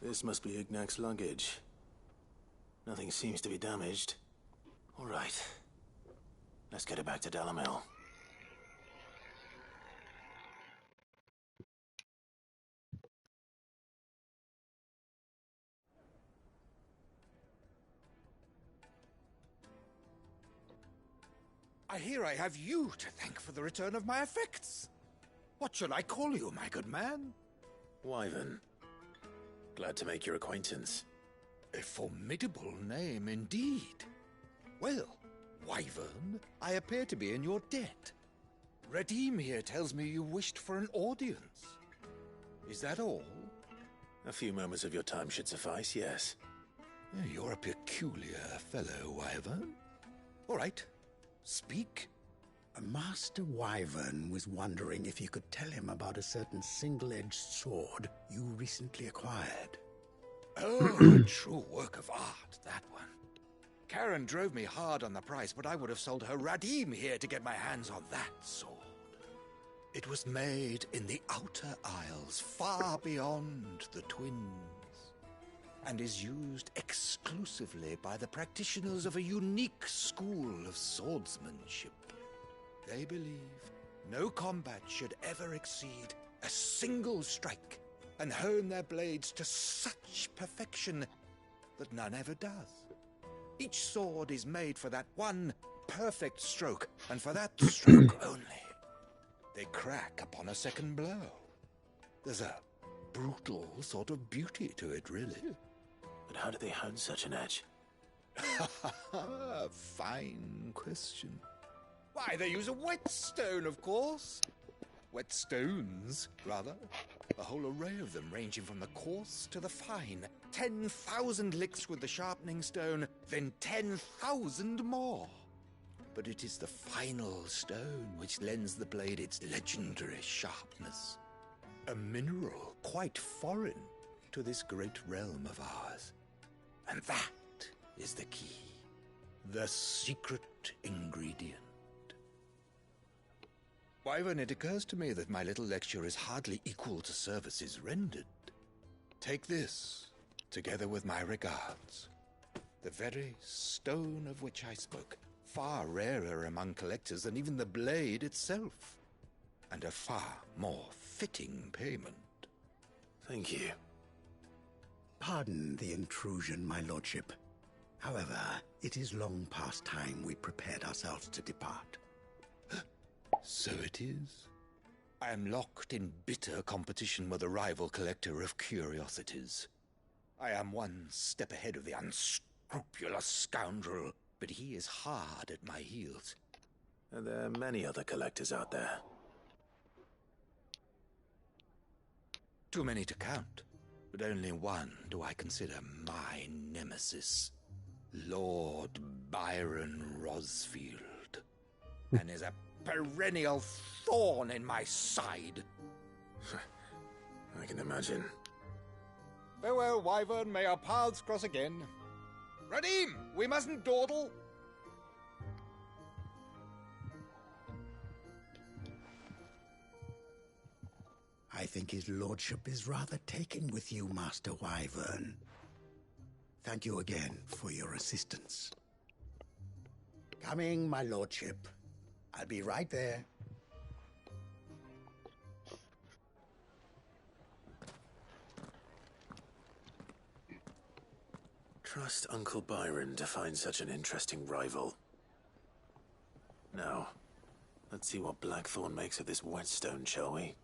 This must be Ignac's luggage. Nothing seems to be damaged. All right. Let's get it back to Dalamel. I hear I have you to thank for the return of my effects. What shall I call you, my good man? Wyvern. Glad to make your acquaintance. A formidable name indeed. Well, Wyvern, I appear to be in your debt. Redeem here tells me you wished for an audience. Is that all? A few moments of your time should suffice, yes. You're a peculiar fellow, Wyvern. All right, speak. Master Wyvern was wondering if you could tell him about a certain single-edged sword you recently acquired. Oh, a true work of art, that one. Karen drove me hard on the price, but I would have sold her Radim here to get my hands on that sword. It was made in the Outer Isles, far beyond the Twins, and is used exclusively by the practitioners of a unique school of swordsmanship. They believe no combat should ever exceed a single strike, and hone their blades to such perfection that none ever does. Each sword is made for that one perfect stroke, and for that stroke only. They crack upon a second blow. There's a brutal sort of beauty to it, really. But how do they hone such an edge? Fine question. Why, they use a whetstone, of course. Whetstones, rather. A whole array of them, ranging from the coarse to the fine. 10,000 licks with the sharpening stone, then 10,000 more. But it is the final stone which lends the blade its legendary sharpness. A mineral quite foreign to this great realm of ours. And that is the key. The secret ingredient. Wyvern, it occurs to me that my little lecture is hardly equal to services rendered. Take this, together with my regards. The very stone of which I spoke, far rarer among collectors than even the blade itself, and a far more fitting payment. Thank you. Pardon the intrusion, my lordship. However, it is long past time we prepared ourselves to depart. So it is. I am locked in bitter competition with a rival collector of curiosities. I am one step ahead of the unscrupulous scoundrel, but he is hard at my heels. And there are many other collectors out there. Too many to count, but only one do I consider my nemesis. Lord Byron Rosfield. And is a perennial thorn in my side. I can imagine. Farewell, Wyvern. May our paths cross again. Radim, we mustn't dawdle. I think his lordship is rather taken with you, Master Wyvern. Thank you again for your assistance. Coming, my lordship. I'll be right there. Trust Uncle Byron to find such an interesting rival. Now, let's see what Blackthorn makes of this whetstone, shall we?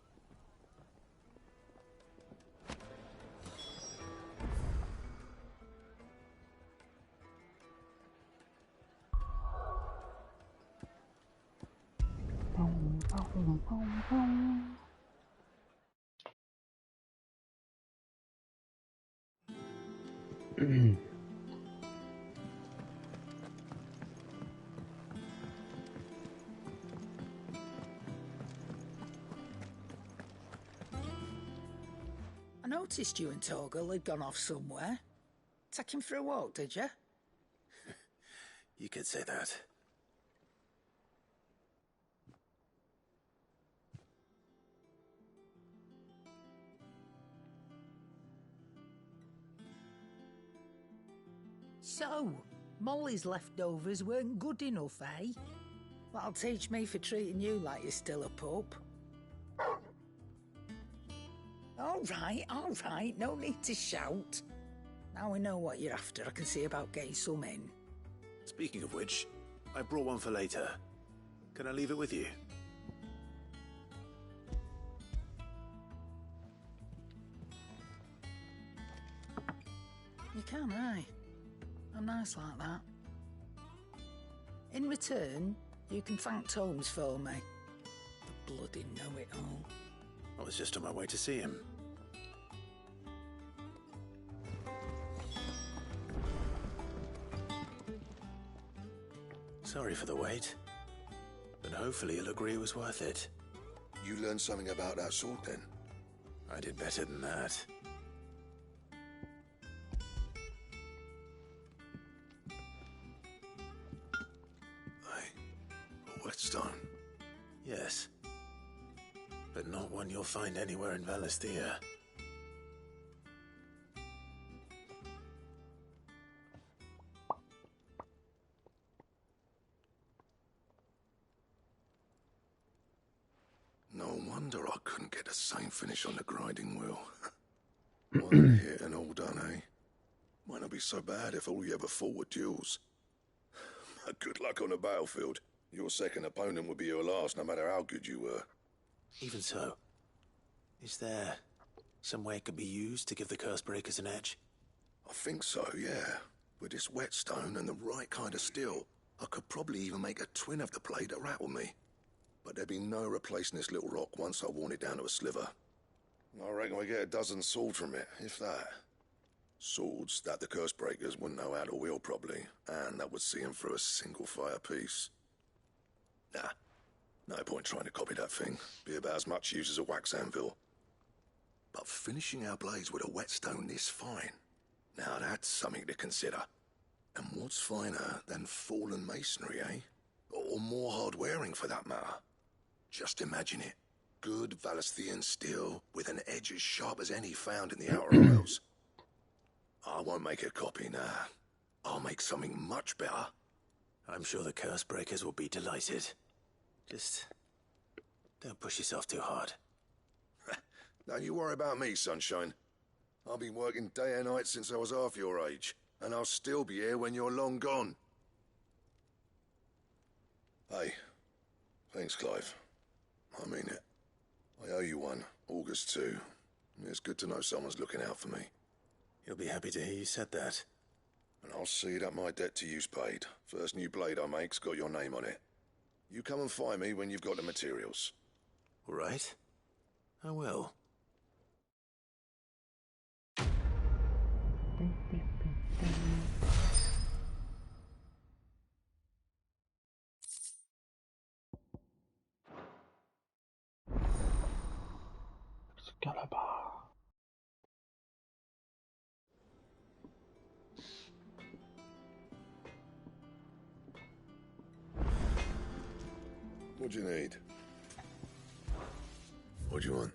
I noticed you and Torgal had gone off somewhere. Take him for a walk, did you? You could say that. So, Molly's leftovers weren't good enough, eh? That'll teach me for treating you like you're still a pup. All right, no need to shout. Now we know what you're after, I can see about getting some in. Speaking of which, I brought one for later. Can I leave it with you? You can, aye. I'm nice like that. In return, you can thank Tomes for me. The bloody know-it-all. I was just on my way to see him. Sorry for the wait, but hopefully you'll agree it was worth it. You learned something about that sword, then? I did better than that. A whetstone? Yes. But not one you'll find anywhere in Valisthea. No wonder I couldn't get the same finish on the grinding wheel. One hit and all done, eh? Might not be so bad if all you ever fought were duels. But good luck on the battlefield. Your second opponent would be your last, no matter how good you were. Even so, is there some way it could be used to give the curse breakers an edge? I think so, yeah. With this whetstone and the right kind of steel, I could probably even make a twin of the blade that rattled me. But there'd be no replacing this little rock once I worn it down to a sliver. I reckon we get a dozen swords from it, if that. Swords that the curse breakers wouldn't know how to wield properly, and that would see them through a single fire piece. Nah, no point trying to copy that thing. Be about as much use as a wax anvil. But finishing our blades with a whetstone this fine, now that's something to consider. And what's finer than fallen masonry, eh? Or more hard-wearing, for that matter. Just imagine it. Good Valisthean steel with an edge as sharp as any found in the Outer Isles. I won't make a copy, nah. I'll make something much better. I'm sure the curse breakers will be delighted. Just don't push yourself too hard. Don't you worry about me, sunshine. I've been working day and night since I was half your age, and I'll still be here when you're long gone. Hey, thanks, Clive. I mean it. I owe you one, August too. It's good to know someone's looking out for me. You'll be happy to hear you said that. And I'll see that my debt to you's paid. First new blade I make's got your name on it. You come and find me when you've got the materials. All right. I will. Excalibur. What do you need? What do you want?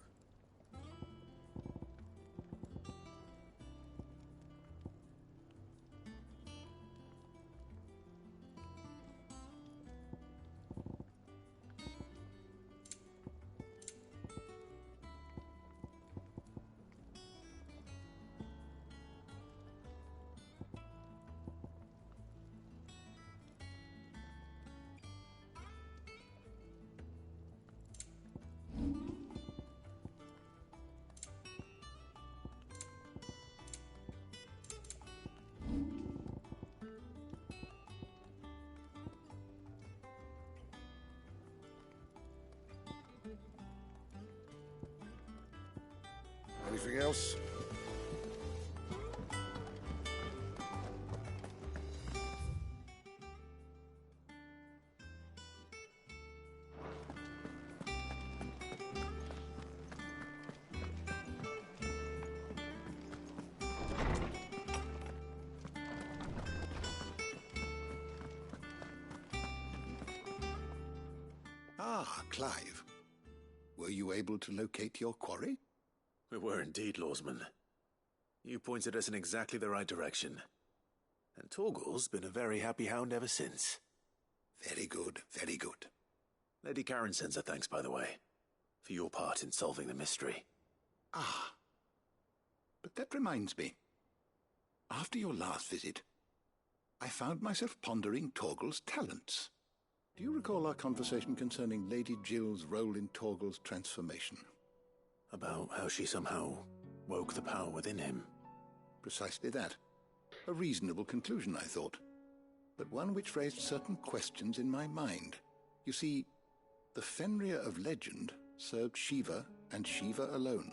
Anything else? Ah, Clive. Were you able to locate your quarry? We were indeed, Lawsman. You pointed us in exactly the right direction. And Torgal's been a very happy hound ever since. Very good, very good. Lady Karen sends her thanks, by the way, for your part in solving the mystery. Ah. But that reminds me. After your last visit, I found myself pondering Torgal's talents. Do you recall our conversation concerning Lady Jill's role in Torgal's transformation? About how she somehow woke the power within him. Precisely that. A reasonable conclusion, I thought, but one which raised certain questions in my mind. You see, the Fenrir of legend served Shiva and Shiva alone,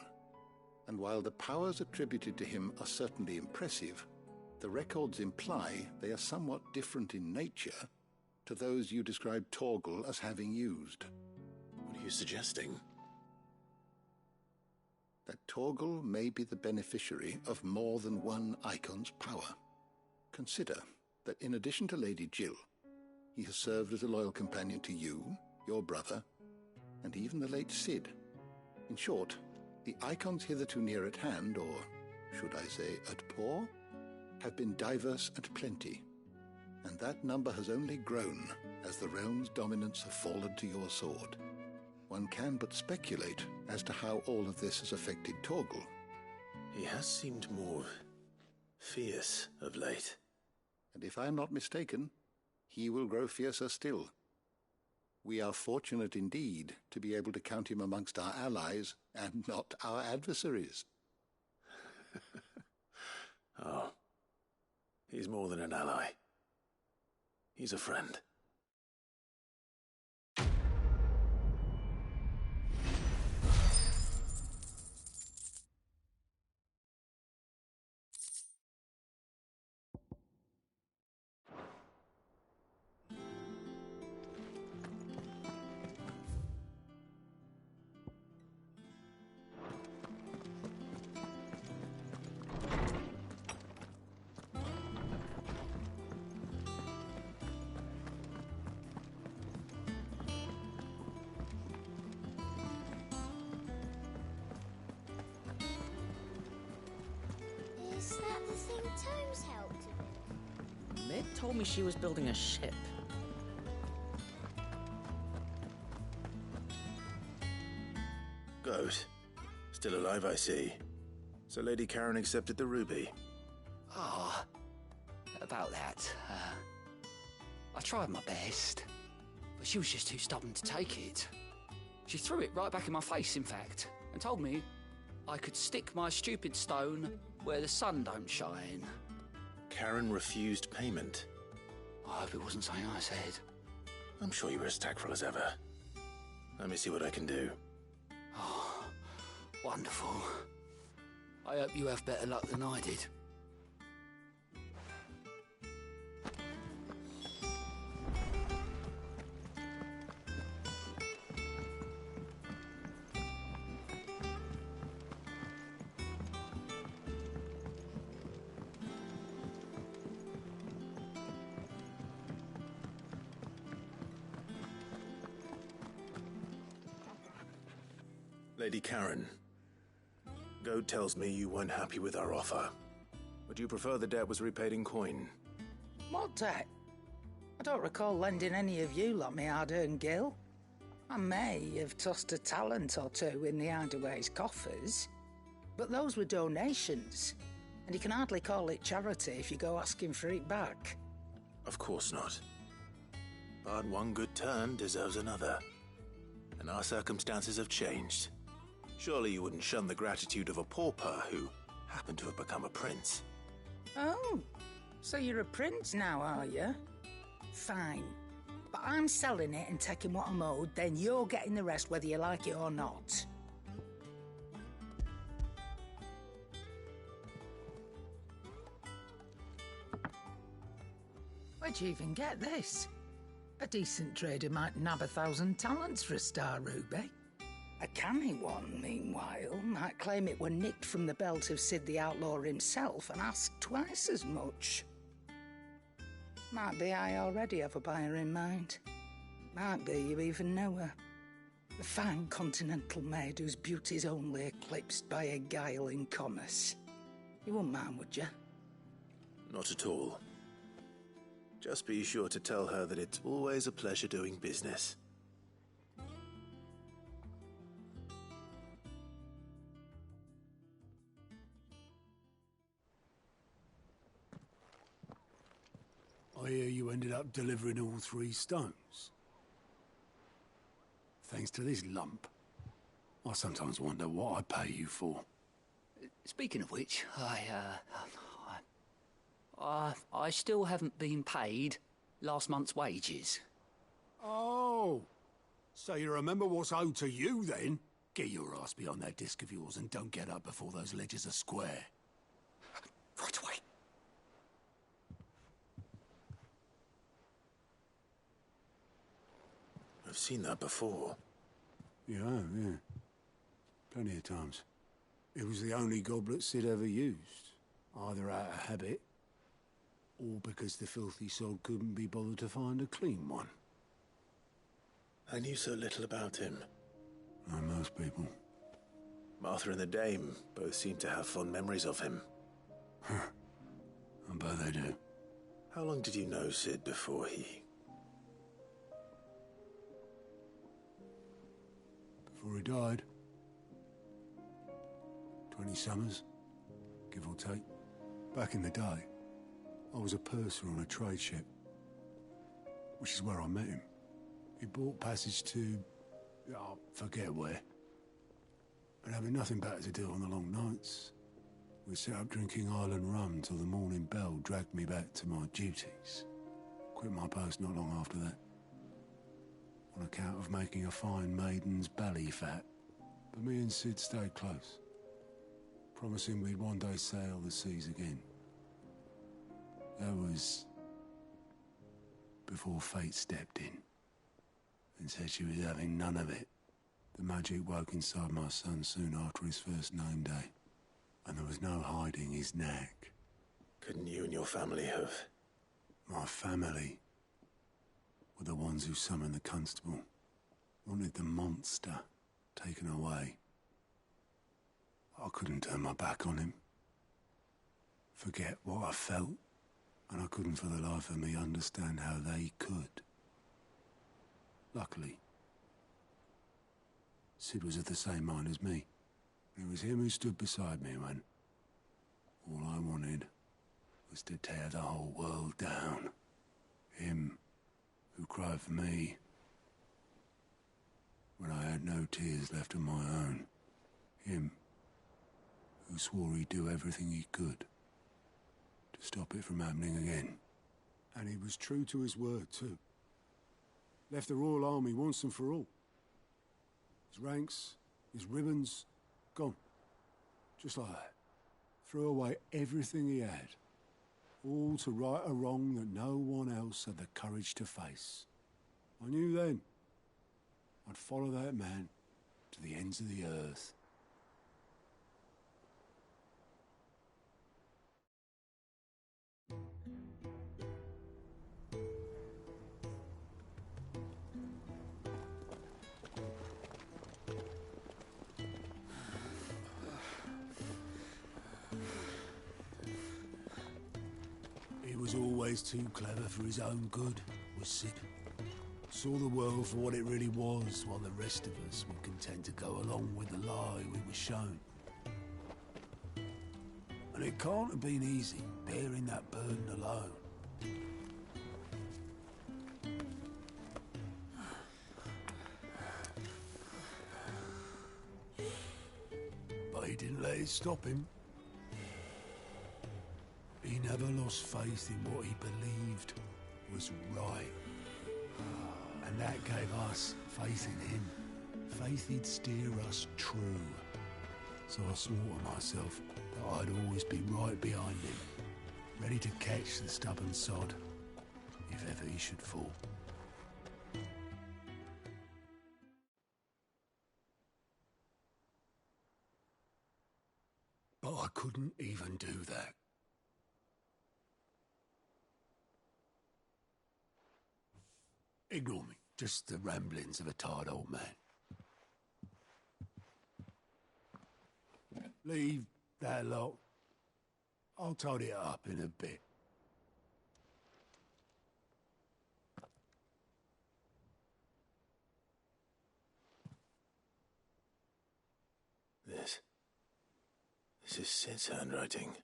and while the powers attributed to him are certainly impressive, the records imply they are somewhat different in nature to those you described Torgal as having used. What are you suggesting? That Torgal may be the beneficiary of more than one icon's power. Consider that in addition to Lady Jill, he has served as a loyal companion to you, your brother, and even the late Cid. In short, the icons hitherto near at hand, or should I say at paw, have been diverse and plenty, and that number has only grown as the realm's dominance have fallen to your sword. One can but speculate as to how all of this has affected Torgal. He has seemed more fierce of late. And if I am not mistaken, he will grow fiercer still. We are fortunate indeed to be able to count him amongst our allies and not our adversaries. Oh, he's more than an ally. He's a friend. Is that the thing Tomes helped to build? Mid told me she was building a ship. Goat. Still alive, I see. So Lady Karen accepted the ruby. Ah, about that. I tried my best, but she was just too stubborn to take it. She threw it right back in my face, in fact, and told me I could stick my stupid stone where the sun don't shine. Karen refused payment. I hope it wasn't something I said. I'm sure you were as tactful as ever. Let me see what I can do. Oh, wonderful. I hope you have better luck than I did. Lady Karen, Goat tells me you weren't happy with our offer. Would you prefer the debt was repaid in coin? What debt? I don't recall lending any of you like me hard-earned gil. I may have tossed a talent or two in the Hideaway's coffers, but those were donations, and you can hardly call it charity if you go asking for it back. Of course not. But one good turn deserves another. And our circumstances have changed. Surely you wouldn't shun the gratitude of a pauper who happened to have become a prince. Oh, so you're a prince now, are you? Fine. But I'm selling it and taking what I'm owed, then you're getting the rest whether you like it or not. Where'd you even get this? A decent trader might nab 1,000 talents for a star ruby. A canny one, meanwhile, might claim it were nicked from the belt of Cid the Outlaw himself and ask twice as much. Might be I already have a buyer in mind. Might be you even know her. A fine continental maid whose beauty's only eclipsed by a guile in commerce. You wouldn't mind, would you? Not at all. Just be sure to tell her that it's always a pleasure doing business. I hear you ended up delivering all 3 stones. thanks to this lump. I sometimes wonder what I pay you for. Speaking of which, I still haven't been paid last month's wages. Oh, so you remember what's owed to you, then? Get your ass behind that disc of yours and don't get up before those ledgers are square. Right away. I've seen that before. Yeah, yeah. Plenty of times. It was the only goblet Sid ever used, either out of habit, or because the filthy sod couldn't be bothered to find a clean one. I knew so little about him. Like most people. Martha and the Dame both seem to have fond memories of him. I bet they do. How long did you know Sid before he... Before he died? 20 summers, give or take. Back in the day, I was a purser on a trade ship, which is where I met him. He bought passage to... I forget where. But having nothing better to do on the long nights, we set up drinking island rum till the morning bell dragged me back to my duties. Quit my post not long after that, on account of making a fine maiden's belly fat. But me and Sid stayed close, promising we'd one day sail the seas again. That was before fate stepped in and said she was having none of it. The magic woke inside my son soon after his first name day, and there was no hiding his knack. Couldn't you and your family have... My family were the ones who summoned the constable, wanted the monster taken away. I couldn't turn my back on him, forget what I felt, and I couldn't for the life of me understand how they could. Luckily, Sid was of the same mind as me. It was him who stood beside me when all I wanted was to tear the whole world down. Him who cried for me when I had no tears left of my own. Him who swore he'd do everything he could to stop it from happening again. And he was true to his word, too. Left the Royal Army once and for all. His ranks, his ribbons, gone. Just like that. Threw away everything he had. All to right a wrong that no one else had the courage to face. I knew then I'd follow that man to the ends of the earth. He was always too clever for his own good, was Sid. Saw the world for what it really was, while the rest of us were content to go along with the lie we were shown. And it can't have been easy, bearing that burden alone. But he didn't let it stop him. He never lost faith in what he believed was right. And that gave us faith in him. Faith he'd steer us true. So I swore to myself that I'd always be right behind him, ready to catch the stubborn sod, if ever he should fall. But I couldn't even do that. Ignore me. Just the ramblings of a tired old man. Leave that lot. I'll tidy it up in a bit. This is Sid's handwriting.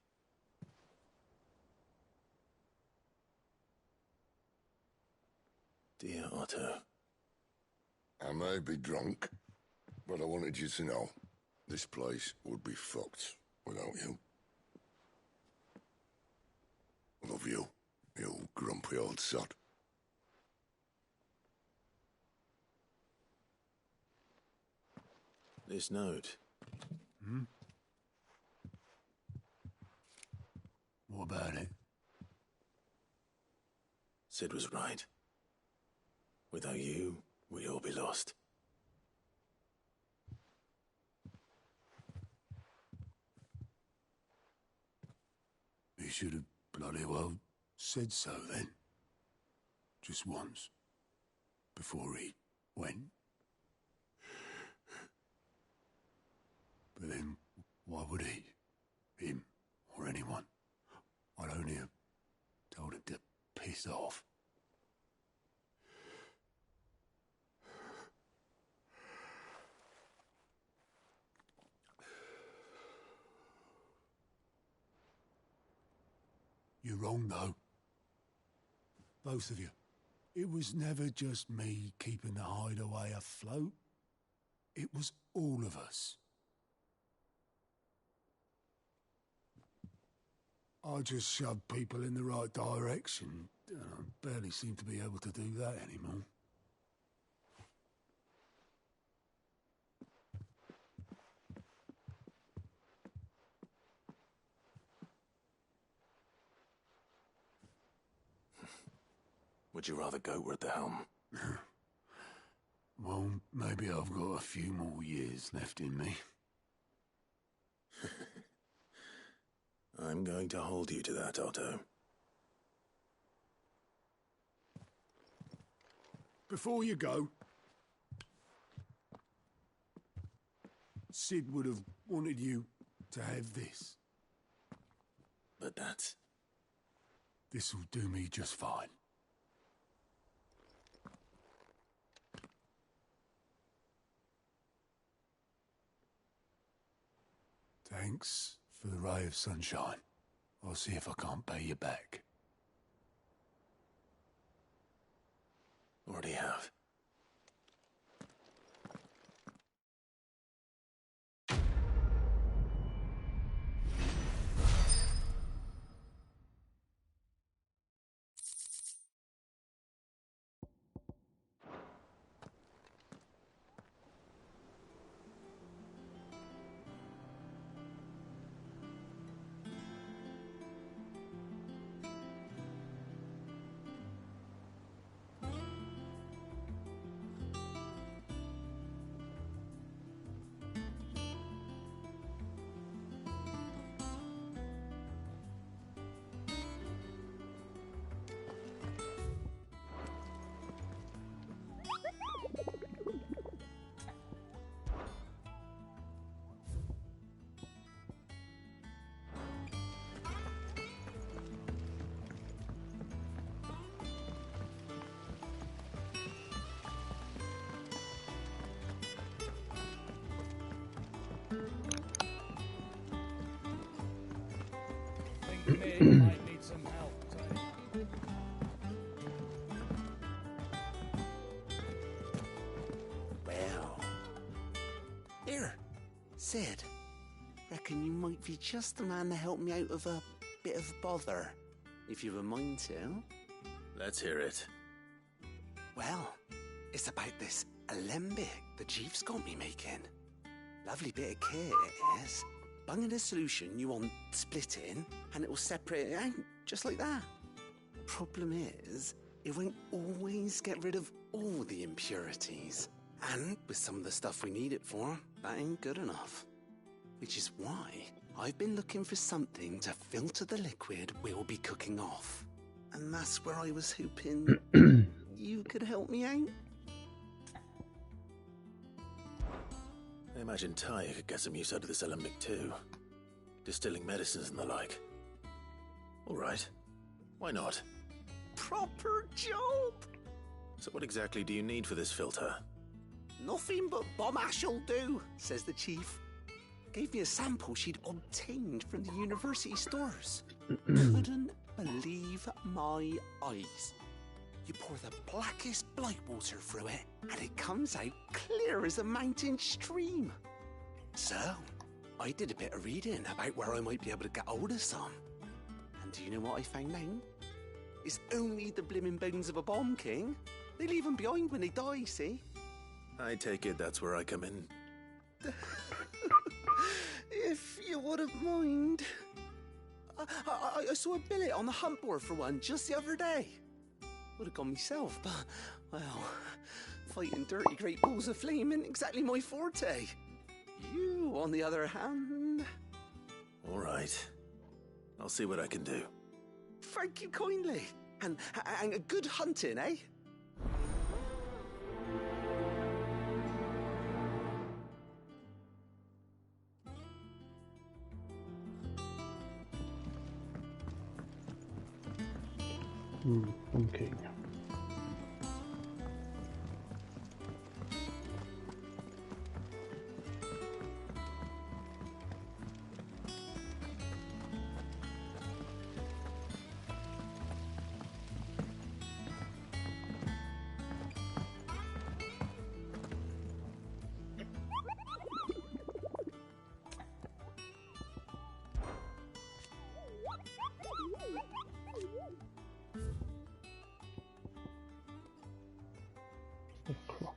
Dear Otto, I may be drunk, but I wanted you to know this place would be fucked without you. I love you, you grumpy old sod. This note. Hmm? What about it? Sid was right. Without you, we'd all be lost. He should have bloody well said so then. Just once. Before he went. But then, why would he? Him, or anyone? I'd only have told him to piss off. You're wrong, though. Both of you. It was never just me keeping the hideaway afloat. It was all of us. I just shoved people in the right direction. I barely seem to be able to do that anymore. Would you rather goat were at the helm? Well, maybe I've got a few more years left in me. I'm going to hold you to that, Otto. Before you go, Sid would have wanted you to have this. But that's... This'll do me just fine. Thanks for the ray of sunshine. I'll see if I can't pay you back. Already have. Mick might need some help, Tony. Well. Here, Sid. Reckon you might be just the man to help me out of a bit of bother, if you've a mind to. Let's hear it. Well, it's about this alembic the chief's got me making. Lovely bit of kit, it is. Bunging a solution you want splitting, and it'll separate it out, just like that. Problem is, it won't always get rid of all the impurities. And with some of the stuff we need it for, that ain't good enough. Which is why I've been looking for something to filter the liquid we'll be cooking off. And that's where I was hoping you could help me out. I imagine Ty could get some use out of this alembic too. Distilling medicines and the like. All right. Why not? Proper job! So what exactly do you need for this filter? Nothing but bomb ash'll do, says the chief. Gave me a sample she'd obtained from the university stores. Couldn't believe my eyes. You pour the blackest blight water through it, and it comes out clear as a mountain stream. So, I did a bit of reading about where I might be able to get hold of some. And do you know what I found out? It's only the blimmin' bones of a bomb king. They leave them behind when they die, see? I take it that's where I come in. If you wouldn't mind. I saw a billet on the hunt board for one just the other day. Would have gone myself, but, well, fighting dirty great balls of flame isn't exactly my forte. You, on the other hand... All right. I'll see what I can do. Thank you kindly. And good hunting, eh? Okay. The clock.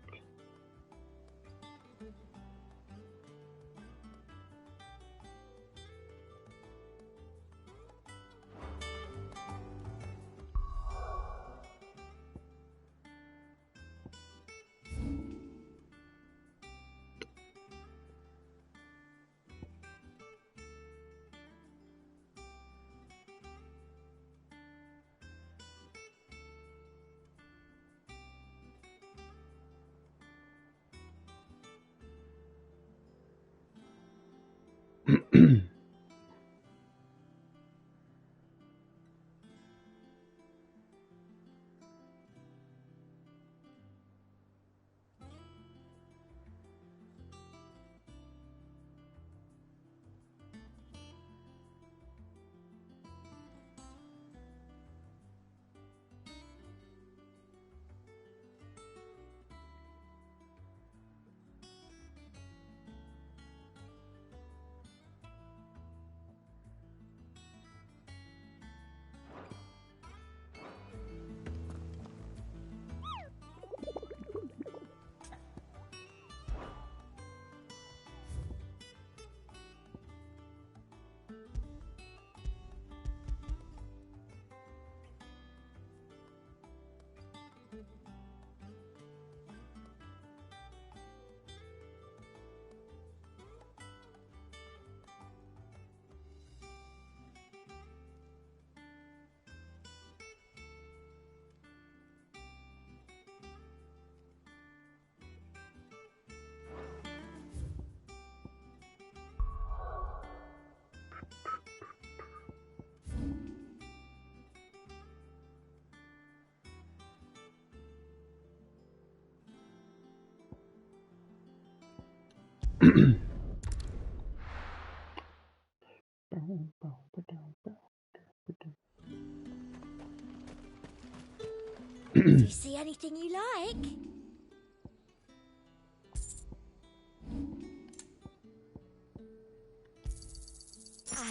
If you see anything you like.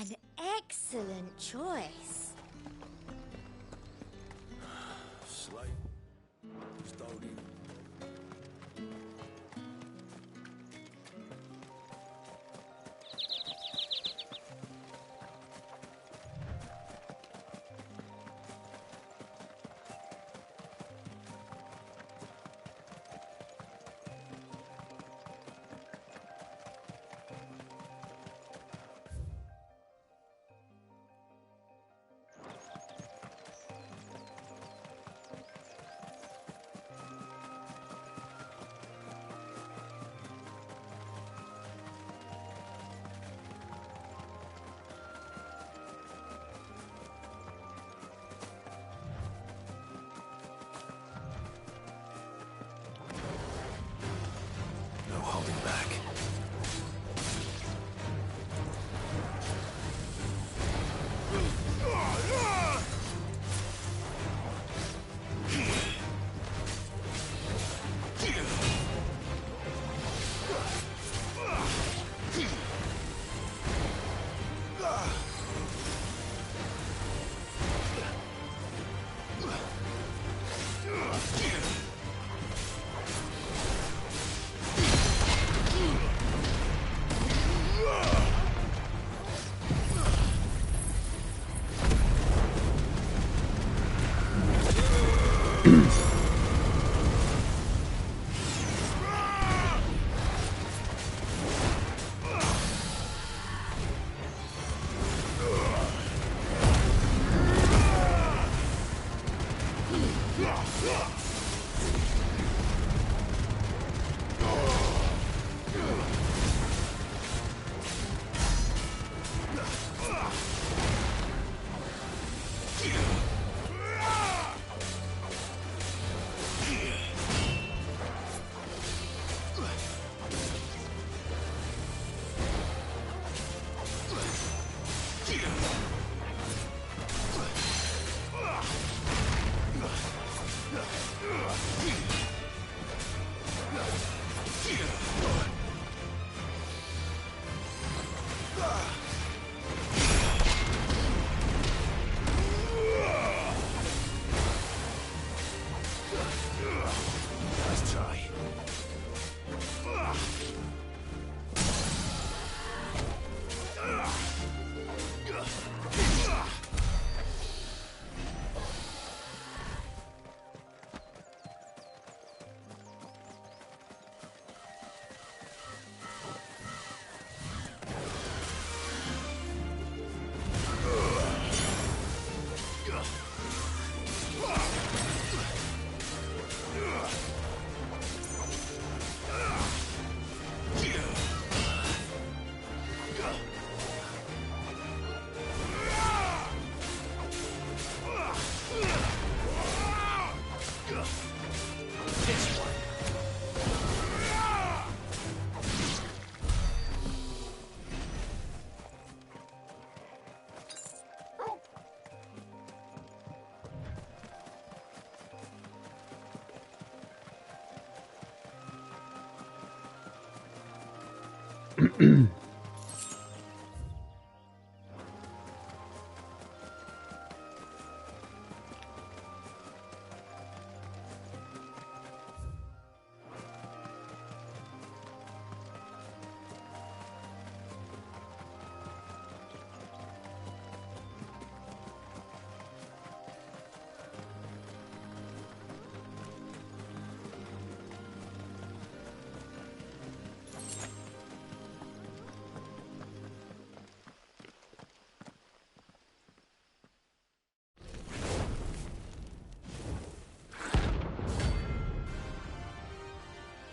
An excellent choice. Slate. Stony. Nice try.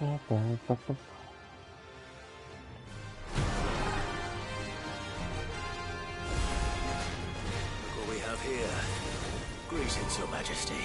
Look what we have here. Greetings, Your Majesty.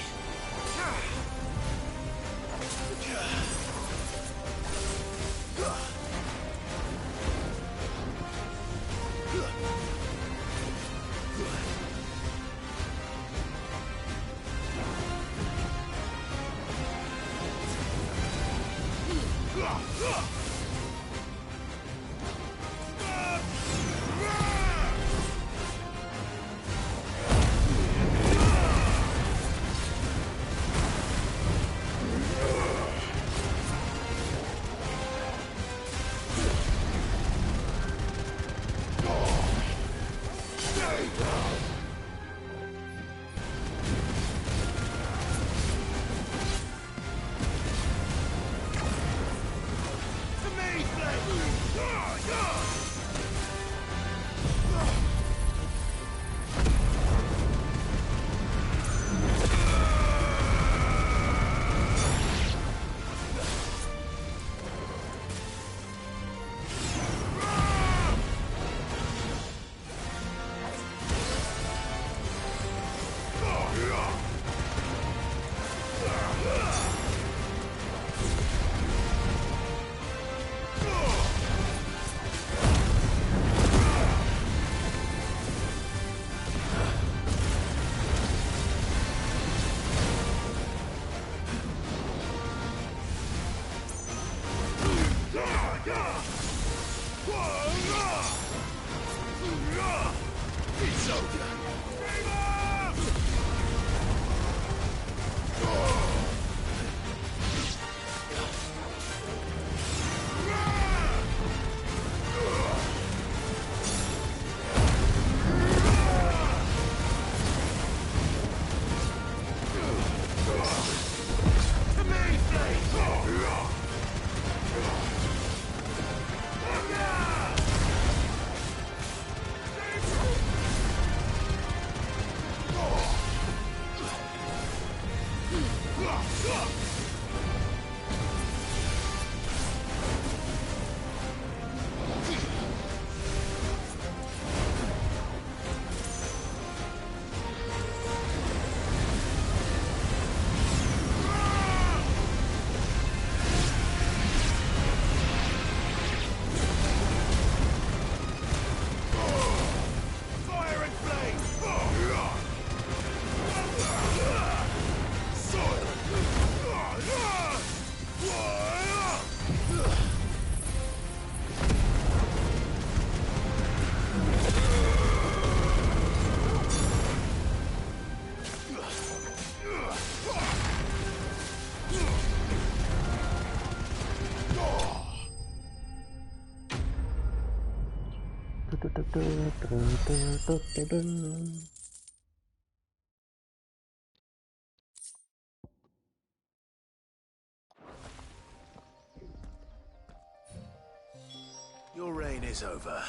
Your reign is over.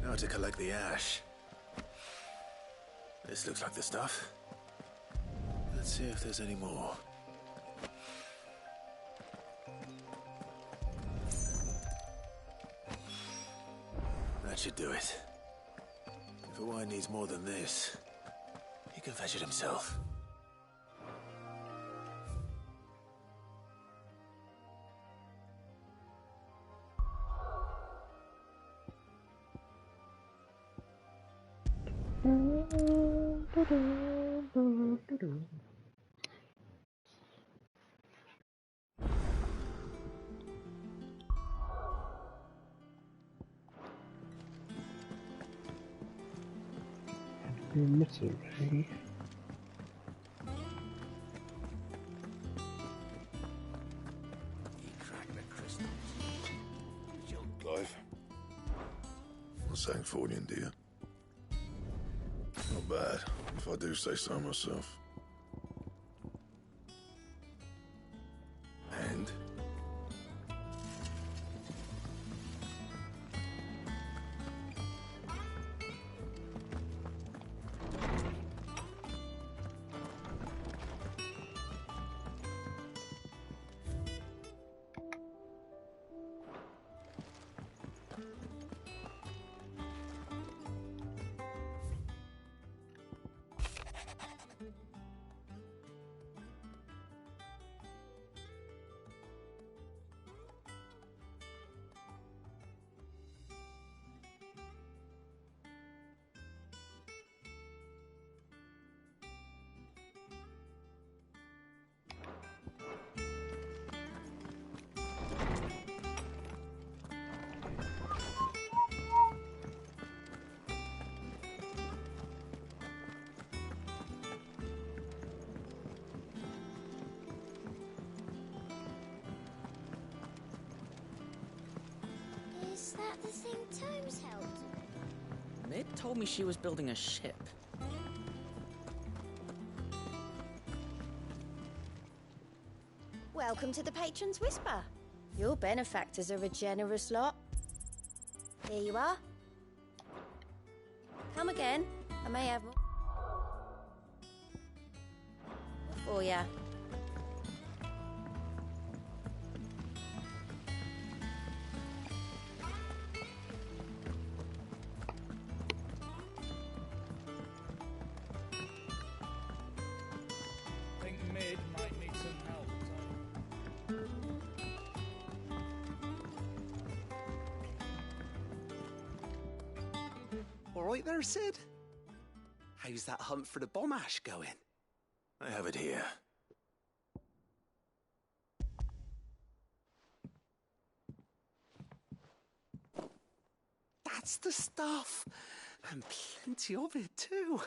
Now to collect the ash. This looks like the stuff. Let's see if there's any more. That should do it. If Hawaiian needs more than this, he can fetch it himself. Misery. Clive. What's Sancfordian, dear? Not bad, if I do say so myself. And? Is that the thing Tomes helped? Mid told me she was building a ship. Welcome to the Patron's Whisper. Your benefactors are a generous lot. Here you are. Come again. I may have more for ya. I think Mid might need some help. All right there, Sid? How's that hunt for the bomb ash going? I have it here. That's the stuff. And plenty of it, too.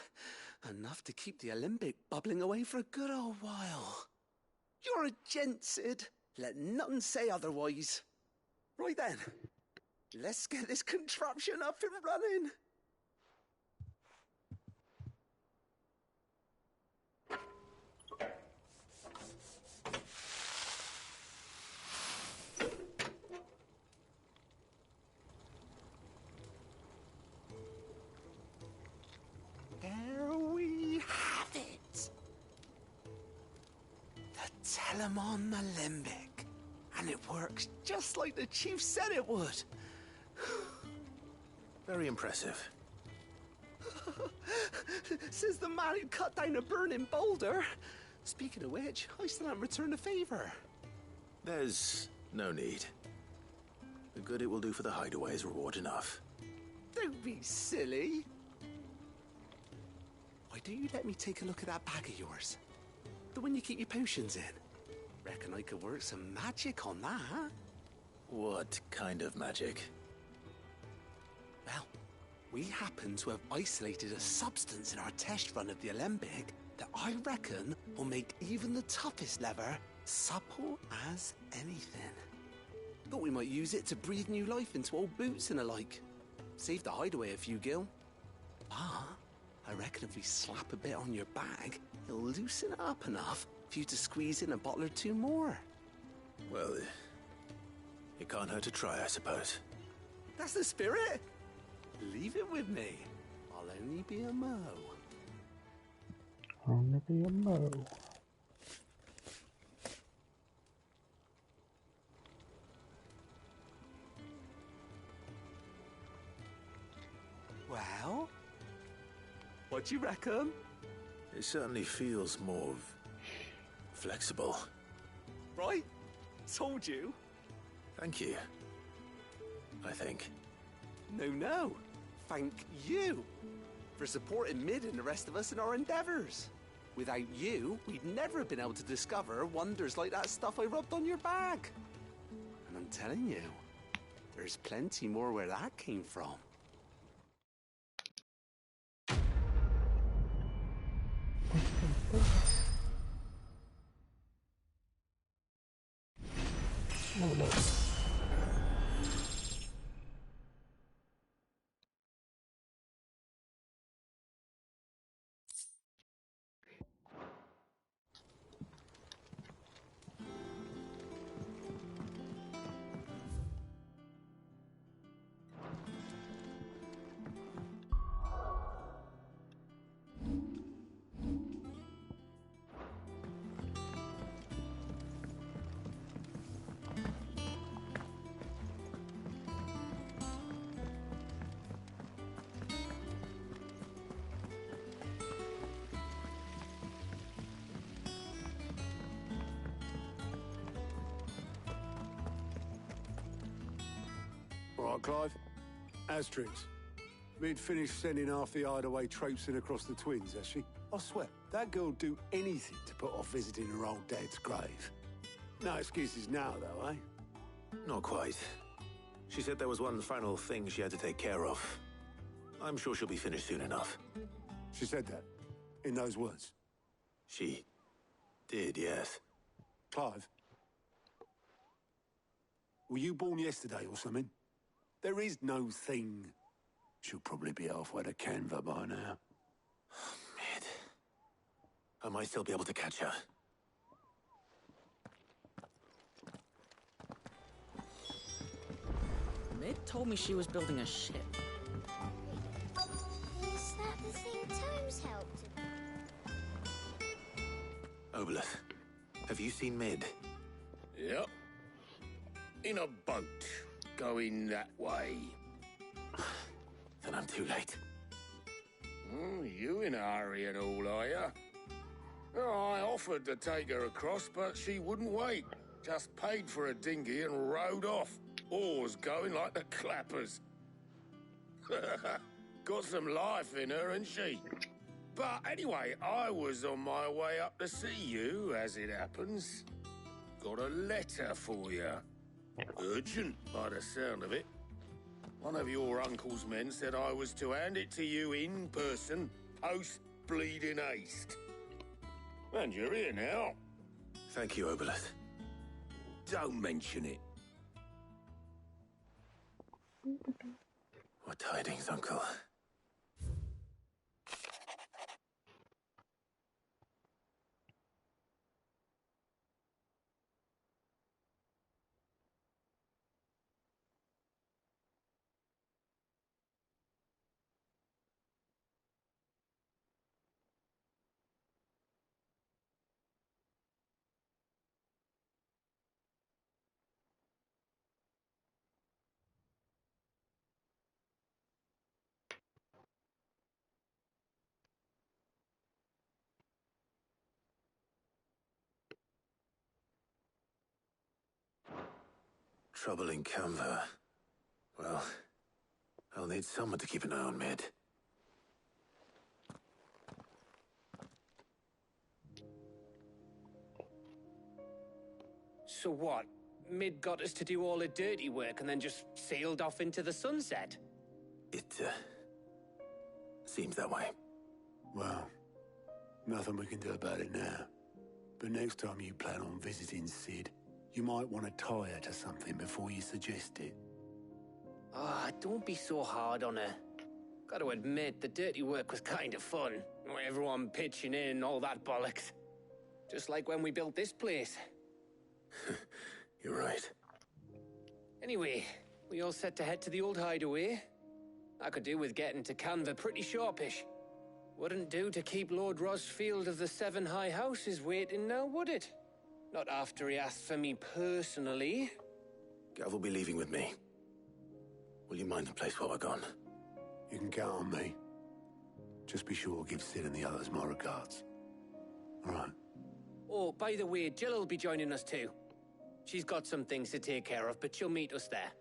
Enough to keep the Olympic bubbling away for a good old while. You're a gent, Sid. Let nothing say otherwise. Right then, let's get this contraption up and running. There we have it. The Telemon Alembic. And it works just like the chief said it would. Very impressive. Says the man who cut down a burning boulder. Speaking of which, I still haven't returned the favor. There's no need. The good it will do for the hideaway is reward enough. Don't be silly. Why don't you let me take a look at that bag of yours? The one you keep your potions in. Reckon I could work some magic on that. What kind of magic? Well, we happen to have isolated a substance in our test run of the Alembic that I reckon will make even the toughest leather supple as anything. Thought we might use it to breathe new life into old boots and the like. Save the hideaway a few gil. But I reckon if we slap a bit on your bag, it'll loosen it up enough for you to squeeze in a bottle or two more. Well, it can't hurt to try, I suppose. That's the spirit. Leave it with me. I'll only be a mo. Only be a mo. Well, what do you reckon? It certainly feels more flexible. Right? Told you. Thank you. I think. No. Thank you for supporting Mid and the rest of us in our endeavors. Without you, we'd never have been able to discover wonders like that stuff I rubbed on your bag. And I'm telling you, there's plenty more where that came from. All right, Clive. Asterix. Mid finished sending half the hideaway traipsing across the twins, has she? I swear, that girl'd do anything to put off visiting her old dad's grave. No excuses now, though, eh? Not quite. She said there was one final thing she had to take care of. I'm sure she'll be finished soon enough. She said that? In those words? She did, yes. Clive? Were you born yesterday or something? There is no thing. She'll probably be halfway to Canva by now. Mid. I might still be able to catch her. Mid told me she was building a ship. Is that the thing Tomes helped with? Obelith, have you seen Mid? Yep. In a boat, going that way. Then I'm too late. You in a hurry and all, are you? Oh, I offered to take her across, but she wouldn't wait. Just paid for a dinghy and rowed off. Oars going like the clappers. Got some life in her, ain't she? But anyway, I was on my way up to see you, as it happens. Got a letter for you. Urgent, by the sound of it. One of your uncle's men said I was to hand it to you in person, post-bleeding haste. And you're here now. Thank you, Obelith. Don't mention it. What tidings, Uncle? Trouble in Canva. Well, I'll need someone to keep an eye on Mid. So what? Mid got us to do all the dirty work and then just sailed off into the sunset? It, seems that way. Well, nothing we can do about it now. But next time you plan on visiting Sid, you might want to tie her to something before you suggest it. Ah, don't be so hard on her. Got to admit, the dirty work was kind of fun. Everyone pitching in, all that bollocks. Just like when we built this place. You're right. Anyway, we all set to head to the old hideaway. I could do with getting to Canva pretty sharpish. Wouldn't do to keep Lord Rosfield of the Seven High Houses waiting now, would it? Not after he asked for me personally. Gav will be leaving with me. Will you mind the place while we're gone? You can count on me. Just be sure to give Sid and the others my regards. All right. Oh, by the way, Jill will be joining us too. She's got some things to take care of, but she'll meet us there.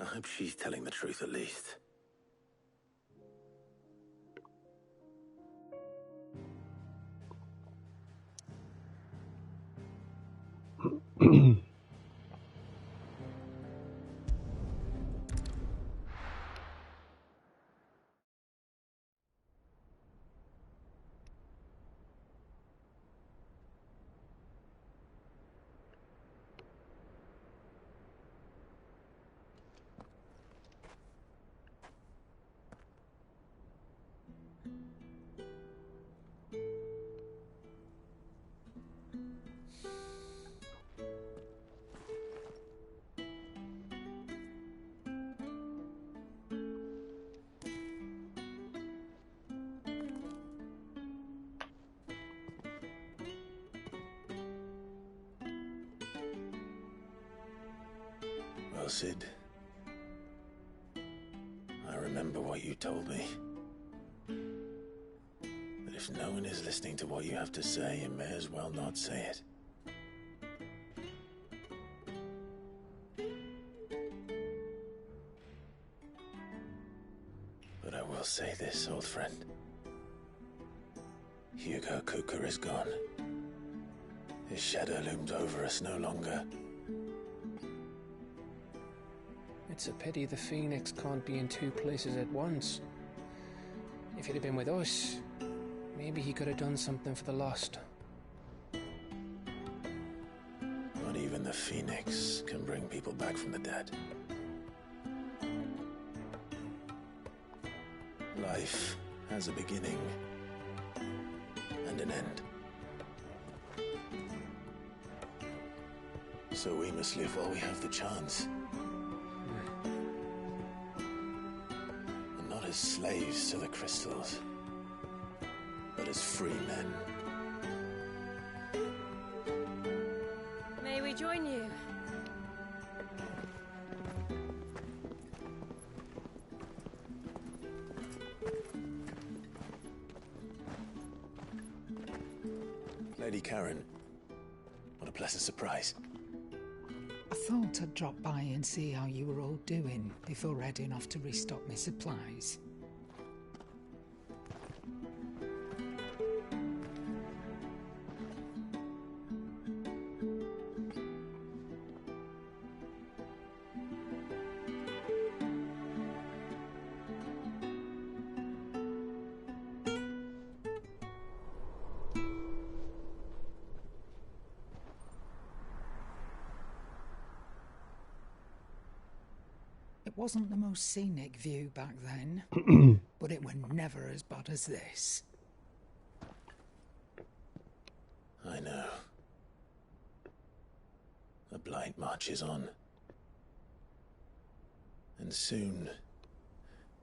I hope she's telling the truth at least. Well, Sid, I remember what you told me. That if no one is listening to what you have to say, you may as well not say it. But I will say this, old friend. Hugo Cooker is gone. His shadow looms over us no longer. It's a pity the Phoenix can't be in two places at once. If he'd have been with us, maybe he could have done something for the lost. Not even the Phoenix can bring people back from the dead. Life has a beginning and an end. So we must live while we have the chance. And not as slaves to the crystals, but as free men. May we join you? Lady Karen, what a pleasant surprise. I thought I'd drop by and see how you were all doing before heading off to restock my supplies. It wasn't the most scenic view back then, but it were never as bad as this. I know. The Blight marches on. And soon,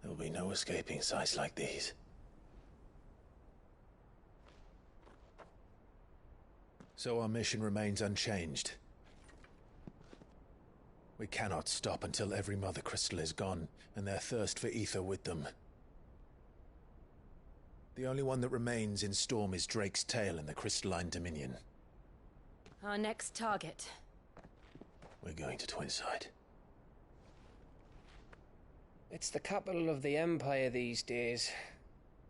there will be no escaping sights like these. So our mission remains unchanged. We cannot stop until every Mother Crystal is gone, and their thirst for ether with them. The only one that remains in Storm is Drake's Tail in the Crystalline Dominion. Our next target. We're going to Twinside. It's the capital of the Empire these days.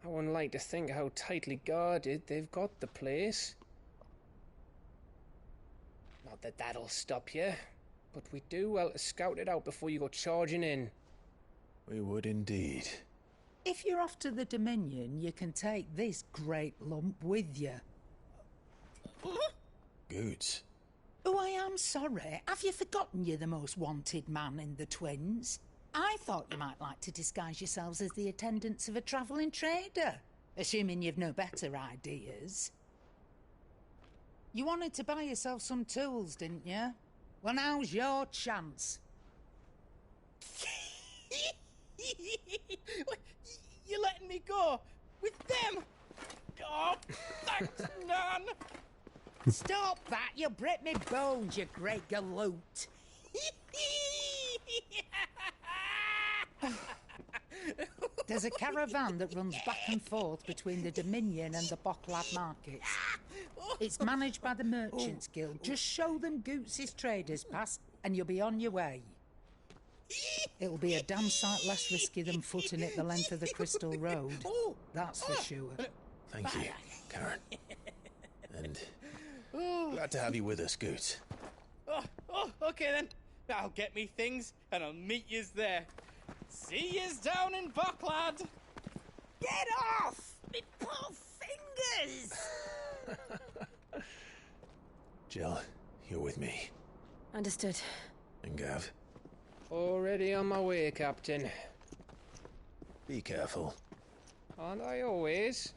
I wouldn't like to think how tightly guarded they've got the place. Not that that'll stop you, but we do well to scout it out before you go charging in. We would indeed. If you're off to the Dominion, you can take this great lump with you. Goods. Oh, I am sorry. Have you forgotten you're the most wanted man in the Twins? I thought you might like to disguise yourselves as the attendants of a travelling trader, assuming you've no better ideas. You wanted to buy yourself some tools, didn't you? Well, now's your chance. You're letting me go? With them? Oh, thanks, Nan! Stop that! You'll break me bones, you great galoot! There's a caravan that runs back and forth between the Dominion and the Bocklad markets. It's managed by the Merchants Guild. Just show them Goots' traders pass and you'll be on your way. It'll be a damn sight less risky than footing it the length of the Crystal Road. That's for sure. Thank you, Karen. And glad to have you with us, Goots. Okay then. I'll get me things and I'll meet yous there. See yous down in Bocklad. Get off! Me poor fingers! Jill, you're with me. Understood. And Gav? Already on my way, Captain. Be careful. Aren't I always?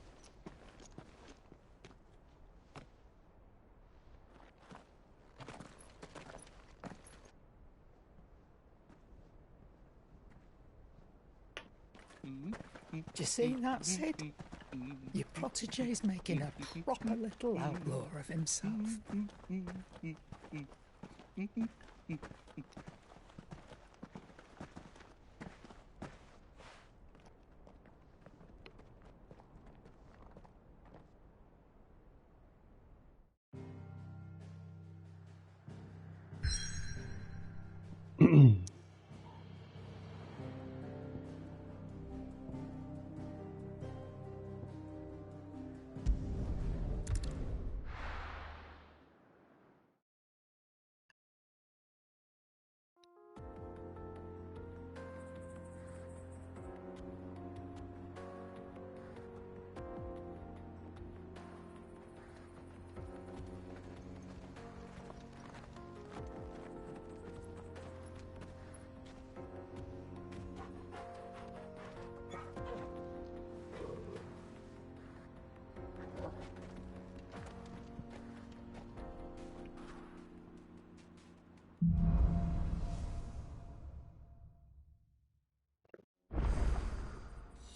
Do you see that, Sid? Your protege's making a proper little outlaw of himself.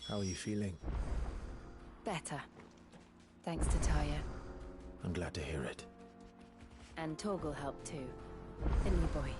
How are you feeling? Better. Thanks to Taya. I'm glad to hear it. And Torgal helped too. Didn't you, boy?